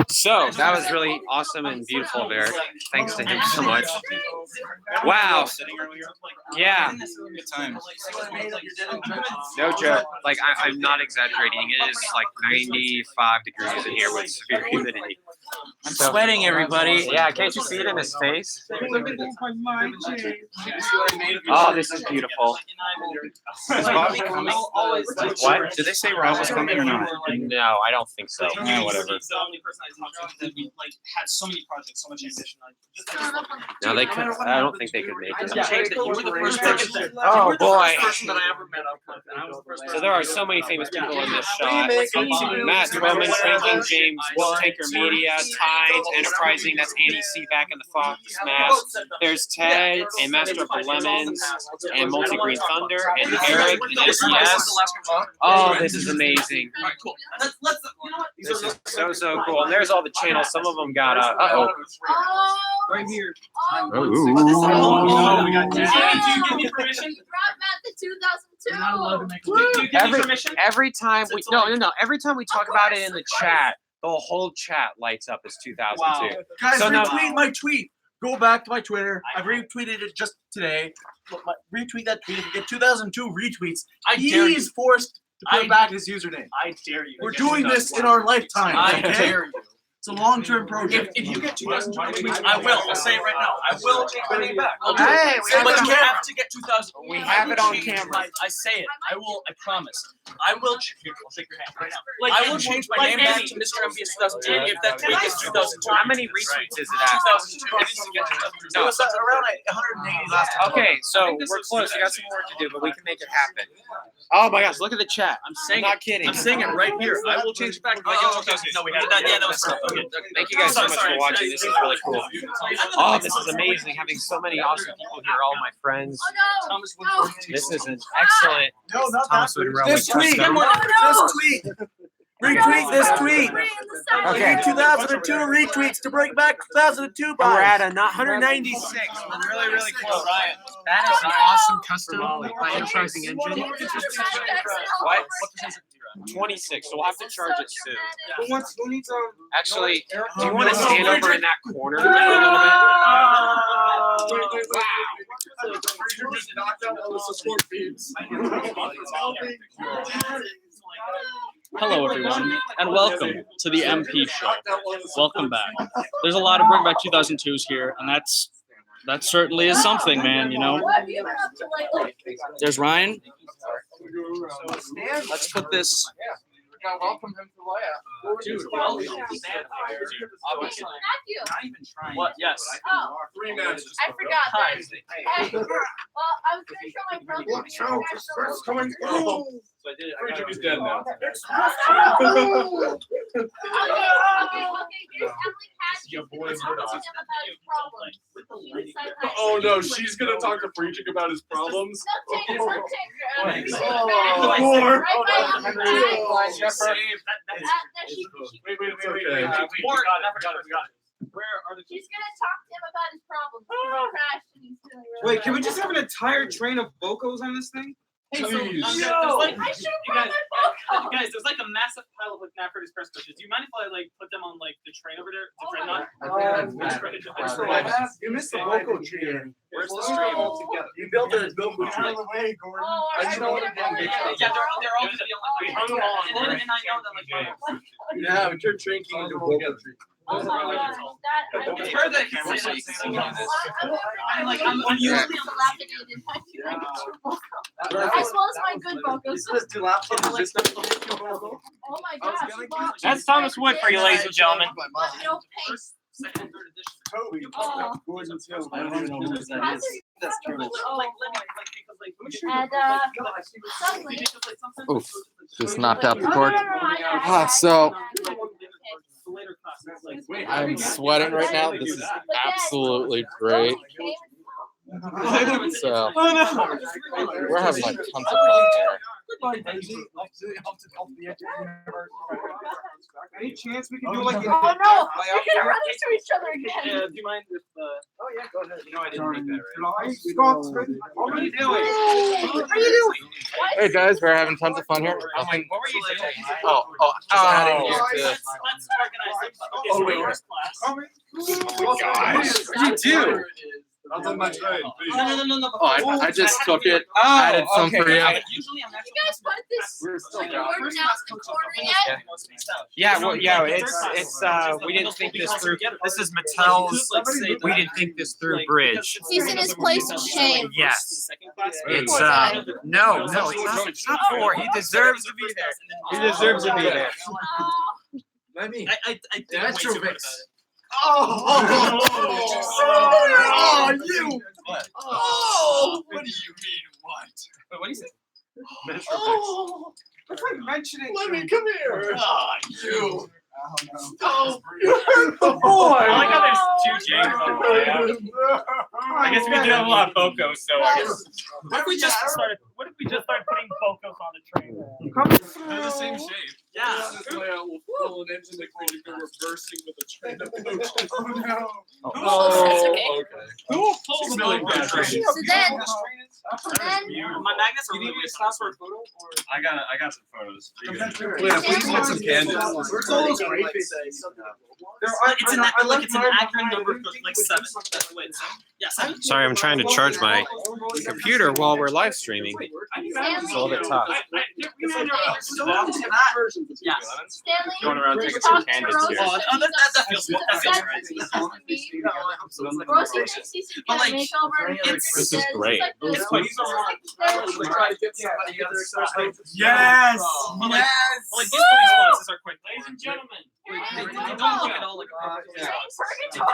So that was really awesome and beautiful of Eric. Thanks to him so much. Wow. Yeah. Good times. No joke. Like I'm not exaggerating. It is like 95 degrees in here with severe humidity. I'm sweating, everybody. Yeah, can't you see it in his face? Oh, this is beautiful. Is Bobby coming? What? Did they say Rob was coming or not? No, I don't think so. Yeah, whatever. He's the only person I talked to that we had so many projects, so much ambition. No, they could. I don't think they could make it. You were the first person. Oh boy. Person that I ever met up with, and I was the first person. So there are so many famous people in this shot. Matt Roman, Franklin James, Will Taker Media, Tides, Enterprising, that's Annie C back in the Fox mask. There's Ted, and Master of the Lemons, and Multi Green Thunder, and Eric, and SES. Oh, this is amazing. This is so cool. And there's all the channels. Some of them got Right here. Did you give me permission? Brought back the 2002. Every time we every time we talk about it in the chat, the whole chat lights up as 2002. Wow. Guys, So now- retweet my tweet. Go back to my Twitter. I retweeted it just today. Retweet that tweet. If you get 2002 retweets, he's forced to put back his username. I dare you. We're doing this in our lifetime. I okay? dare you. It's a long-term project. If you get 2020 tweets, I will. I'll say it right now. I will change my name back. I'll do Hey, it. we have But it on you have camera. to get 2000. We have it on camera. I say it. I will. I promise. I will. Here, I'll shake your hand right now. Like I will change my name back to Mr. MBS 2002 if that tweet is 2002. How many retweets is it at? 2002. It needs to get 2002. It was around 180 last time. Okay, so we're close. We got some more to do, but we can make it happen. Oh my gosh, look at the chat. I'm saying not kidding. I'm saying it right here. I will change it back. No, we had that. Yeah, that was okay. Thank you guys so much for watching. This is really cool. Oh, this is amazing. Having so many awesome people here, all my friends. This is an excellent Thomas Wooden Railway This tweet. custom. This tweet. Retweet this tweet. Okay. 2002 retweets to bring back 2002 We're at vibes. a 196. We're really close. That is an awesome custom by Enterprising Engine. What? 26. So we'll have to charge it soon. Who needs Actually, do you want to stand over in that corner for a little bit? Hello, everyone, and welcome to the MP Show. Welcome back. There's a lot of Bring Back 2002s here, and that certainly is something, man. You know. There's Ryan. Let's put this. Welcome him to layout. Dude, welcome. What? Yes. Oh, I forgot that. Hey, well, I was gonna show my brother. coming through? He's dead now. Okay, here's Emily Cash. She's gonna talk to him about his problems. Oh no, she's gonna talk to Preaching about his problems. Right Wait. She's gonna talk to him about his problems. He's crashed and he's feeling really Wait, can we just have an entire train of Bocos on this thing? Hey, so, Please. there's like, I should you have brought guys, there's like a massive pile of like Nafferty's press bushes. Do you mind if I like put them on like the train over there? The dreadnought? You missed the Boco tree. Where's the stream? You built a Boco tree. I just don't want to Yeah, they're all gonna be on like hung on. And I know that like Yeah, we turned Train King into a Boco tree. Oh my gosh, that I've heard that you say that. I'm usually dilapidated. As well as my good vocals. Oh my gosh. That's Thomas Wood for you, ladies and gentlemen. No pace. Toby. Oh. Gordon Hill. I don't even know who that is. That's true. And suddenly. Oof, just knocked out the Oh, cord. no, I So I'm sweating right now. This is absolutely great. So we're having like tons of fun here. Any chance we can do like? Oh no! We're gonna run into each other again. Do you mind if? Oh yeah, go ahead. You know I didn't make that right. What are you doing? What are you doing? Hey guys, we're having tons of fun here. What were you doing? Just adding you to. Let's organize it. Okay, so wait. first class. Oh my gosh, you do. I'll do my trade. No. Oh, I just took it, added some for you. Usually I'm You guys put this like still word down the corner yet? Yeah, well, yeah, it's we didn't think this through. This is Mattel's. We didn't think this through bridge. He's in his place of shame. Yes. It's no, it's not for. He deserves to be there. He deserves to be there. I think way too much about it. Oh, you! What? Oh, what do you mean, what? Wait, what do you say? Oh, That's like mentioning. let me come here. You. Oh, you hurt the boy. I like how there's two James on the way out. I guess we do have a lot of Bocos, so I guess. What if we just started putting Bocos on the train? They're the same shape. Yeah. This layout will fill an engine that can go reversing with a train of coaches. Oh no. Oh, okay. Who pulls the Really Boco bad train? So then, My magnets are really stop for a photo, or I got some photos. Yeah, please get some candles. it's an accurate number for like 7. Wait, 7? Yeah, 7. Sorry, I'm trying to charge my computer while we're live streaming. It's a little bit tough. Yes. Stanley, Going around taking let's some talk to candidates Rosie. here. That feels right. Rosie thinks he should get a makeover. This is great. Yes. Like these responses are quick. Ladies and gentlemen, they don't look at all like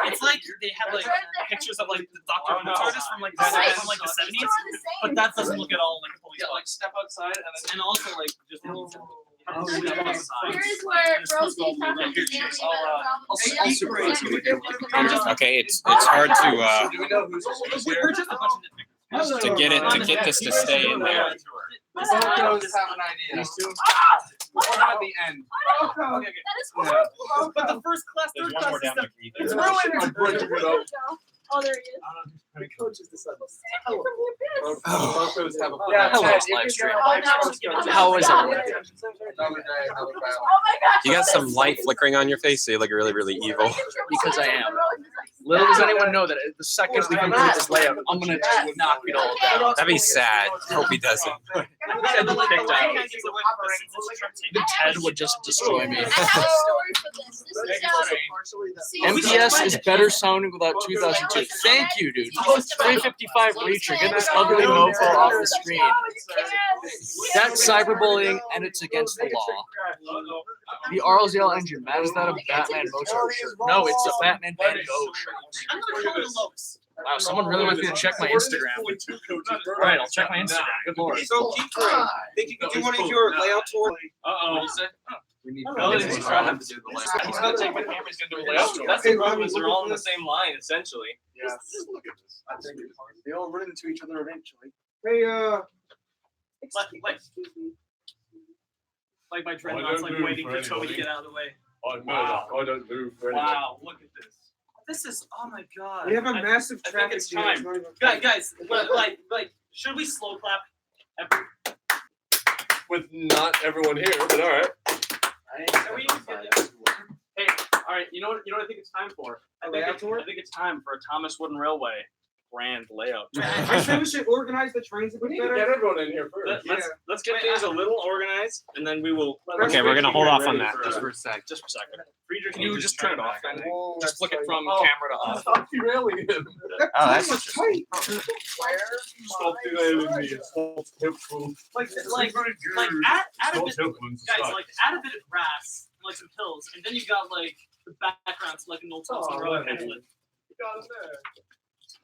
it's like they have like pictures of like the Dr. Who artists from like the 70s, but that doesn't look at all like a police box. Like step outside and also like just Here's where Rosie talking to Stanley. Okay, it's hard to We're just a bunch of to get this to stay in there. The Bocos have an idea. We're at the end. That is horrible. But the first class, third class is It's ruined. Oh, there he is. The coaches decided. Bocos have a How is everyone? Oh my gosh. You got some light flickering on your face, so you look really, really evil. Because I am. Little does anyone know that the second we complete this layout, I'm gonna knock it all down. That'd be sad. Hope he doesn't. The Ted would just destroy me. I have a story for this. This is MPS is better sounding without 2002. Thank you, dude. 355 Reacher. Get this ugly mofo off the screen. That's cyberbullying, and it's against the law. The Arlesdale engine. Matt, is that a Batman Mozart shirt? No, it's a Batman Van Gogh shirt. I'm gonna call it a Lowe's. Wow, someone really wants me to check my Instagram. Right, I'll check my Instagram. Good lord. So keep trying. Think you can do one of your layout tours? We need He's gonna take my camera. He's gonna do a layout tour. That's the problem. Is they're all in the same line essentially. Yes. Look at this. I think they all run into each other eventually. Hey, Like my dreadnoughts, like waiting for Toby to get out of the way. Wow. I don't move for anything. Wow, look at this. This is, oh my god. we have a massive I think traffic it's jam. time. It's not even- Guys, like, should we slow clap? With not everyone here, but all right. Are we even good there? Hey, all right. You know what I think it's time for? I think it's time for a Thomas Wooden Railway grand layout. I think we should organize the trains a bit We need to better. get everyone in here first. Let's get things a little organized, and then we will. Okay, we're gonna hold off on that. Just for a sec. Friedrich, can you just turn it off? Just flick it from camera to off. Stop derailing him. Oh, that's tight. Stop derailing me. Stop helpful. Like add a bit, guys. Like add a bit of grass, like some hills, and then you got like the background to like an old Thompson Road pamphlet.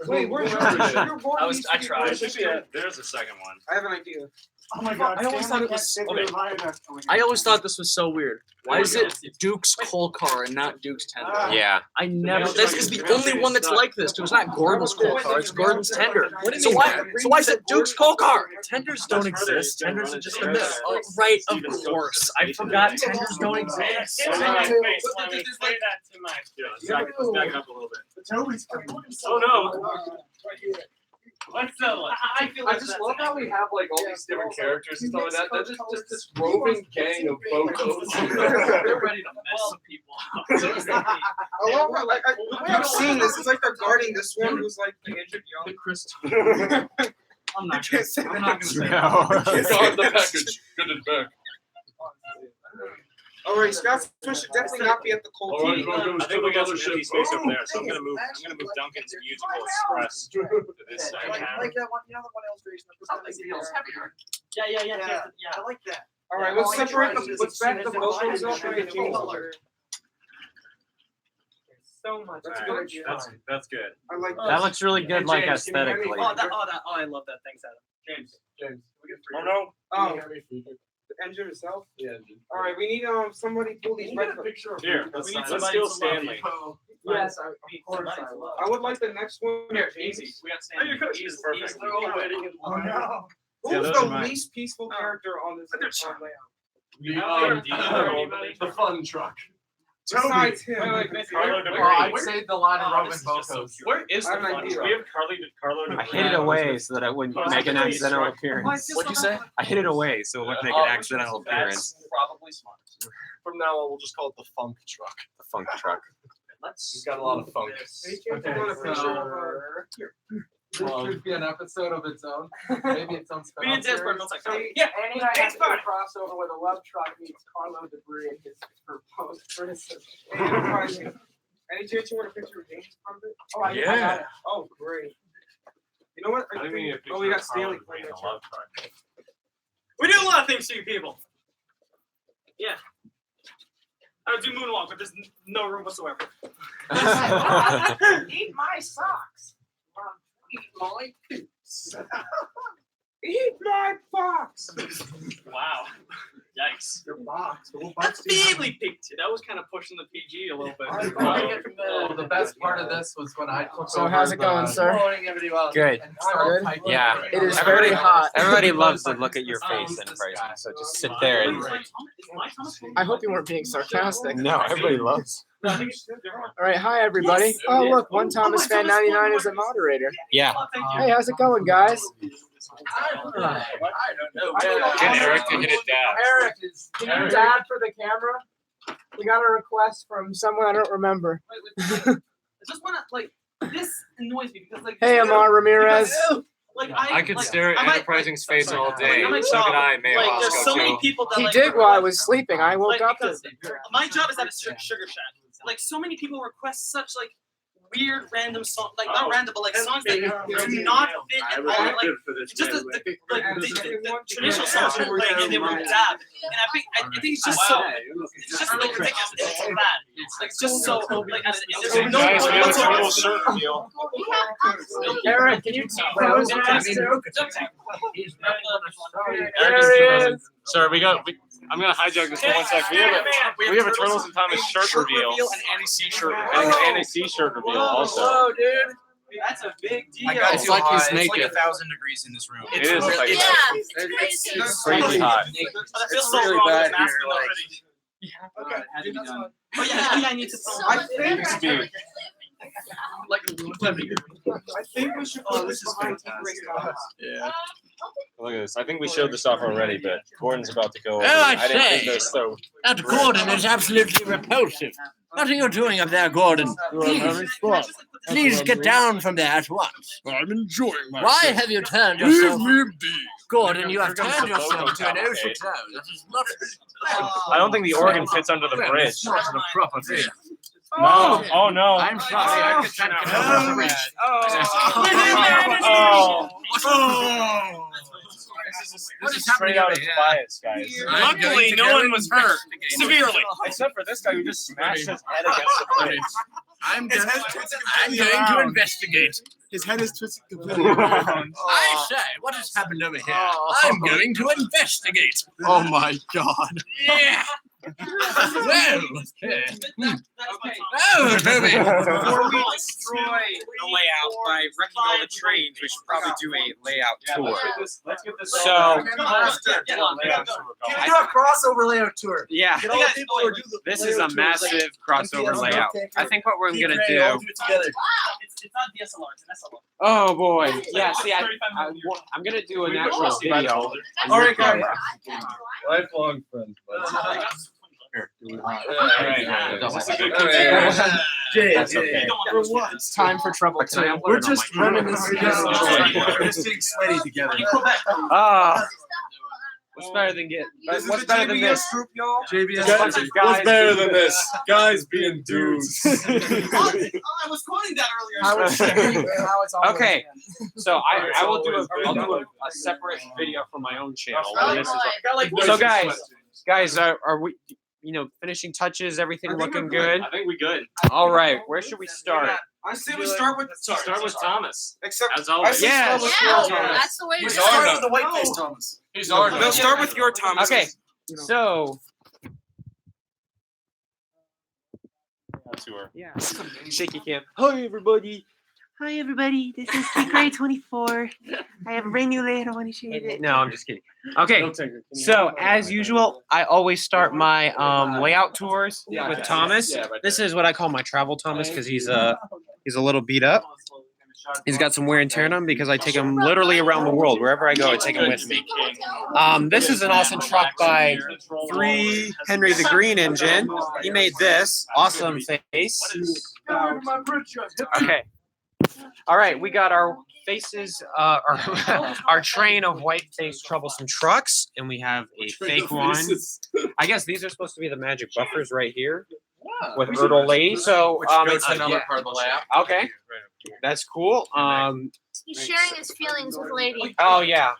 Wait, where's your I tried. There's a second one. I have an idea. Oh my god! I always thought it was. Stanley Okay. Viaduct. I always thought this was so weird. Why is it Duke's coal car and not Duke's tender? Yeah. I never. This is the only one that's like this. Too. It's not Gordon's coal car. It's Gordon's tender. So why is it Duke's coal car? Tenders don't exist. Tenders are just a myth. Oh, right, of course. I forgot tenders don't exist. Back it up a little bit. Oh no. What's that one? I just love how we have like all these different characters and stuff like that. They're just this roving gang of photos. They're ready to mess some people up. I love how, like, the way I'm seeing this, it's like they're guarding this one who's like the injured young. I'm not gonna say Guard the package. Good and back. Alright, Scott's should definitely not be at the cold Alright, tea. go I think we got some ship. empty space over there, so I'm gonna move Duncan's musical express to this side. Like that one, you know, the one illustration. Yeah. I like that. Alright, let's separate the, let's back the vocals up and get you. So much. That's good. good. That's good. I like That looks really good, like James, can you hand me- aesthetically. I love that. Thanks, Adam. James. Oh no. Oh, the engine itself? Yeah. Alright, we need somebody pull these red. Here, let's steal Stanley. Yes, of course I will. I would like the next one. Here, easy. We got Stanley. He's perfect. Oh no. Who's Yeah, those the are mine. least peaceful character on this layout? The fun truck. Besides him. I'd say the line of Roman Bocos. Where is the I have an fun idea. truck? We have Carlo. I hid it away so that I wouldn't make an accidental appearance. What'd you say? I hid it away so it wouldn't make an accidental appearance. Probably smart. From now on, we'll just call it the funk truck. The funk truck. He's got a lot of funk. This should be an episode of its own. Maybe its own We need this for a second. Yeah, Annie and I had a crossover where the love truck meets Carlo Debris and his proposed criticism. Any chance you want a picture of James part of it? Oh, I got it. Oh, great. You know what? I think we need a picture we got of Carlo Stanley playing in that a love truck. We do a lot of things to you people. Yeah. I would do moonwalk, but there's no room whatsoever. Eat my socks. Eat my boots. Eat my box. Wow. Yikes. Your box. That's family picture. That was kind of pushing the PG a little bit. The best part of this was when I took So how's it going, sir? Good. Good. Yeah. It is very hot. Everybody loves to look at your face in person, so just sit there and. I hope you weren't being sarcastic. No, everybody loves. All right, hi everybody. Oh look, one Thomas fan 99 is a moderator. Yeah. Hey, how's it going, guys? I don't know. Get Eric to hit it down. Eric, can you dab for the camera? We got a request from someone I don't remember. I just want to, like, this annoys me because, like, Hey, Amar Ramirez. Like, I could stare at Enterprising's face all day. I'm a So could I, Mayo like, there's so many Osco, people that He like, did while I was sleeping. I woke up to. because my job is at a sugar shack. Like, so many people request such like weird random songs, like not random, but like songs that do not fit in all like just the traditional songs are playing and they were dab. And I think it's just so it's just like it's so bad. It's just so like there's no Guys, we have a whatsoever. total shirt reveal. Eric, can you close the There he is. Sorry, I'm gonna hijack this for 1 sec. We have a Turtles and Thomas shirt reveal. And Annie C shirt. And a C shirt reveal also. Whoa, dude. That's a big deal. It's like he's It's like naked. 1,000 degrees in this room. It is like It's crazy hot. I feel It's so really wrong with bad masking here, like- already. Okay. Oh yeah, I need to. I think Speed. Like, I think we should. Oh, this is fantastic. Yeah. Look at this. I think we showed this off already, but Gordon's about to go over. Oh, I didn't think say. this, so That Gordon is absolutely repulsive. What are you doing up there, Gordon? Please get down from there at once. I'm enjoying myself. Why have you turned yourself? Leave me be. Gordon, you have Here comes turned the yourself vocal to an cavalcade. overflow. That is not. I don't think the organ fits under the bridge. It's not the proper thing. No. Oh no. I'm sorry. I could Oh. just straight out of bias, guys. Luckily, no one was hurt severely. Except for this guy who just smashed his head against the plate. I'm going to investigate. His head is twisted completely around. I say, what has happened over here? I'm going to investigate. Oh my god. Yeah. Well, okay. Oh, Toby. Before we destroy the layout by wrecking all the trains, we should probably do a layout tour. So, Can we do a crossover layout tour? yeah, Get all the people who do the this is a layout tours. massive crossover layout. I think what we're gonna They all do. do it together. It's not DSLR, it's an SLR. Oh boy, yeah. See, I'm gonna do an actual video. All right, guys. Lifelong friends. Jay, for what? It's time for trouble time. We're just reminiscing. We're just getting sweaty together. Ah. What's better than what's better than this? Group, y'all. JBS. What's better than this? Guys being dudes. I was quoting that earlier. I was saying, how it's always Okay, so I will do I'll do a separate video for my own channel. where this is so guys, are we finishing touches? Everything looking good? I think we good. All right, where should we start? I say we start with Thomas. Except As always. Yes. That's the way We to start go. with the white face Thomas. He's on. No, start with your Thomas. Okay, so Tour. yeah, shaky cam. Hi everybody. Hi everybody, this is Grade 24. I have a brand new layout. I want to show you that. No, I'm just kidding. Okay, so as usual, I always start my layout tours with Thomas. This is what I call my travel Thomas because he's a little beat up. He's got some wear and tear on him because I take him literally around the world. Wherever I go, I take him with me. This is an awesome truck by 3 Henry the Green engine. He made this awesome face. Okay. All right, we got our faces, our train of white-faced troublesome trucks, and we have a fake one. I guess these are supposed to be the magic buffers right here with Erdl Lady. So it's another part of the layout. Okay, that's cool. He's sharing his feelings with Lady. Oh yeah.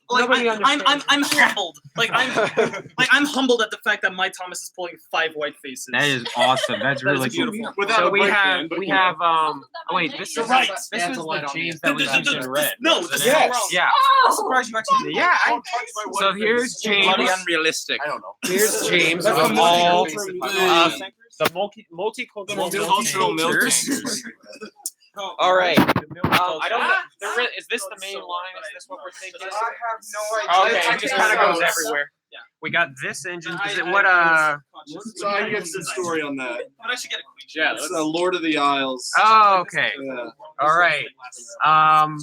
Like, I'm humbled. I'm humbled at the fact that my Thomas is pulling 5 white faces. That is awesome. That's really beautiful. cool. So we have oh wait, this is the James that was in red. No, this is yes. wrong. Yeah. I'm surprised you actually. Yeah. So here's James. Unrealistic. I don't know. Here's James of all the multicultural milkers. All right. I don't know. Is this the main line? Is this what we're thinking? I have no idea. Okay, it just kind of goes everywhere. Yeah. We got this engine. Is it what So I get some story on that. But I should get a queen. Yeah, that's Lord of the Isles. Oh, okay. Yeah. All right.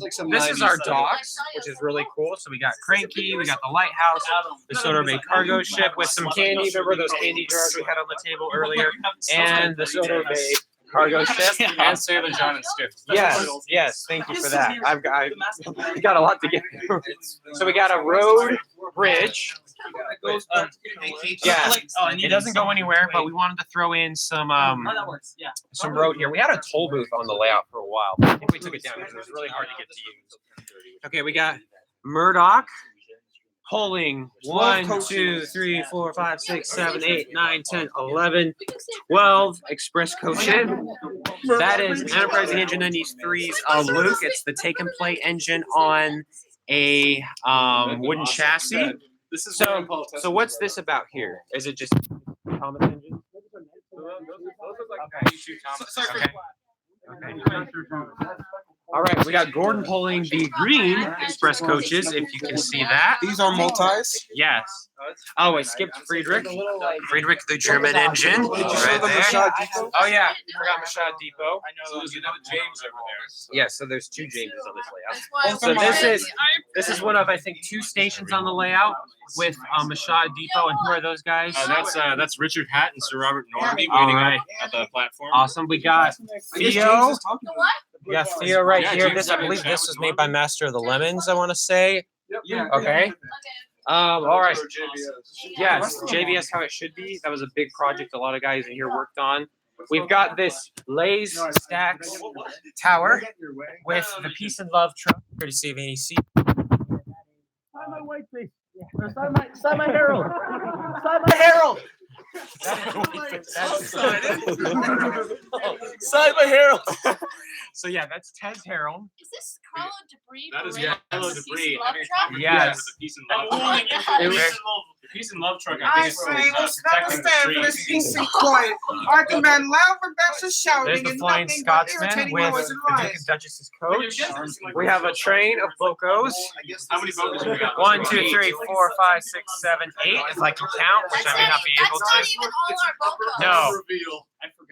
like some This is 90s our stuff. docks, which is really cool. So we got Cranky, we got the lighthouse, the sort of a cargo ship with some candy. Remember those candy jars we had on the table earlier? And the sort of a cargo ship. And Sailor John and Stiff. Yes. Thank you for that. I've got a lot to get through. So we got a road bridge. Yeah, it doesn't go anywhere, but we wanted to throw in some some road here. We had a toll booth on the layout for a while. I think we took it down because it was really hard to get to use. Okay, we got Murdoch pulling 1, 2, 3, 4, 5, 6, 7, 8, 9, 10, 11, 12 express coach in. That is Enterprising engine in these 3s. Luke, it's the take and play engine on a wooden chassis. So what's this about here? Is it just Thomas engine? All right, we got Gordon pulling the green express coaches, if you can see that. These are multis? Yes. Oh, I skipped Friedrich. Friedrich, the German engine. Right there. Oh, yeah. Forgot Mashad Depot. I know there's another James over there. Yeah, so there's 2 Jameses on this layout. So this is one of, I think, 2 stations on the layout with Mashad Depot. And who are those guys? That's Richard Hatt and Sir Robert Norby waiting at the platform. Awesome. We got Theo. We got Theo right here. This, I believe, this was made by Master of the Lemons, I want to say. Okay. All right. Yes, JBS how it should be. That was a big project a lot of guys in here worked on. We've got this Lay's Stacks tower with the Peace and Love truck. Courtesy of any seat. Sign my herald. Sign my herald. Sign my herald. So yeah, that's Tez Herald. Is this Carlo Debris? That is Parade Carlo on the Debris Peace and having a Love truck? conversation Yes. with the Peace and Love truck. It was- The Peace and Love truck, I I think, is say, protecting let's not the stand for this streets. peace and quiet. I demand loud rebellious There's shouting the and Flying nothing but Scotsman irritating with noise and the Duke riots. and Duchess's coach. We have a train of Bocos. How many Bocos have we got? 1, 2, 3, 4, 5, 6, 7, 8, if I can count, which I may not be able That's not to. even all our Bocos. No.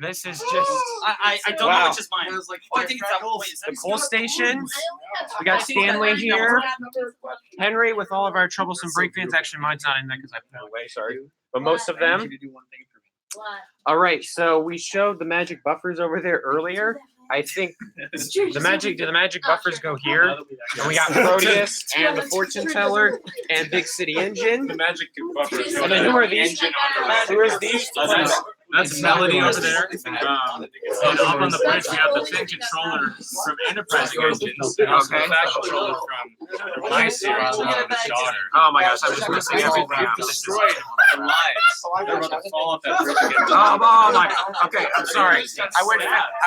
This is just. I don't know which is mine. Oh, I think it's that. Wait, is that The coal station. We got Stanley here. Henry with all of our troublesome brake vans. Actually, mine's not in there because I put it away. Sorry, but most of them. All right, so we showed the magic buffers over there earlier. I think the magic buffers go here, and we got Proteus and the fortune teller and Big City Engine. The magic buffers. And then who are these? Who is these? That's Melody over there. And up on the bridge, we have the Fin controller from Enterprising Engines. And also the Fat controller from my series, his daughter. Oh my gosh, I'm just missing everything. We've destroyed their lives. They're about to fall off that bridge again. Oh my. Okay, I'm sorry. I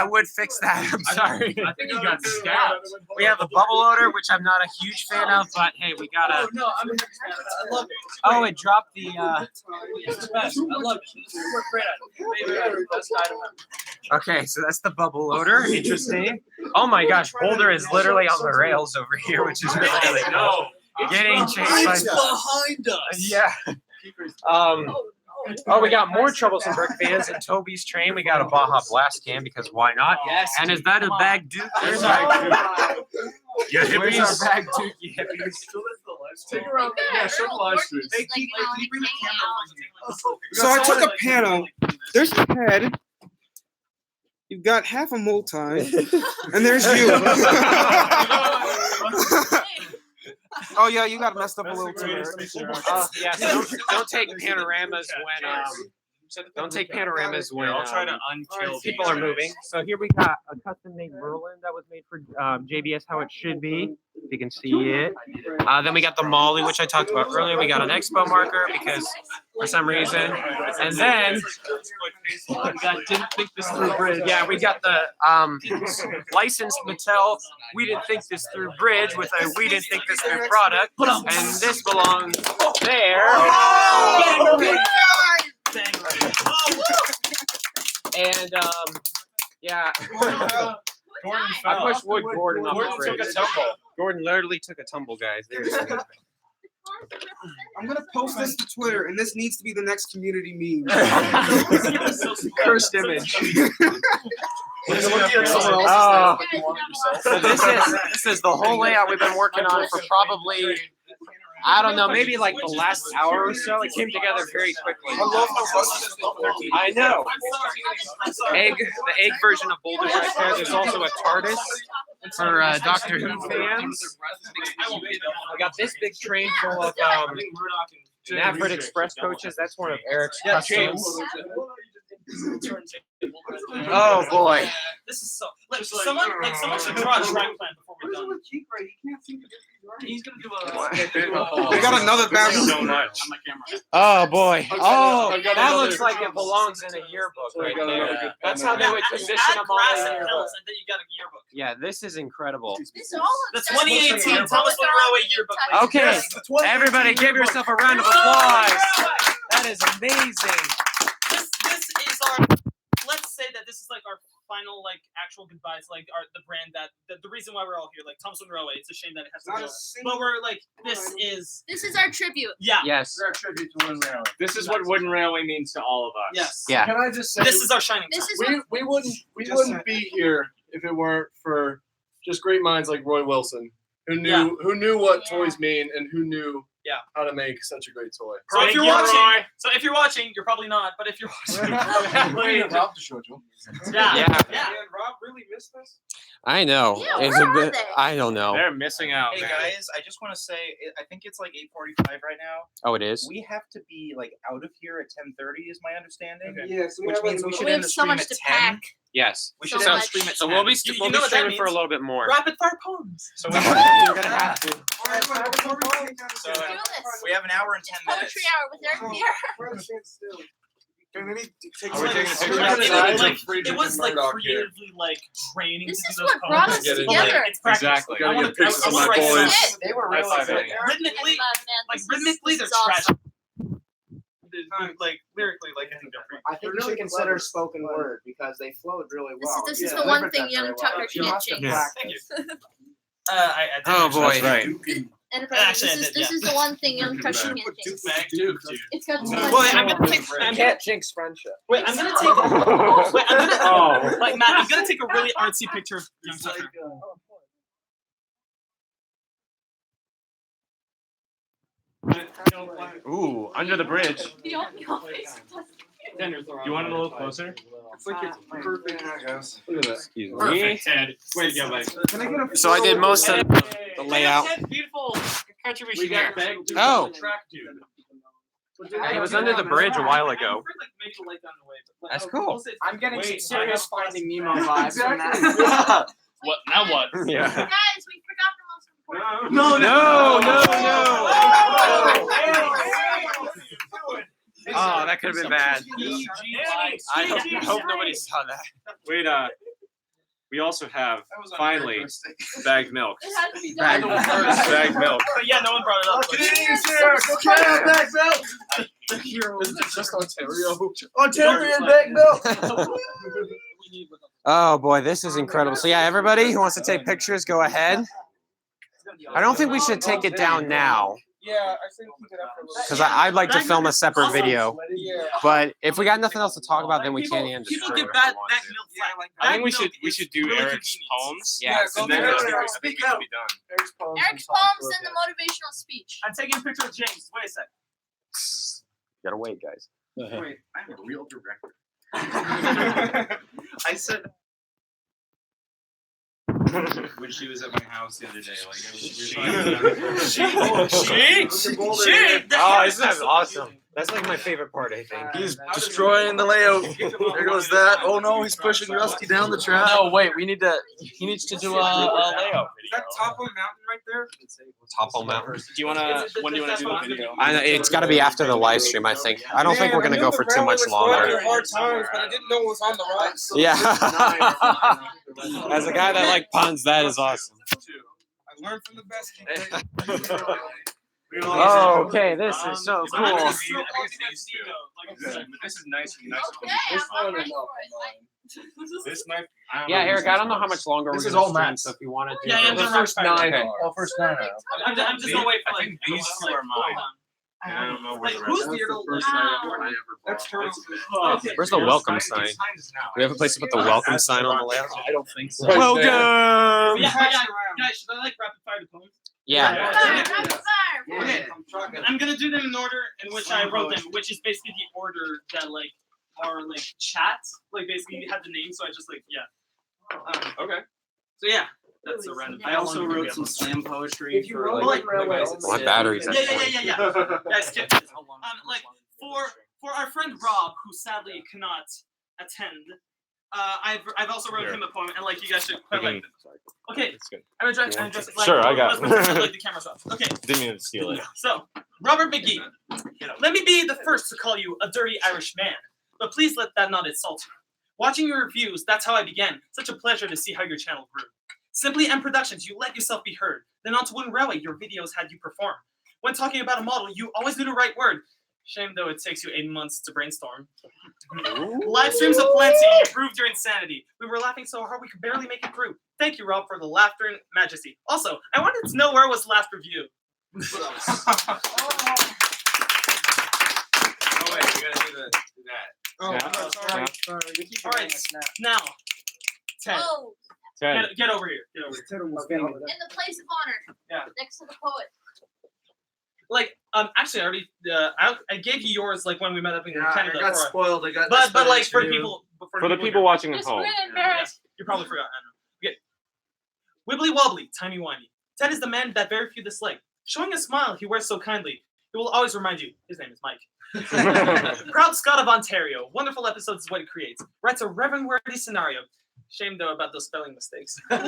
would fix that. I'm sorry. I think you got scabbed. We have a bubble loader, which I'm not a huge fan of, but hey, we gotta. Oh, no, I'm I love it. Oh, it dropped the. It's the best. I love it. We're great at it. Maybe best item ever. Okay, so that's the bubble loader. Interesting. Oh my gosh, Boulder is literally on the rails over here, which is really cool. Getting chased by. behind us. Yeah. Oh, we got more troublesome brick vans in Toby's train. We got a Baja Blast can because why not? Yes. And is that a bag Duke? Where's our bag Duke? You hippies. So I took a panel. There's the head. You've got half a multi, and there's you. Oh yeah, you got messed up a little too. Yeah, so don't take panoramas when I'll try to unkill people are moving. So here we got a custom-made Merlin that was made for JBS, how it should be. If you can see it. Then we got the Molly, which I talked about earlier. We got an Expo marker because for some reason, and then we got didn't think this through bridge. Yeah, we got the licensed Mattel. We didn't think this through bridge with a we didn't think this through product, and this belongs there. And yeah, I pushed Wood Gordon off the bridge. Gordon literally took a tumble, guys. I'm gonna post this to Twitter, and this needs to be the next community meme. Cursed image. So this is the whole layout we've been working on for probably, I don't know, maybe like the last hour or so. It came together very quickly. I know. The egg version of Boulder's right there. There's also a TARDIS for Doctor Who fans. We got this big train full of Navford Express coaches. That's one of Eric's customs. Oh boy. This is so. Like, someone should draw a track plan before we're done. He's gonna do a. We got another bounty. So much. Oh boy. Oh, that looks like it belongs in a yearbook right there. That's how they would position them all in a yearbook. And then you got a yearbook. Yeah, this is incredible. The 2018 Thomas Railway yearbook. Okay, everybody give yourself a round of applause. That is amazing. This is our. Let's say that this is like our final like actual goodbyes, like the brand that the reason why we're all here, like ThomasWoodenRailway. It's a shame that it has to go, but we're like this is our tribute. Yeah. Yes. Our tribute to Wooden Railway. This is what Wooden Railway means to all of us. Yes. Yeah. Can I just say This is our shining This time. is we wouldn't be here if it weren't for just great minds like Roy Wilson, who knew what toys mean and who knew how to make such a great toy. So if you're watching, you're probably not. But if you're watching, Rob to show you. yeah. Rob really missed this. I know. Yeah, It's where a are bit. they? I don't know. They're missing out, Hey man. guys, I just want to say, I think it's like 8:45 right now. Oh, it is. We have to be like out of here at 10:30, is my understanding. Yeah, so Which means we should We end have the so stream much at to 10. pack. Yes. We So should end the much. stream at 10. So we'll be You we'll be know what that streaming for a means? little bit more. Rapid fire poems. So You're gonna have to. All right, before we So we have an hour and 10 minutes. Poetry hour with Eric here. Are we taking It was like creatively like draining. This to is do what those brought poems. us together. It's practice. Exactly. I want to pictures of my boys. They were really good. Rhythmically, this they're is awesome. trash. Like lyrically, like I think they're pretty. I think you should consider spoken word because they flowed really well. This is the one thing young Tucker can't change. Thank you. Oh boy. That's right. Enterprise. This is the one thing young Tucker can't change. It's got too much. Well, I'm gonna take. You can't jinx friendship. Wait, I'm gonna take. Wait, I'm gonna. Like Matt, I'm gonna take a really artsy picture of young Tucker. Ooh, under the bridge. You want it a little closer? It's like it's perfect. Look at that. Excuse me. Perfect, Ted. Way to go, buddy. Can I get a So I did most of the layout. Beautiful contribution there. Oh. Track dude. It was under the bridge a while ago. That's cool. I'm getting some serious Finding Nemo vibes from that. What? Now what? Yeah. Guys, we forgot the most important. No. Oh, that could have been bad. I hope nobody saw that. Wait, we also have finally bagged milk. It had to be done. Bagged milk. But yeah, no one brought it up. Canadians here. Go back milk. Is it just Ontario? Ontario back milk. Oh boy, this is incredible. So yeah, everybody who wants to take pictures, go ahead. I don't think we should take it down now Yeah, I think keep it up for a little because I'd like to film a separate video. Yeah. But if we got nothing else to talk about, then we can't end People it. get back milk flat. I think we should do Eric's poems. Yeah, And then I think we should be done. Eric's poems and the motivational speech. I'm taking a picture of James. Wait a sec. You gotta wait, guys. Wait, I'm a real director. I said when she was at my house the other day, like Oh, isn't that awesome? That's like my favorite part, I think. He's destroying the layout. There goes that. Oh no, he's pushing Rusty down the track. No, wait. He needs to do a layout. Is that Topo Mountain right there? Topo Mountain. Do you wanna? When do you wanna do the video? I know, it's got to be after the live stream, I think. I don't think we're gonna go for too much longer. Hard times, but I didn't know it was on the rise. Yeah. As a guy that like puns, that is awesome. I learned from the best. Oh, okay, this is so cool. This is nice. This might. Yeah, Eric, I don't know how much longer This we're is gonna all stream, Matt's. so if you want to do Yeah, it. the first 9. Okay. Oh, first 9. I'm just gonna wait for I like. think these two are mine. And I don't know where the Who's rest the of other? That's turtle. Where's the welcome sign? Do we have a place to put the welcome sign on the layout? I don't think so. Welcome! Yeah, guys, should I like rapid fire the poems? Yeah. Okay, I'm gonna do them in order in which I wrote them, which is basically the order that like are like chats. Like basically you have the name, so I just like Okay. So yeah, that's a random. I also wrote some slam poetry If you for roll like like railways, My battery's Yeah. Guys, skip this. Like for our friend Rob, who sadly cannot attend. I've also wrote him a poem, and like you guys should quite like it. Okay, I'm just like Sure, I got let's pretend like the camera's off. Okay, Didn't mean to steal it. so Robert McGee, let me be the first to call you a dirty Irish man, but please let that not insult you. Watching your reviews, that's how I began. Such a pleasure to see how your channel grew. Simply M Productions, you let yourself be heard. Then on to Wooden Railway, your videos had you perform. When talking about a model, you always knew the right word. Shame though it takes you 8 months to brainstorm. Live streams of plenty, you proved your insanity. We were laughing so hard we could barely make it through. Thank you, Rob, for the laughter and majesty. Also, I wanted to know where was last review. Oh wait, we gotta do that. Oh, Yeah. sorry. All right, now, Ted, Oh, get over here. Get over here. in the place of honor. Yeah. Next to the poet. Like, actually, I already, I gave you yours like when we met up in Canada. I got before. spoiled. I got. But like for you. people, For the people watching at Just home. grin and embarrassed. you probably forgot. I don't know. Okay. Wibbly wobbly, timey wimey. Ted is the man that very few dislike. Showing a smile he wears so kindly. He will always remind you. His name is Mike. Proud Scot of Ontario. Wonderful episodes is what it creates. Writes a reverend-worthy scenario. Shame though about those spelling mistakes. More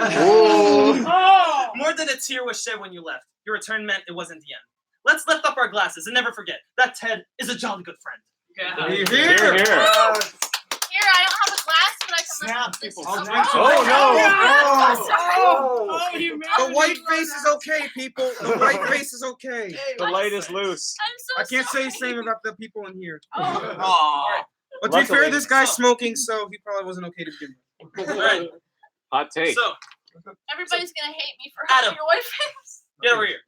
than a tear was shed when you left. Your return meant it wasn't the end. Let's lift up our glasses and never forget that Ted is a jolly good friend. Yeah. Here. Here, I don't have a glass, but I can lift up this. The white face is okay, people. The white face is okay. The light is loose. I can't say the same about the people in here. Aw. But to be fair, Luckily- this guy's smoking, so he probably wasn't okay to begin with. Right. Hot take. So, Everybody's gonna hate me for having your white face. get over here.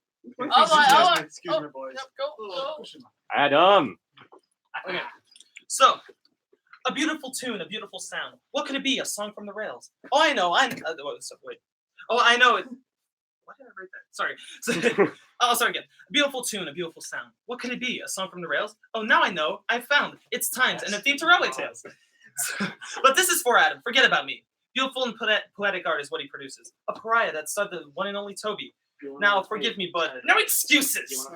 Excuse me, boys. Go. Adam. Okay. So, a beautiful tune, a beautiful sound. What could it be? A song from the rails. Oh, I know. Wait. Oh, I know it. Why did I write that? Sorry. Sorry again. A beautiful tune, a beautiful sound. What could it be? A song from the rails? Oh, now I know. I found. It's Times and a theme to Railway Tales. But this is for Adam. Forget about me. Beautiful and poetic art is what he produces. A pariah that starred the one and only Toby. Now, forgive me, but no excuses.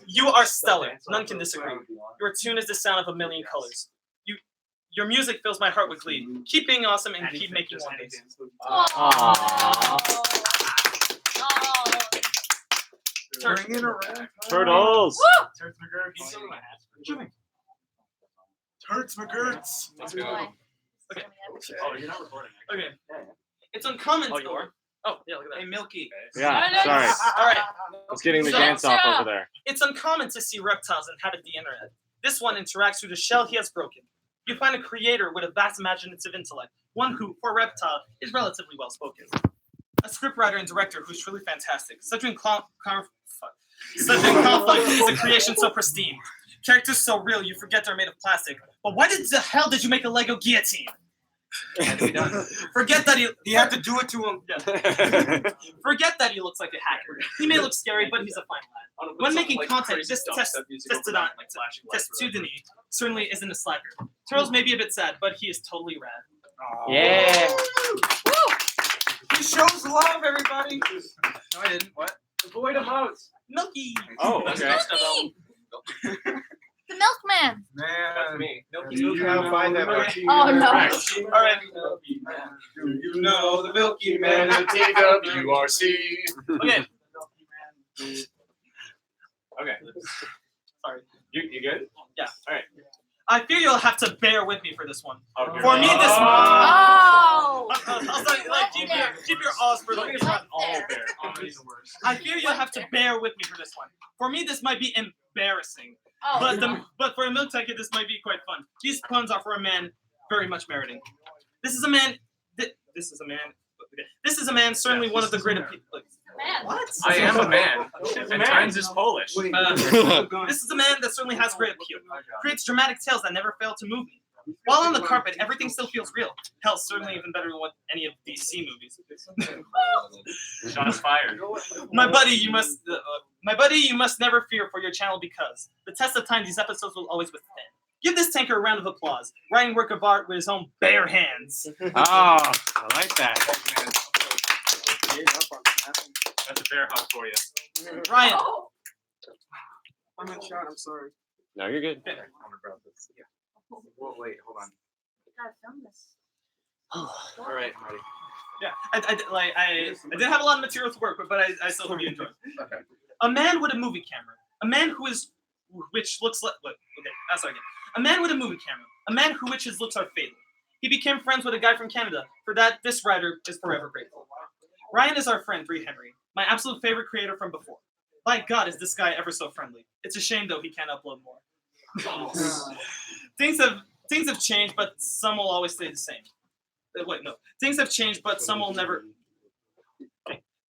You are stellar. None can disagree. Your tune is the sound of a million colors. Your music fills my heart with glee. Keep being awesome and keep making wonders. Turtles. Turks McGurts. Let's go. Okay. Oh, you're not recording. Okay. It's uncommon. Oh, you are? Oh, yeah, look at that. Hey, Milky. Yeah, sorry. All right. It's getting the dance off over there. It's uncommon to see reptiles inhabit the internet. This one interacts through the shell he has broken. You find a creator with a vast imaginative intellect, one who, for a reptile, is relatively well spoken. A scriptwriter and director who's truly fantastic. Cedric Conflict is a creation so pristine. Characters so real you forget they're made of plastic. But why the hell did you make a Lego guillotine? Forget that you have to do it to him. Yeah. Forget that he looks like a hacker. He may look scary, but he's a fine lad. When making content, this Testudini certainly isn't a slacker. Turtles may be a bit sad, but he is totally rad. Yeah. He shows love, everybody. No, I didn't. What? Avoid a mouse. Milky. Oh, okay. The milkman. That's me. You now find that Milky Oh, no. All right. Do you know the Milky Man at TWRC? Okay. Okay. Sorry. You good? Yeah. All right. I fear you'll have to bear with me for this one. Okay. For me, this one. Oh. I'll say, keep your awes for like. All there. I fear you'll have to bear with me for this one. For me, this might be embarrassing. Oh. But for a milk ticket, this might be quite fun. These puns are for a man very much meriting. This is a man. This is a man. Certainly one of the greater people. What? I am a man. And Times is Polish. This is a man that certainly has great appeal. Creates dramatic tales that never fail to move me. While on the carpet, everything still feels real. Hell, certainly even better than what any of DC movies. Shots fired. My buddy, you must never fear for your channel because the test of time these episodes will always withstand. Give this tanker a round of applause. Writing work of art with his own bare hands. Oh, I like that. That's a bear hug for you. Ryan. I'm in shot. I'm sorry. No, you're good. Whoa, wait, hold on. Gotta film this. All right, I'm ready. Yeah, I didn't have a lot of material to work with, but I still hope you enjoy it. Okay. A man with a movie camera. A man which looks like. Wait, okay, that's again. A man with a movie camera. A man which his looks are fatal. He became friends with a guy from Canada. For that, this writer is forever grateful. Ryan is our friend, Bree Henry, my absolute favorite creator from before. By God, is this guy ever so friendly. It's a shame, though, he can't upload more. Things have changed, but some will always stay the same. Wait, no. Things have changed, but some will never.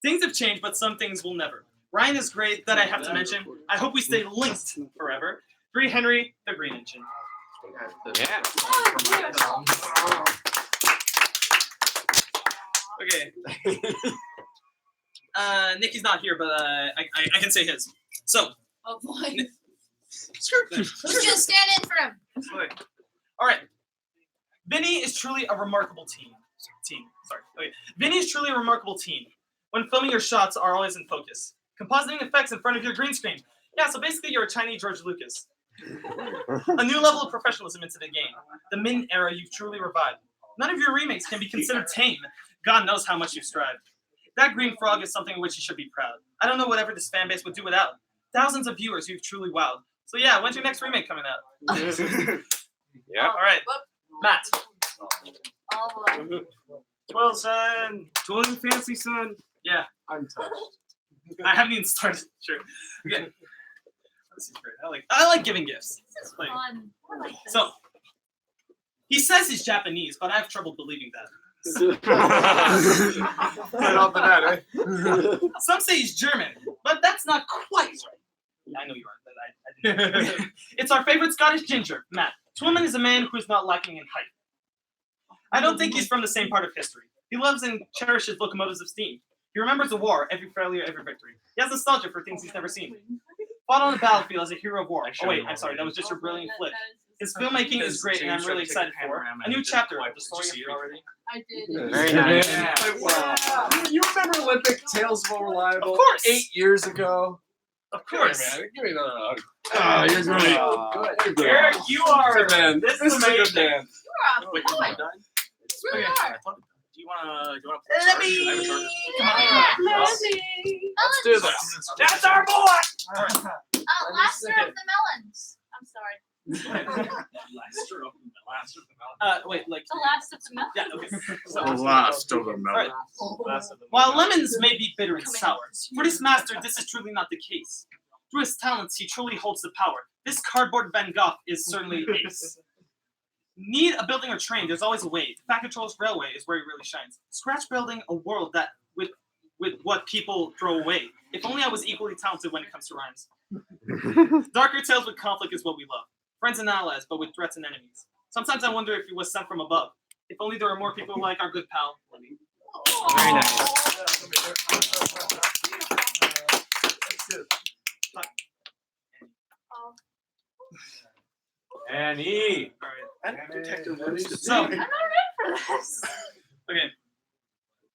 Things have changed, but some things will never. Ryan is great, that I have to mention. I hope we stay linked forever. Bree Henry, the Green Engine. Yeah. Okay. Nikki's not here, but I can say his. So. Oh boy. Who's gonna stand in for him? All right. Vinny is truly a remarkable team. Okay. Vinny is truly a remarkable team. When filming, your shots are always in focus. Compositing effects in front of your green screen. Yeah, so basically you're a tiny George Lucas. A new level of professionalism into the game. The Min era you've truly revived. None of your remakes can be considered tame. God knows how much you've strived. That green frog is something of which you should be proud. I don't know whatever this fan base would do without. Thousands of viewers you've truly wowed. So yeah, when's your next remake coming out? Yeah. All right, Matt. Well, son. 12 fancy, son. Yeah. I'm touched. I haven't even started. Sure. Okay. This is great. I like giving gifts. This is fun. I like this. So he says he's Japanese, but I have trouble believing that. Right off the bat, eh? Some say he's German, but that's not quite right. I know you are, but I didn't. It's our favorite Scottish ginger, Matt. Twillman is a man who is not lacking in height. I don't think he's from the same part of history. He loves and cherishes locomotives of steam. He remembers the war, every failure, every victory. He has nostalgia for things he's never seen. Fought on the battlefield as a hero of war. Oh wait, I'm sorry, that was just your brilliant flick. His filmmaking is great, and I'm really excited for a new chapter of the story of already. I did. Very nice. Wow. You remember Olympic Tales of Unreliable? Of course. 8 years ago. Of course. Hey, man, give me another hug. Oh, you're great. Good. You're Eric, great. you are. Good man. This This is is a good amazing. man. You're a poet. Really are. Do you wanna? Let me. Let's do this. That's our boy. Laster of the Melons. I'm sorry. Wait, like. The last of the melons. Yeah, okay. So, The last of them. Right. While lemons may be bitter and sour, for this master, this is truly not the case. Through his talents, he truly holds the power. This cardboard Van Gogh is certainly ace. Need a building or train, there's always a way. TWRCon is where he really shines. Scratch building a world that with what people throw away. If only I was equally talented when it comes to rhymes. Darker tales with conflict is what we love. Friends and allies, but with threats and enemies. Sometimes I wonder if he was sent from above. If only there were more people like our good pal. Very nice. Annie. So, I'm not ready for this. okay.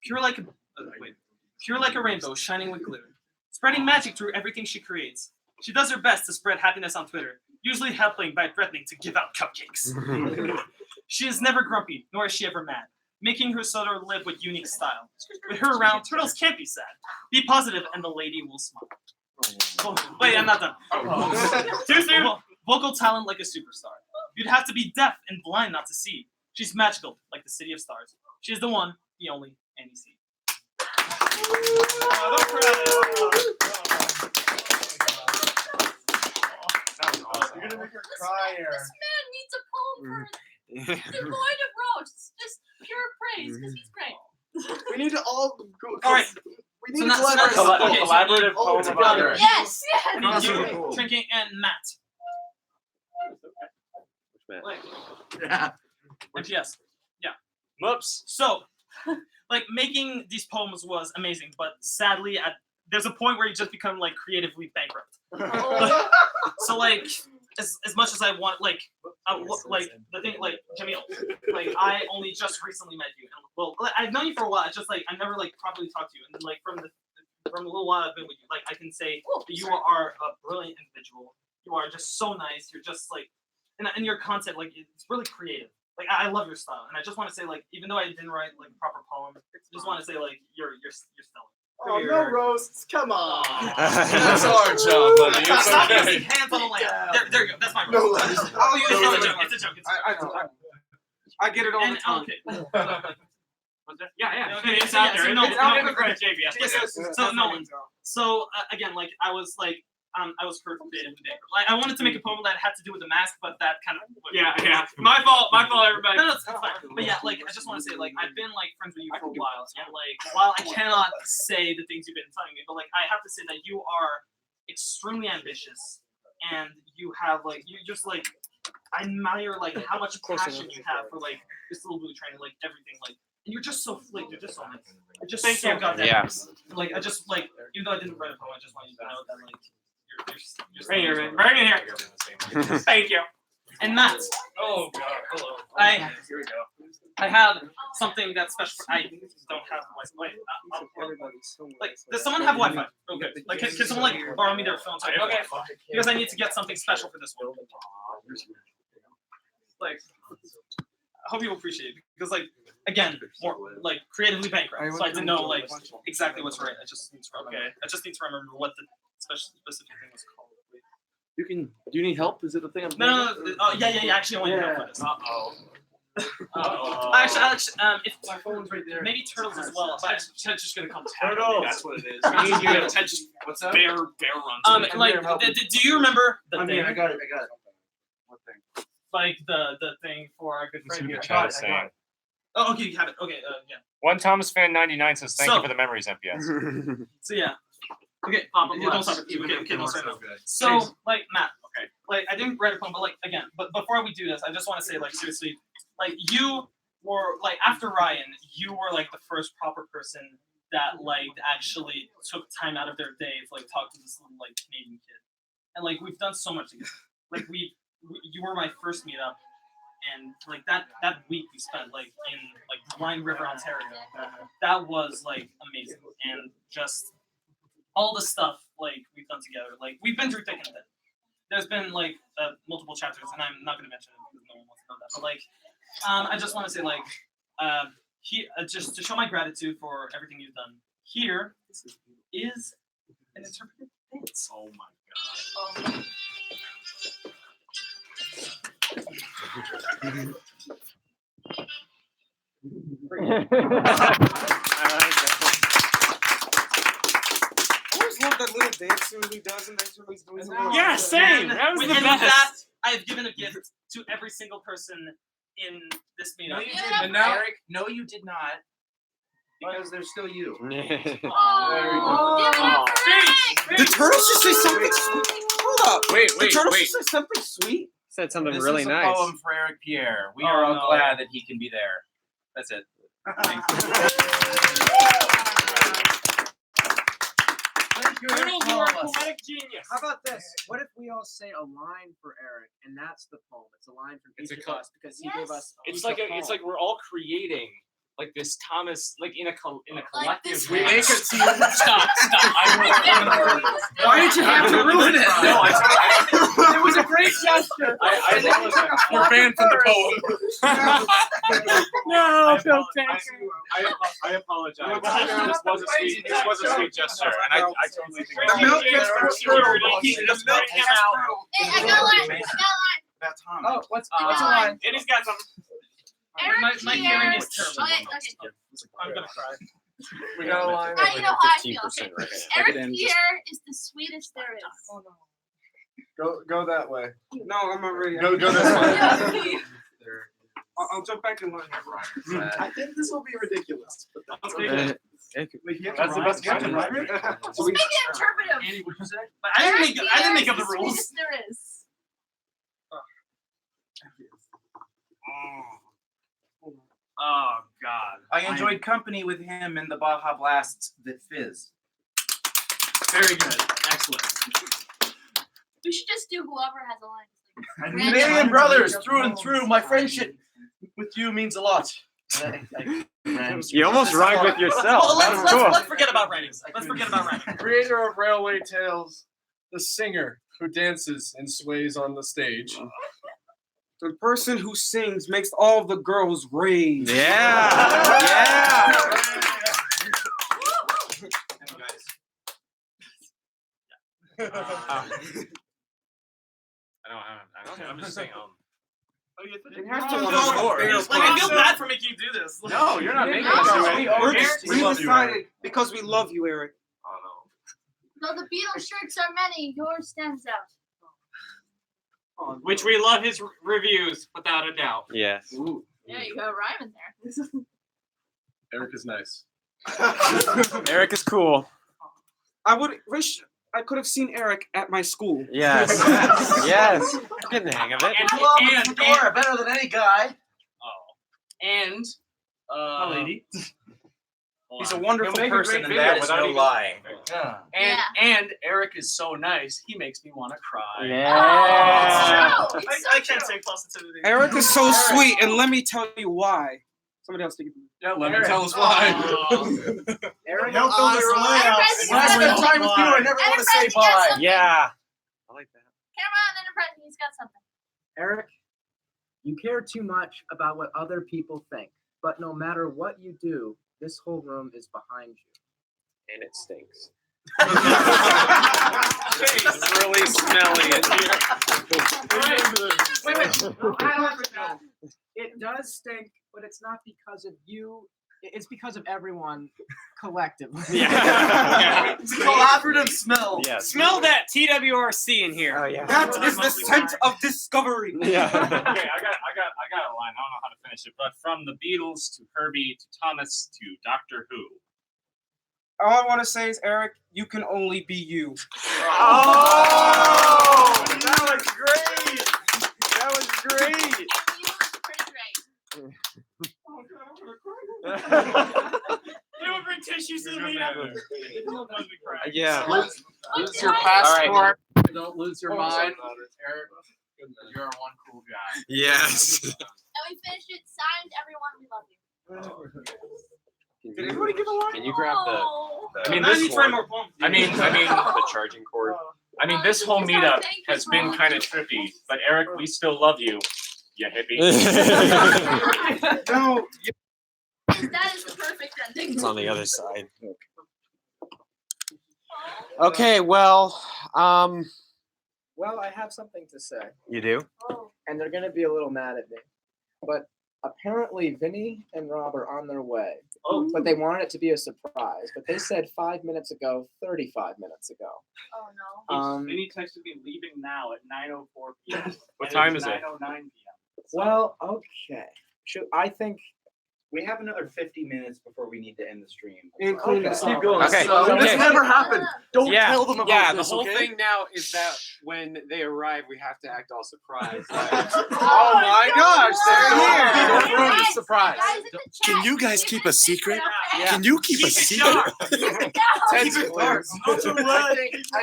Pure like a rainbow, shining with glitter. Spreading magic through everything she creates. She does her best to spread happiness on Twitter, usually helping by threatening to give out cupcakes. She is never grumpy, nor is she ever mad, making her soda live with unique style. With her around, turtles can't be sad. Be positive and the lady will smile. Wait, I'm not done. Too soon. Vocal talent like a superstar. You'd have to be deaf and blind not to see. She's magical, like the city of stars. She is the one, the only, Annie C. You're gonna make her cry, Aaron. This man needs a poem for devoid of roast. Just pure praise, because he's great. We need to all go. All right. We need So to not- collaborate. so not- okay, so collaborative all poem together. about her. Yes, I yes. need you, Drinking, and Matt. Like, Yeah. MTS. Yeah. Whoops. So, like, making these poems was amazing, but sadly, there's a point where you just become, like, creatively bankrupt. So, like, as much as I want, like the thing, like, Jamil, like, I only just recently met you. And, well, I've known you for a while. It's just, like, I never, like, properly talked to you. And then, like, from the little while I've been with you, like, I can say that you are a brilliant individual. You are just so nice. You're just, like, and your content, like, it's really creative. Like, I love your style, and I just want to say, like, even though I didn't write like a proper poem, I just want to say, like, you're stellar. Oh, no roasts. Come on. That's our job, buddy. It's Stop okay. using hands on the lamp. There you go. That's my No roast. roast. I'll use No it's a roast. joke. It's a joke. It's a joke. I get it all the And time. okay. Yeah. Okay, It's so, out yeah, there. so It's out there for JB. So Nolan. So again, like, I was like, I was hurt a bit in the day. Like, I wanted to make a poem that had to do with the mask, but that kind of Yeah. My fault, everybody. No, it's fine. But yeah, like, I just want to say, like, I've been like friends with you for a while, and like, while I cannot say the things you've been telling me, but like, I have to say that you are extremely ambitious, and you have like, you just like, I admire like how much passion you have for like this little blue train and like everything, like, and you're just so flick, you're just so nice. You're just so goddamn nice. Like, I just like, even though I didn't write a poem, I just want you to know that like, you're Right here, man. Right in here. Thank you. And Matt. Oh God. Hello. Here we go. I have something that's special. I don't have Wi-Fi. Like, does someone have Wi-Fi? Okay. Like, can someone like borrow me their phone? So I can Okay. Because I need to get something special for this one. Like, hope you appreciate it because like again, more like creatively bankrupt. So I didn't know like exactly what's right. I just need to remember what the specific thing was called. You can. Do you need help? Is it a thing? I'm No. Yeah. Actually, I want your help for this. Actually, if my phone's right there, maybe turtles as well. But Ted's just gonna come turtles. That's what it is. We need you to Ted just What's up? bear runs. Do you remember the I thing? mean, I got it. What thing? Like the thing for our good friend here. Chat is saying. Oh, okay, you have it. Okay, yeah. One Thomas fan 99 says thank So- you for the memories, MPS. So yeah. Okay, don't stop it. Okay, don't stop it. So like Matt, okay, like I didn't write a poem, but like again, but before we do this, I just want to say like seriously, like you were like after Ryan, you were like the first proper person that like actually took time out of their day to like talk to this little like Canadian kid, and like we've done so much together. Like you were my first meetup. And like that week we spent like in like Blind River, Ontario, that was like amazing. And just all the stuff like we've done together, like we've been through thick and thin. There's been like multiple chapters, and I'm not going to mention it because no one wants to know that. But like, I just want to say like, just to show my gratitude for everything you've done. Here is an interpretive dance. Oh my god. I always love that little dance he does, and that's what he's doing. Yeah, same. That was the best. With that, I have given a gift to every single person in this meetup. No, you didn't. Eric, no, you did not. Because they're still you. The turtles just say something sweet. Hold up. Wait. The turtles just say something sweet. Said something This really is a nice. poem for Eric Pierre. We are all glad that he can be there. That's it. Turtles, you are a poetic genius. How about this? What if we all say a line for Eric, and that's the poem? It's a line from each of us because he gave us. It's each like a it's poem. like we're all creating like this Thomas like in a collective. We make a team. Stop! Why did you have to ruin it? No, It was a great gesture. I you're banned from the poem. No, Phil, I apologize. This was a sweet gesture, and I totally think The milk gets from turtle. The milk came out. Hey, I got a line. That's Tom. Oh, what's a line? And he's got some. My hearing is terrible. Okay. I'm gonna cry. We got a line. Now you know how I feel. Okay. right Eric Pierre is the sweetest there is. Oh no. Go that way. No, I'm not ready. Go this way. I'll jump back in line. I think this will be ridiculous. Let's make it. That's the best one, right? Let's make it interpretive. Andy, what you say? I didn't make up the rules. Sweetest there is. Oh God. I enjoyed company with him in the Baja Blasts that fizz. Very good. Excellent. We should just do whoever has a line. Canadian brothers, through and through. My friendship with you means a lot. You almost rhymed with yourself. Well, That was cool. let's forget about writing. Let's forget about writing. Creator of Railway Tales, the singer who dances and sways on the stage. The person who sings makes all the girls rage. Yeah. I'm just saying. It has to Like, be I feel bad for making you do this. No, you're not making No, us do anything. we decided because we love you, Eric. Though the Beatles shirts are many, yours stands out. Which we love his reviews, without a doubt. Yes. Yeah, you got a rhyme in there. Eric is nice. Eric is cool. I would wish I could have seen Eric at my school. Yes. Yes. Getting the hang of it. And better than any guy. And A lady. He's a wonderful He'll make a person, great and video that is without no even- lying. Yeah. and Eric is so nice, he makes me want to cry. Yeah. I can't take positivity. Eric is so sweet, and let me tell you why. Somebody else take it. Yeah, let me tell us why. Eric, Help them to relate. When I spend time with you, I never want to say bye. Yeah. I like that. Camera on Enterprise, he's got something. Eric, You care too much about what other people think, but no matter what you do, this whole room is behind you. And it stinks. It's really smelly in here. It does stink, but it's not because of you. It's because of everyone collectively. It's a collaborative smell. Yes. Smell that TWRC in here. Oh yeah. That is the scent of discovery. Yeah. Okay, I got a line. I don't know how to finish it, but from the Beatles to Herbie to Thomas to Doctor Who. All I want to say is, Eric, you can only be you. Oh, that was great. That was great. They would bring tissues to the meetup. Yeah. Lose your passport. Don't lose your mind. Eric, you're one cool guy. Yes. And we finished it. Signed, everyone. We love you. Did everybody give a line? Can you grab the I mean, this cord? I mean, the charging cord. I mean, this whole meetup has been kind of trippy, but Eric, we still love you, you hippie. No. That is the perfect ending. It's on the other side. Okay, well, Well, I have something to say, you do? and they're gonna be a little mad at me. But apparently, Vinny and Rob are on their way. Oh. But they wanted it to be a surprise. But they said 5 minutes ago, 35 minutes ago. Oh no. Vinny texted me leaving now at 9:04 p.m. What time is it? 9:09 p.m. Well, okay. I think We have another 50 minutes before we need to end the stream. Including Okay. the keep going. Okay. So, Okay. this never happened. Don't Yeah. tell them about Yeah, this. the whole okay? thing now is that when they arrive, we have to act all surprised. Oh my gosh, they're here. Don't ruin the surprise. Can you guys keep a secret? Yeah. Can you keep a secret? Tense clears. I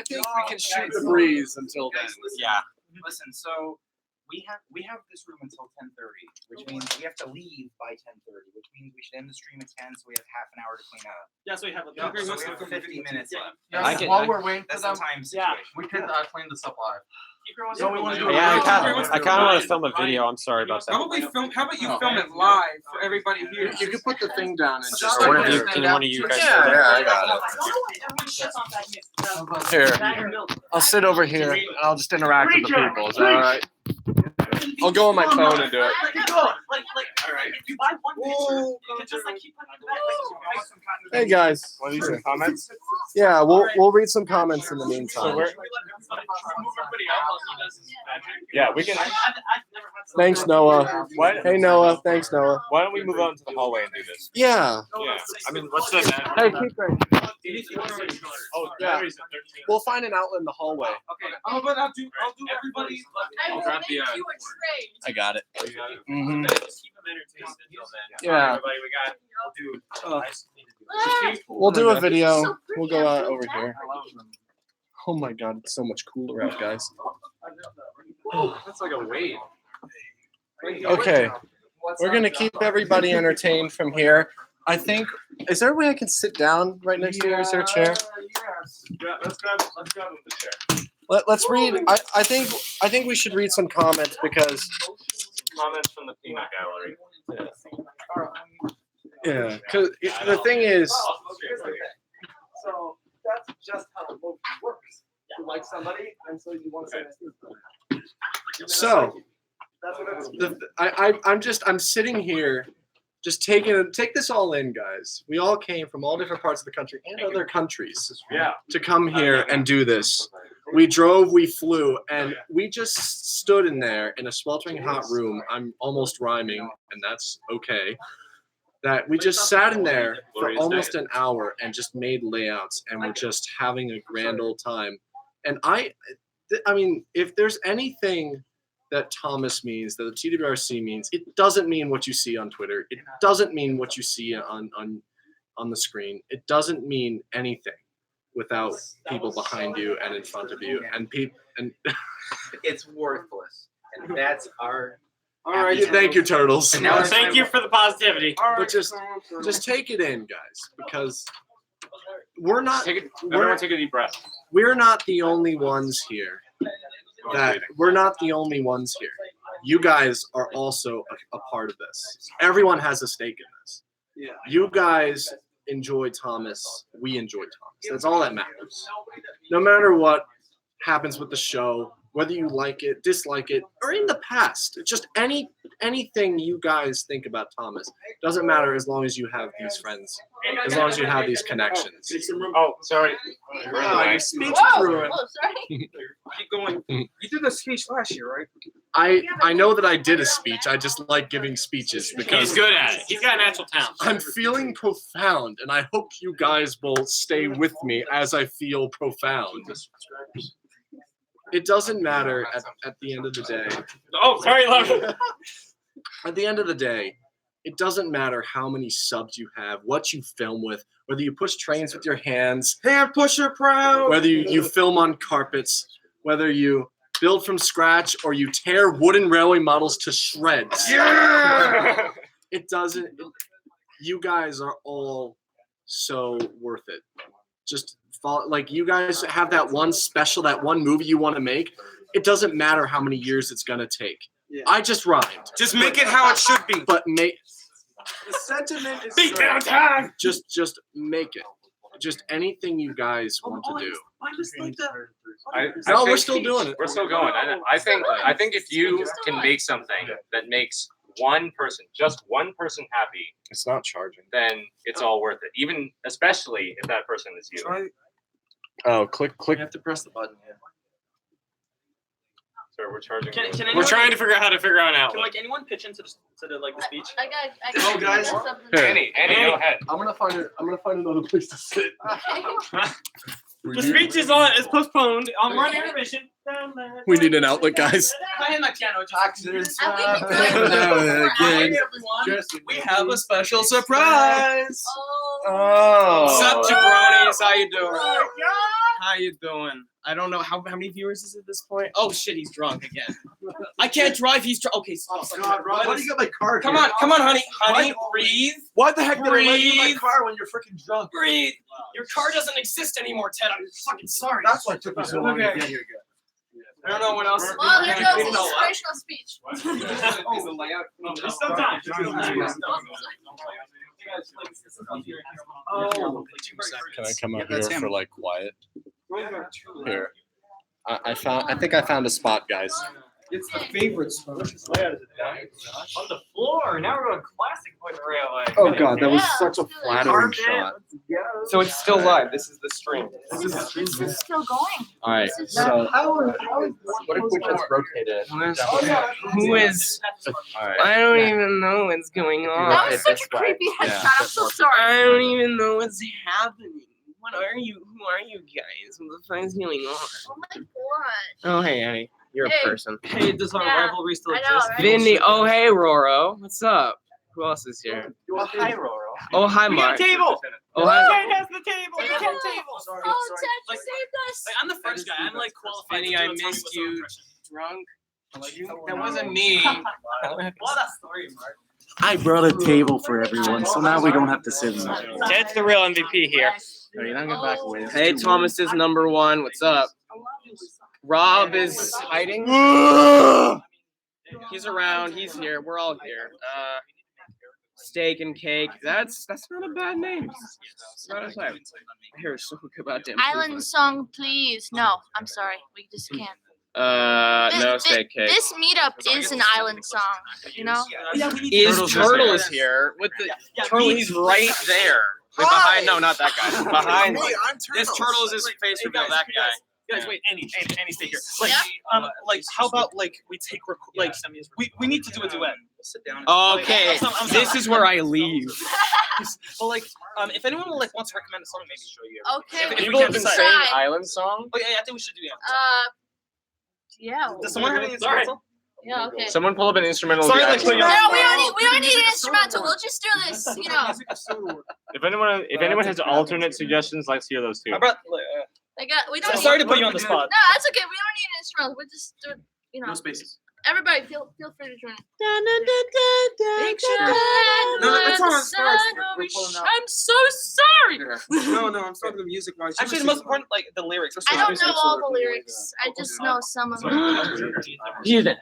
think we can shoot the breeze until then. Yeah. Listen, so we have this room until 10:30, which means we have to leave by 10:30, which means we should end the stream at 10, so we have half an hour to clean up. Yeah, so we have So we have 50 minutes left. While we're waiting for That's them, the time situation. we could clean this up live. No, we want to do Yeah, it. I kind of want to film a video. I'm sorry about How that. about you film it live for everybody here? You can put the thing down and just. Or one of you, can one of you guys? I got it. Here, I'll sit over here and I'll just interact with the people. Is that all right? I'll go on my phone and do it. If you buy one picture, you can just like keep putting it back. Hey guys. Want to read some comments? Yeah, we'll read some comments in the meantime. Yeah, we can. Thanks, Noah. Hey, Noah. Thanks, Noah. Why don't we move out into the hallway and do this? Yeah. Yeah. I mean, what's the Hey, keep going. Oh, Yeah. yeah. We'll find an outlet in the hallway. Okay. Oh, but I'll do everybody. I will grab make the, you a trade. I got it. Mm-hmm. Just keep them entertained until then. Yeah. Everybody, we'll do. We'll do a video. We'll go out over here. Oh my god, it's so much cooler out, guys. That's like a wave. Okay. We're gonna keep everybody entertained from here. I think. Is there a way I can sit down right next to you? Is there a chair? Yeah, let's grab the chair. Let's read. I think we should read some comments because. Comments from the peanut gallery. Yeah. Because the thing is. So that's just how emotion works. You like somebody, and so you want to say that. So. That's what it is. I'm sitting here, just take this all in, guys. We all came from all different parts of the country and other countries, to come here and do this. We drove, we flew, and we just stood in there in a sweltering hot room. I'm almost rhyming, and that's okay. That we just sat in there for almost an hour and just made layouts, and we're just having a grand old time. And I mean, if there's anything that Thomas means, that the TWRC means, it doesn't mean what you see on Twitter. It doesn't mean what you see on the screen. It doesn't mean anything without people behind you and in front of you and people. And It's worthless, and that's our. all right, thank you, turtles. Thank you for the positivity. But just take it in, guys, because we're not. Everyone take a deep breath. We're not the only ones here. We're not the only ones here. you guys are also a part of this. Everyone has a stake in this. Yeah. You guys enjoy Thomas. We enjoy Thomas. That's all that matters. No matter what happens with the show, whether you like it, dislike it, or in the past, just anything you guys think about Thomas doesn't matter as long as you have these friends, as long as you have these connections. Oh, sorry. Your speech is ruined. Oh, sorry. Keep going. You did a speech last year, right? I know that I did a speech. I just like giving speeches because He's good at it. He's got a natural talent. I'm feeling profound, and I hope you guys will stay with me as I feel profound. It doesn't matter at the end of the day. Oh, sorry, love. At the end of the day, it doesn't matter how many subs you have, what you film with, whether you push trains with your hands, Hand pusher proud. whether you film on carpets, whether you build from scratch or you tear wooden railway models to shreds. Yeah. It doesn't. You guys are all so worth it. Just follow, like you guys have that one special, that one movie you want to make. It doesn't matter how many years it's gonna take. Yeah. I just rhymed. Just make it how it should be. But make The sentiment is Beat downtown. just make it. Just anything you guys want to do. No, we're still doing it. We're still going. I think if you can make something that makes one person, just one person happy, It's not charging. then it's all worth it. Even especially if that person is you. Oh, click. You have to press the button. Yeah. So we're charging. Can We're anyone, trying to figure out how to figure out an Can outlet. like anyone pitch into the like the speech? I got. Oh, guys. Annie, go ahead. I'm gonna find another place to sit. The speech is postponed. I'm running intermission. We need an outlet, guys. If I had my piano, taxes. Again, we have a special surprise. Oh. What's up, jabronis? How you doing? Oh, How you doing? I don't know how many viewers is it at this point. Oh shit, he's drunk again. I can't drive. He's drunk. Okay, stop. Why do you got my car? Come on, honey. Honey, breathe. Why the heck did I let you in my Breathe. car when you're freaking drunk? Breathe. Your car doesn't exist anymore, Ted. I'm fucking sorry. That's why it took me so long to Okay. get here. I don't know what else. Well, there goes his inspirational speech. Sometimes. Oh. Can I come up here for like quiet? Here. I think I found a spot, guys. It's the favorite spot. On the floor. Now we're going classic Wooden Railway. Oh god, that was Yeah, such a let's do it. flattering shot. So it's still live. This is the stream. This is still going. All right, This is so What if we just rotate it? Who is? all right. I don't even know what's going on. That was such a creepy headshot. I'm so sorry. I don't even know what's happening. What are you? Who are you guys? What the fuck is going on? Oh my god. Oh, hey, Annie. You're Hey. a person. Hey, does our Yeah, rivalry still I know, exist? right? Vinny. Oh, hey, Roro. What's up? Who else is here? Hi, Roro. Oh, hi, We got Mark. a table. Oh, hi. Ted has the table. We got a table. Sorry, Oh, sorry. Ted, you Like- saved us. Like, I'm the French guy. I'm like qualified. Vinny, to do I a Tommy missed Wiseau you. impression. Drunk. That That wasn't me. What a story, Mark. I brought a table for everyone, so now we don't have to sit in that. Ted's the real MVP here. Alright, I'm gonna back away. Hey, Thomas is number one. What's up? Rob is hiding. He's around. He's here. We're all here. Steak and cake. That's not a bad name. It's not a bad. I hear so about them. Island song, please. No, I'm sorry. We just can't. No steak cake. This meetup is an island song, you know? Is Turtle is here with the Turtle? He's right there. Wait, behind? No, not that guy. Behind. This Turtle is his face reveal. That guy. Guys, wait, Annie, stay here. Like, how about like we take we need to do a duet. Sit down. Okay, this is where I leave. Well, like, if anyone wants to recommend a song, maybe show you. Okay, If we People can have been decide. saying island song. Oh yeah, I think we should do that. Yeah. Does someone have any instrumental? Yeah, okay. Someone pull up an instrumental. Sorry, of the like, island No, song. we don't need an instrumental. We'll just do this, you know. If anyone has alternate suggestions, let's hear those too. How about, We don't need, sorry to put you on the spot. No, that's okay. We don't need an instrumental. We'll just do, you know. No spaces. everybody, feel free to join. No, that's how it starts. We're pulling out. I'm so sorry. No, I'm starting the music wise. Actually, the most important, like the lyrics. I don't know all the lyrics. I just know some of them. Music.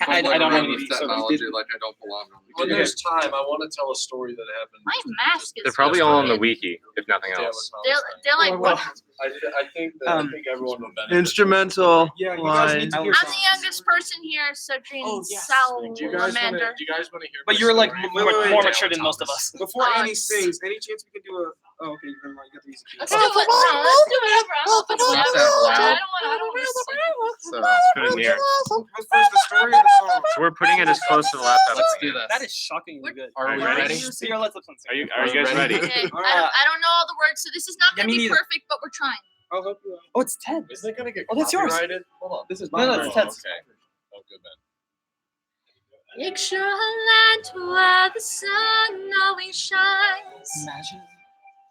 I don't have any technology like I don't belong on. When there's time, I want to tell a story that happened. My mask is. They're probably all on the wiki, if nothing else. They're like what? I think everyone would benefit. Instrumental Yeah, you guys line. need to I'm hear the youngest person here, so Jean Salamander. Do you guys want to hear? But you're like story? more mature than most of us. Before Annie sings, any chance we can do a? Oh, okay, never mind. You got the music. Let's do it. No, let's do whatever. I'm open to whatever. I don't want to. So let's put it in here. What's first, the story or the song? So we're putting it as close to the laptop. Let's do this. That is shockingly good. Are we ready? Here, let's listen. Are you guys ready? Okay. I don't know all the words, so this is not Yeah, gonna me be neither. perfect, but we're trying. I'll help you out. Oh, it's 10. Is it gonna get Oh, that's yours. copyrighted? Hold on. This is mine. No, it's Ted's. Okay. Oh, good man. Picture a land where the sun always shines. Imagine.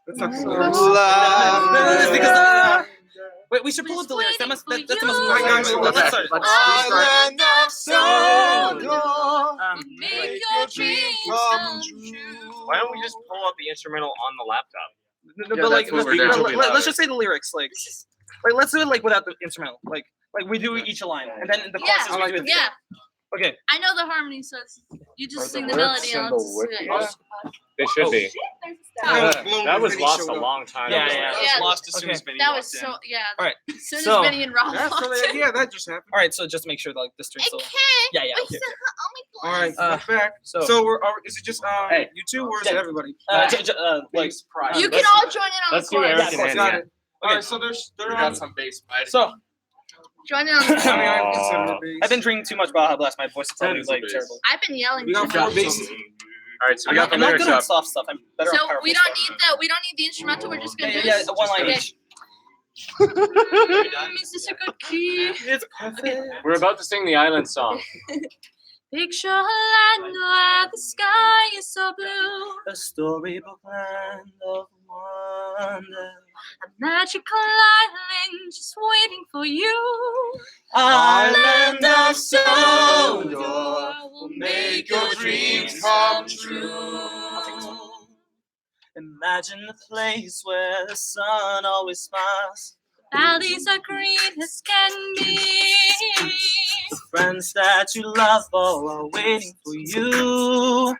That's not Wait, we should pull up the lyrics. That's the most Let's important. Let's start. Island of Sodor, Make your dreams come true. Why don't we just pull up the instrumental on the laptop? But like, that's what we're doing. let's just say the lyrics. Like, let's do it like without the instrumental. Like we do each a line, and then the choruses we do it. Yeah. Okay. I know the harmony, so you just sing the melody and I'll just sing it. They should be. That was lost a showed up. long time Yeah, ago. yeah. That was lost as soon as Vinny That walked was so in. yeah. All right. As soon So- as Vinny and Rob Yeah, walked in. yeah, that just happened. All right. So just make sure like the strings. Okay. Yeah, yeah. Wait, Okay. so, All right, Uh, back. So, So is it just Hey. you two or is it everybody? like you can all join in on Let's the do chorus. Eric and Got Annie. it. All right, so they're We got some bass fighting. so Join in on the I mean, chorus. I'm considered bass. I've been drinking too much Baja Blast. My voice is probably like bass. terrible. I've been yelling We too got four much. basses. All right, so we got the I'm not lyrics good on up. soft stuff. I'm better on So powerful we stuff. don't need the instrumental. We're just gonna Yeah, do yeah, this. one line Okay. each. Is this a good key? It's perfect. We're about to sing the island song. Picture a land where the sky is so blue. A storybook land of wonder. A magical island just waiting for you. Island of Sodor will make your dreams come true. Imagine the place where the sun always smiles. Valleys are green as can be. Friends that you love all are waiting for you.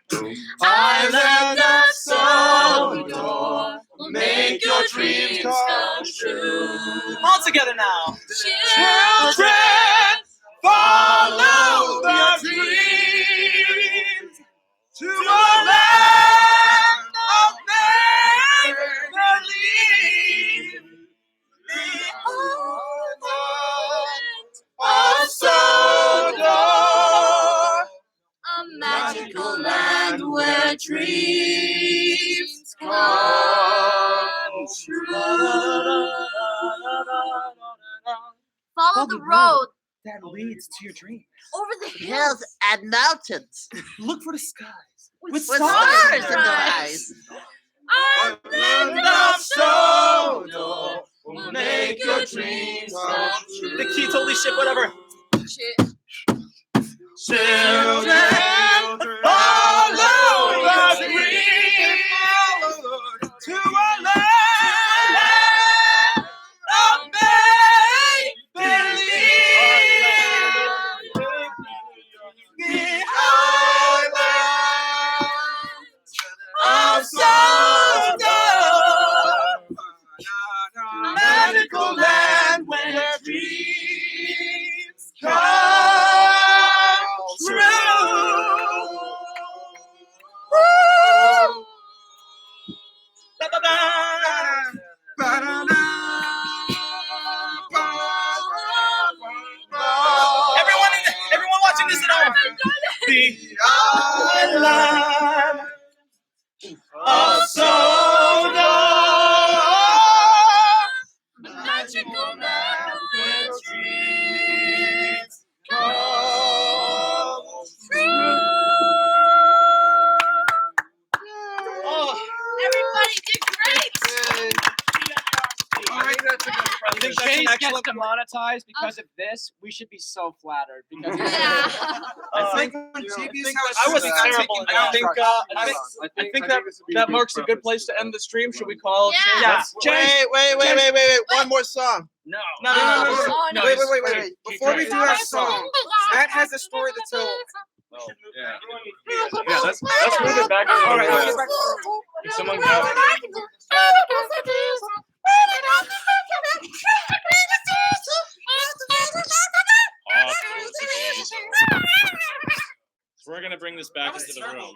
Island of Sodor will make your dreams come true. All together now. Children, Follow the dreams to a land of make-believe. Of Sodor, a magical land where dreams come true. Follow the road that leads to your dream. over the hills and mountains Look for the skies with stars in their eyes. Island of Sodor will make your dreams come true. The key totally shit, whatever. Shit. children, follow the dream to a land of make-believe. The islands of Sodor, magical land where dreams come true. Woo! Everyone watching this at home. The island of Sodor, Magical that's a good If premise. Chase gets demonetized because of this, we should be so flattered. Because I think that marks a good place to end the stream. Should we call Chase? Wait. One more song. No. Wait. Before we do our song, Matt has a story to tell. Yeah, let's move it back. All right, Can someone grab So we're gonna bring this back into the room.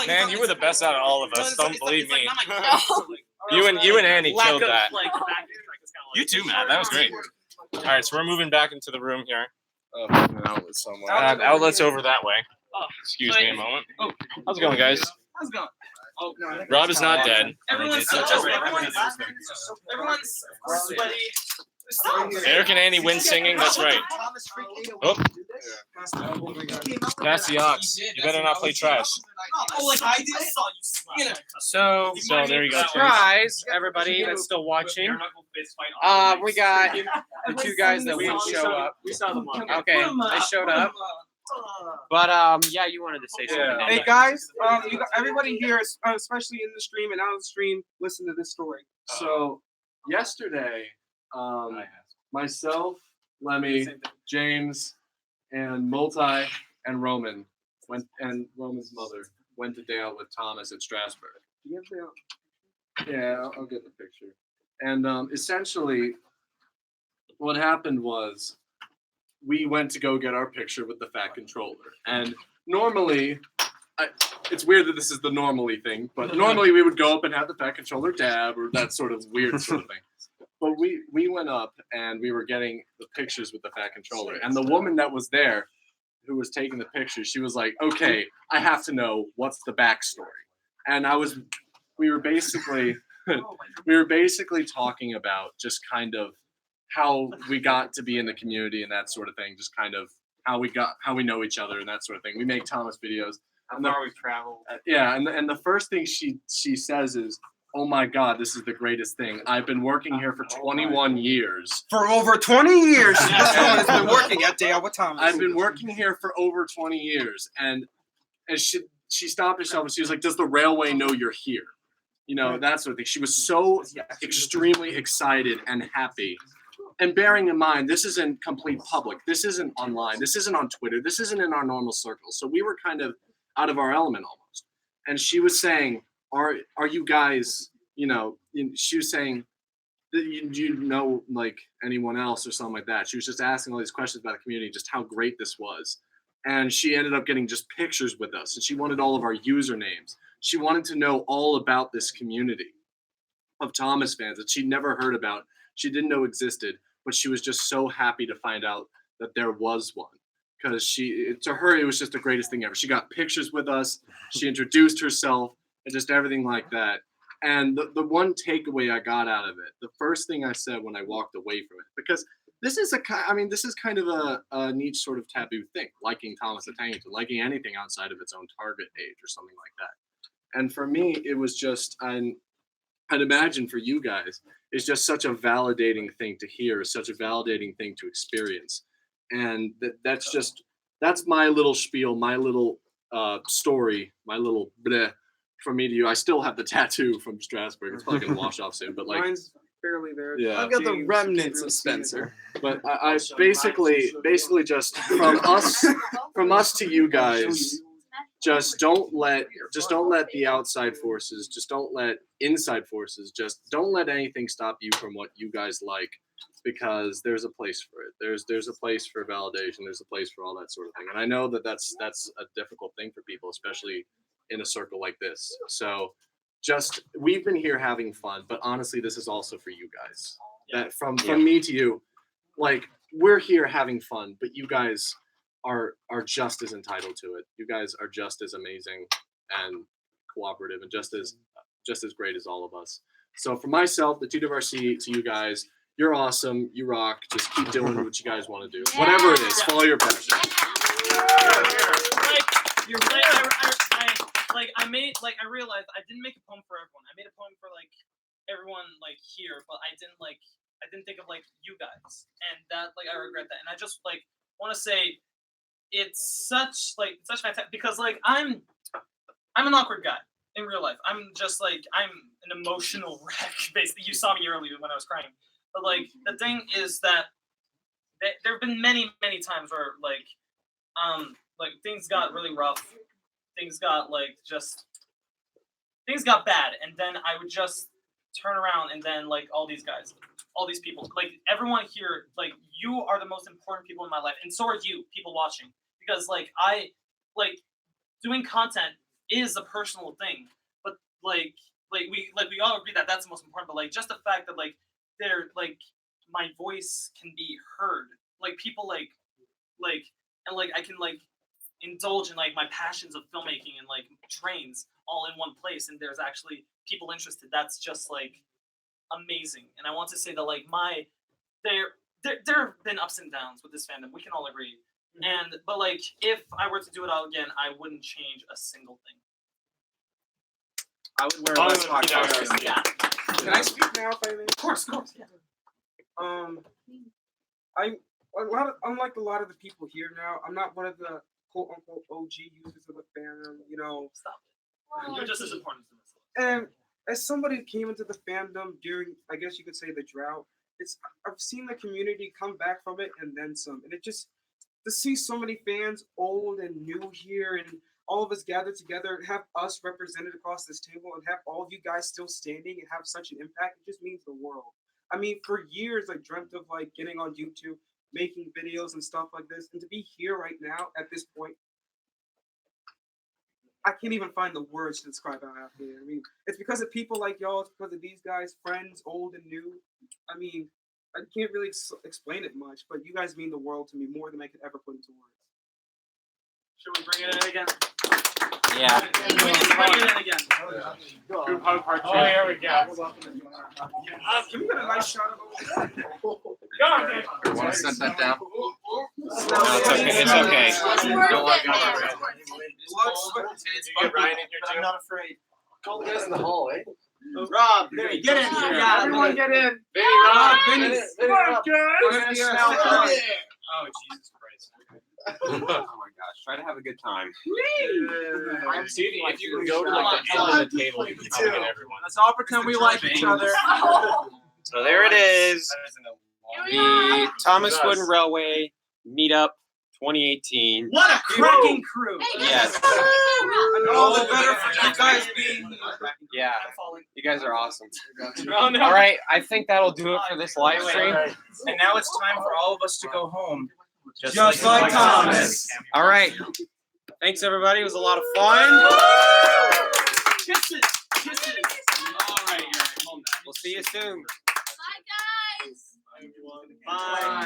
Man, you were the best out of all of us. Don't believe me. You and Annie killed that. You too, Matt. That was great. All right, so we're moving back into the room here. An outlet somewhere. Outlet's over that way. Excuse me a moment. How's it going, guys? How's it going? Oh, no, Rob is not dead. Everyone's sweaty. Eric and Annie win singing. That's right. Oh, that's the ox. You better not play trash. Oh, like I did. So there you go. Surprise, everybody that's still watching. We got the two guys that wouldn't show up. We saw them. Okay, they showed up. But yeah, you wanted to say something. Hey guys, everybody here, especially in the stream and out of the stream, listen to this story. So yesterday, myself, Lemmy, James, and Multi and Roman and Roman's mother went to day out with Thomas at Strasbourg. Do you have the Yeah, I'll get the picture. And essentially, what happened was we went to go get our picture with the fat controller. And normally, it's weird that this is the normally thing, but normally we would go up and have the fat controller dab or that sort of weird sort of thing. But we went up and we were getting the pictures with the fat controller. And the woman that was there who was taking the pictures, she was like, okay, I have to know what's the backstory. And we were basically talking about just kind of how we got to be in the community and that sort of thing, just kind of how we know each other and that sort of thing. We make Thomas videos. How far we've traveled. Yeah, and the first thing she says is, "Oh my God, this is the greatest thing. I've been working here for 21 years." For over 20 years, this woman has been working at Day Out with Thomas. I've been working here for over 20 years, and she stopped herself and she was like, "Does the railway know you're here?" You know, that sort of thing. She was so extremely excited and happy. And bearing in mind, this isn't complete public. This isn't online. This isn't on Twitter. This isn't in our normal circles. So we were kind of out of our element almost. And she was saying, are you guys, you know, she was saying, do you know like anyone else or something like that? She was just asking all these questions about the community, just how great this was. And she ended up getting just pictures with us. And she wanted all of our usernames. She wanted to know all about this community of Thomas fans that she'd never heard about. She didn't know existed, but she was just so happy to find out that there was one. Because to her, it was just the greatest thing ever. She got pictures with us. She introduced herself and just everything like that. And the one takeaway I got out of it, the first thing I said when I walked away from it, because this is kind of a neat sort of taboo thing, liking Thomas the Tank, liking anything outside of its own target age or something like that. And for me, it was just, I'd imagine for you guys, it's just such a validating thing to hear, such a validating thing to experience. And that's my little spiel, my little story, my little bleh from me to you. I still have the tattoo from Strasbourg. It's probably gonna wash off soon, but like mine's barely there. Yeah. I've got the remnants of Spencer. But I basically just from us to you guys, just don't let the outside forces, just don't let inside forces, just don't let anything stop you from what you guys like, because there's a place for it. There's a place for validation. There's a place for all that sort of thing. And I know that that's a difficult thing for people, especially in a circle like this. So we've been here having fun, but honestly, this is also for you guys. That from me to you, like, we're here having fun, but you guys are just as entitled to it. You guys are just as amazing and cooperative and just as great as all of us. So for myself, the TWRC, to you guys, you're awesome. You rock. Just keep doing what you guys want to do. Whatever it is, follow your passion. I realized I didn't make a poem for everyone. I made a poem for everyone like here, but I didn't think of like you guys, and that like I regret that, and I just like want to say it's such fantastic because like I'm an awkward guy in real life. I'm just like I'm an emotional wreck. Basically, you saw me earlier when I was crying, but like the thing is that there have been many times where like things got really rough, things got bad, and then I would just turn around and then like all these guys, all these people, like everyone here, like you are the most important people in my life, and so are you, people watching, because like I like doing content is a personal thing, but like we all agree that that's the most important, but like just the fact that like they're like my voice can be heard, like people like and like I can like indulge in like my passions of filmmaking and like trains all in one place, and there's actually people interested. That's just like amazing. And I want to say that like there have been ups and downs with this fandom. We can all agree. And but like if I were to do it all again, I wouldn't change a single thing. I would wear less hot costume. Yeah. Can I speak now if I may? Of course. Yeah. Unlike a lot of the people here now, I'm not one of the quote unquote OG users of the fandom, you know. Stop it. You're just as important as this. And as somebody who came into the fandom during, I guess you could say, the drought, I've seen the community come back from it and then some. And it just to see so many fans, old and new here, and all of us gathered together and have us represented across this table and have all of you guys still standing and have such an impact, it just means the world. I mean, for years I dreamt of like getting on YouTube, making videos and stuff like this, and to be here right now at this point, I can't even find the words to describe how I feel. I mean, it's because of people like y'all, it's because of these guys, friends, old and new. I mean, I can't really explain it much, but you guys mean the world to me more than I could ever put into words. Should we bring it in again? Yeah. We need to bring it in again. Group hug part 2. Oh, here we go. Can we get a nice shot of it? Go on, man. You want to set that down? No, it's okay. It's okay. Don't want to go over it. Get Ryan in here too. I'm not afraid. Call the guys in the hall, eh? Rob, Vinny, get in here. Yeah, everyone get in. Vinny, Rob, Vinny. Come on, guys. We're gonna smell Oh, Jesus Christ. Oh my gosh, try to have a good time. I'm seeing if you can go to like the end of the table, you can probably get everyone. Let's all pretend we like each other. So there it is. The Thomas Wooden Railway Meetup 2018. What a cracking crew! Yes. And all the better for you guys being here. Yeah. You guys are awesome. Oh, no. All right, I think that'll do it for this live stream. And now it's time for all of us to go home. Just like Thomas. All right. Thanks, everybody. It was a lot of fun. Kisses. Kisses. All right. We'll see you soon. Bye, guys. Bye.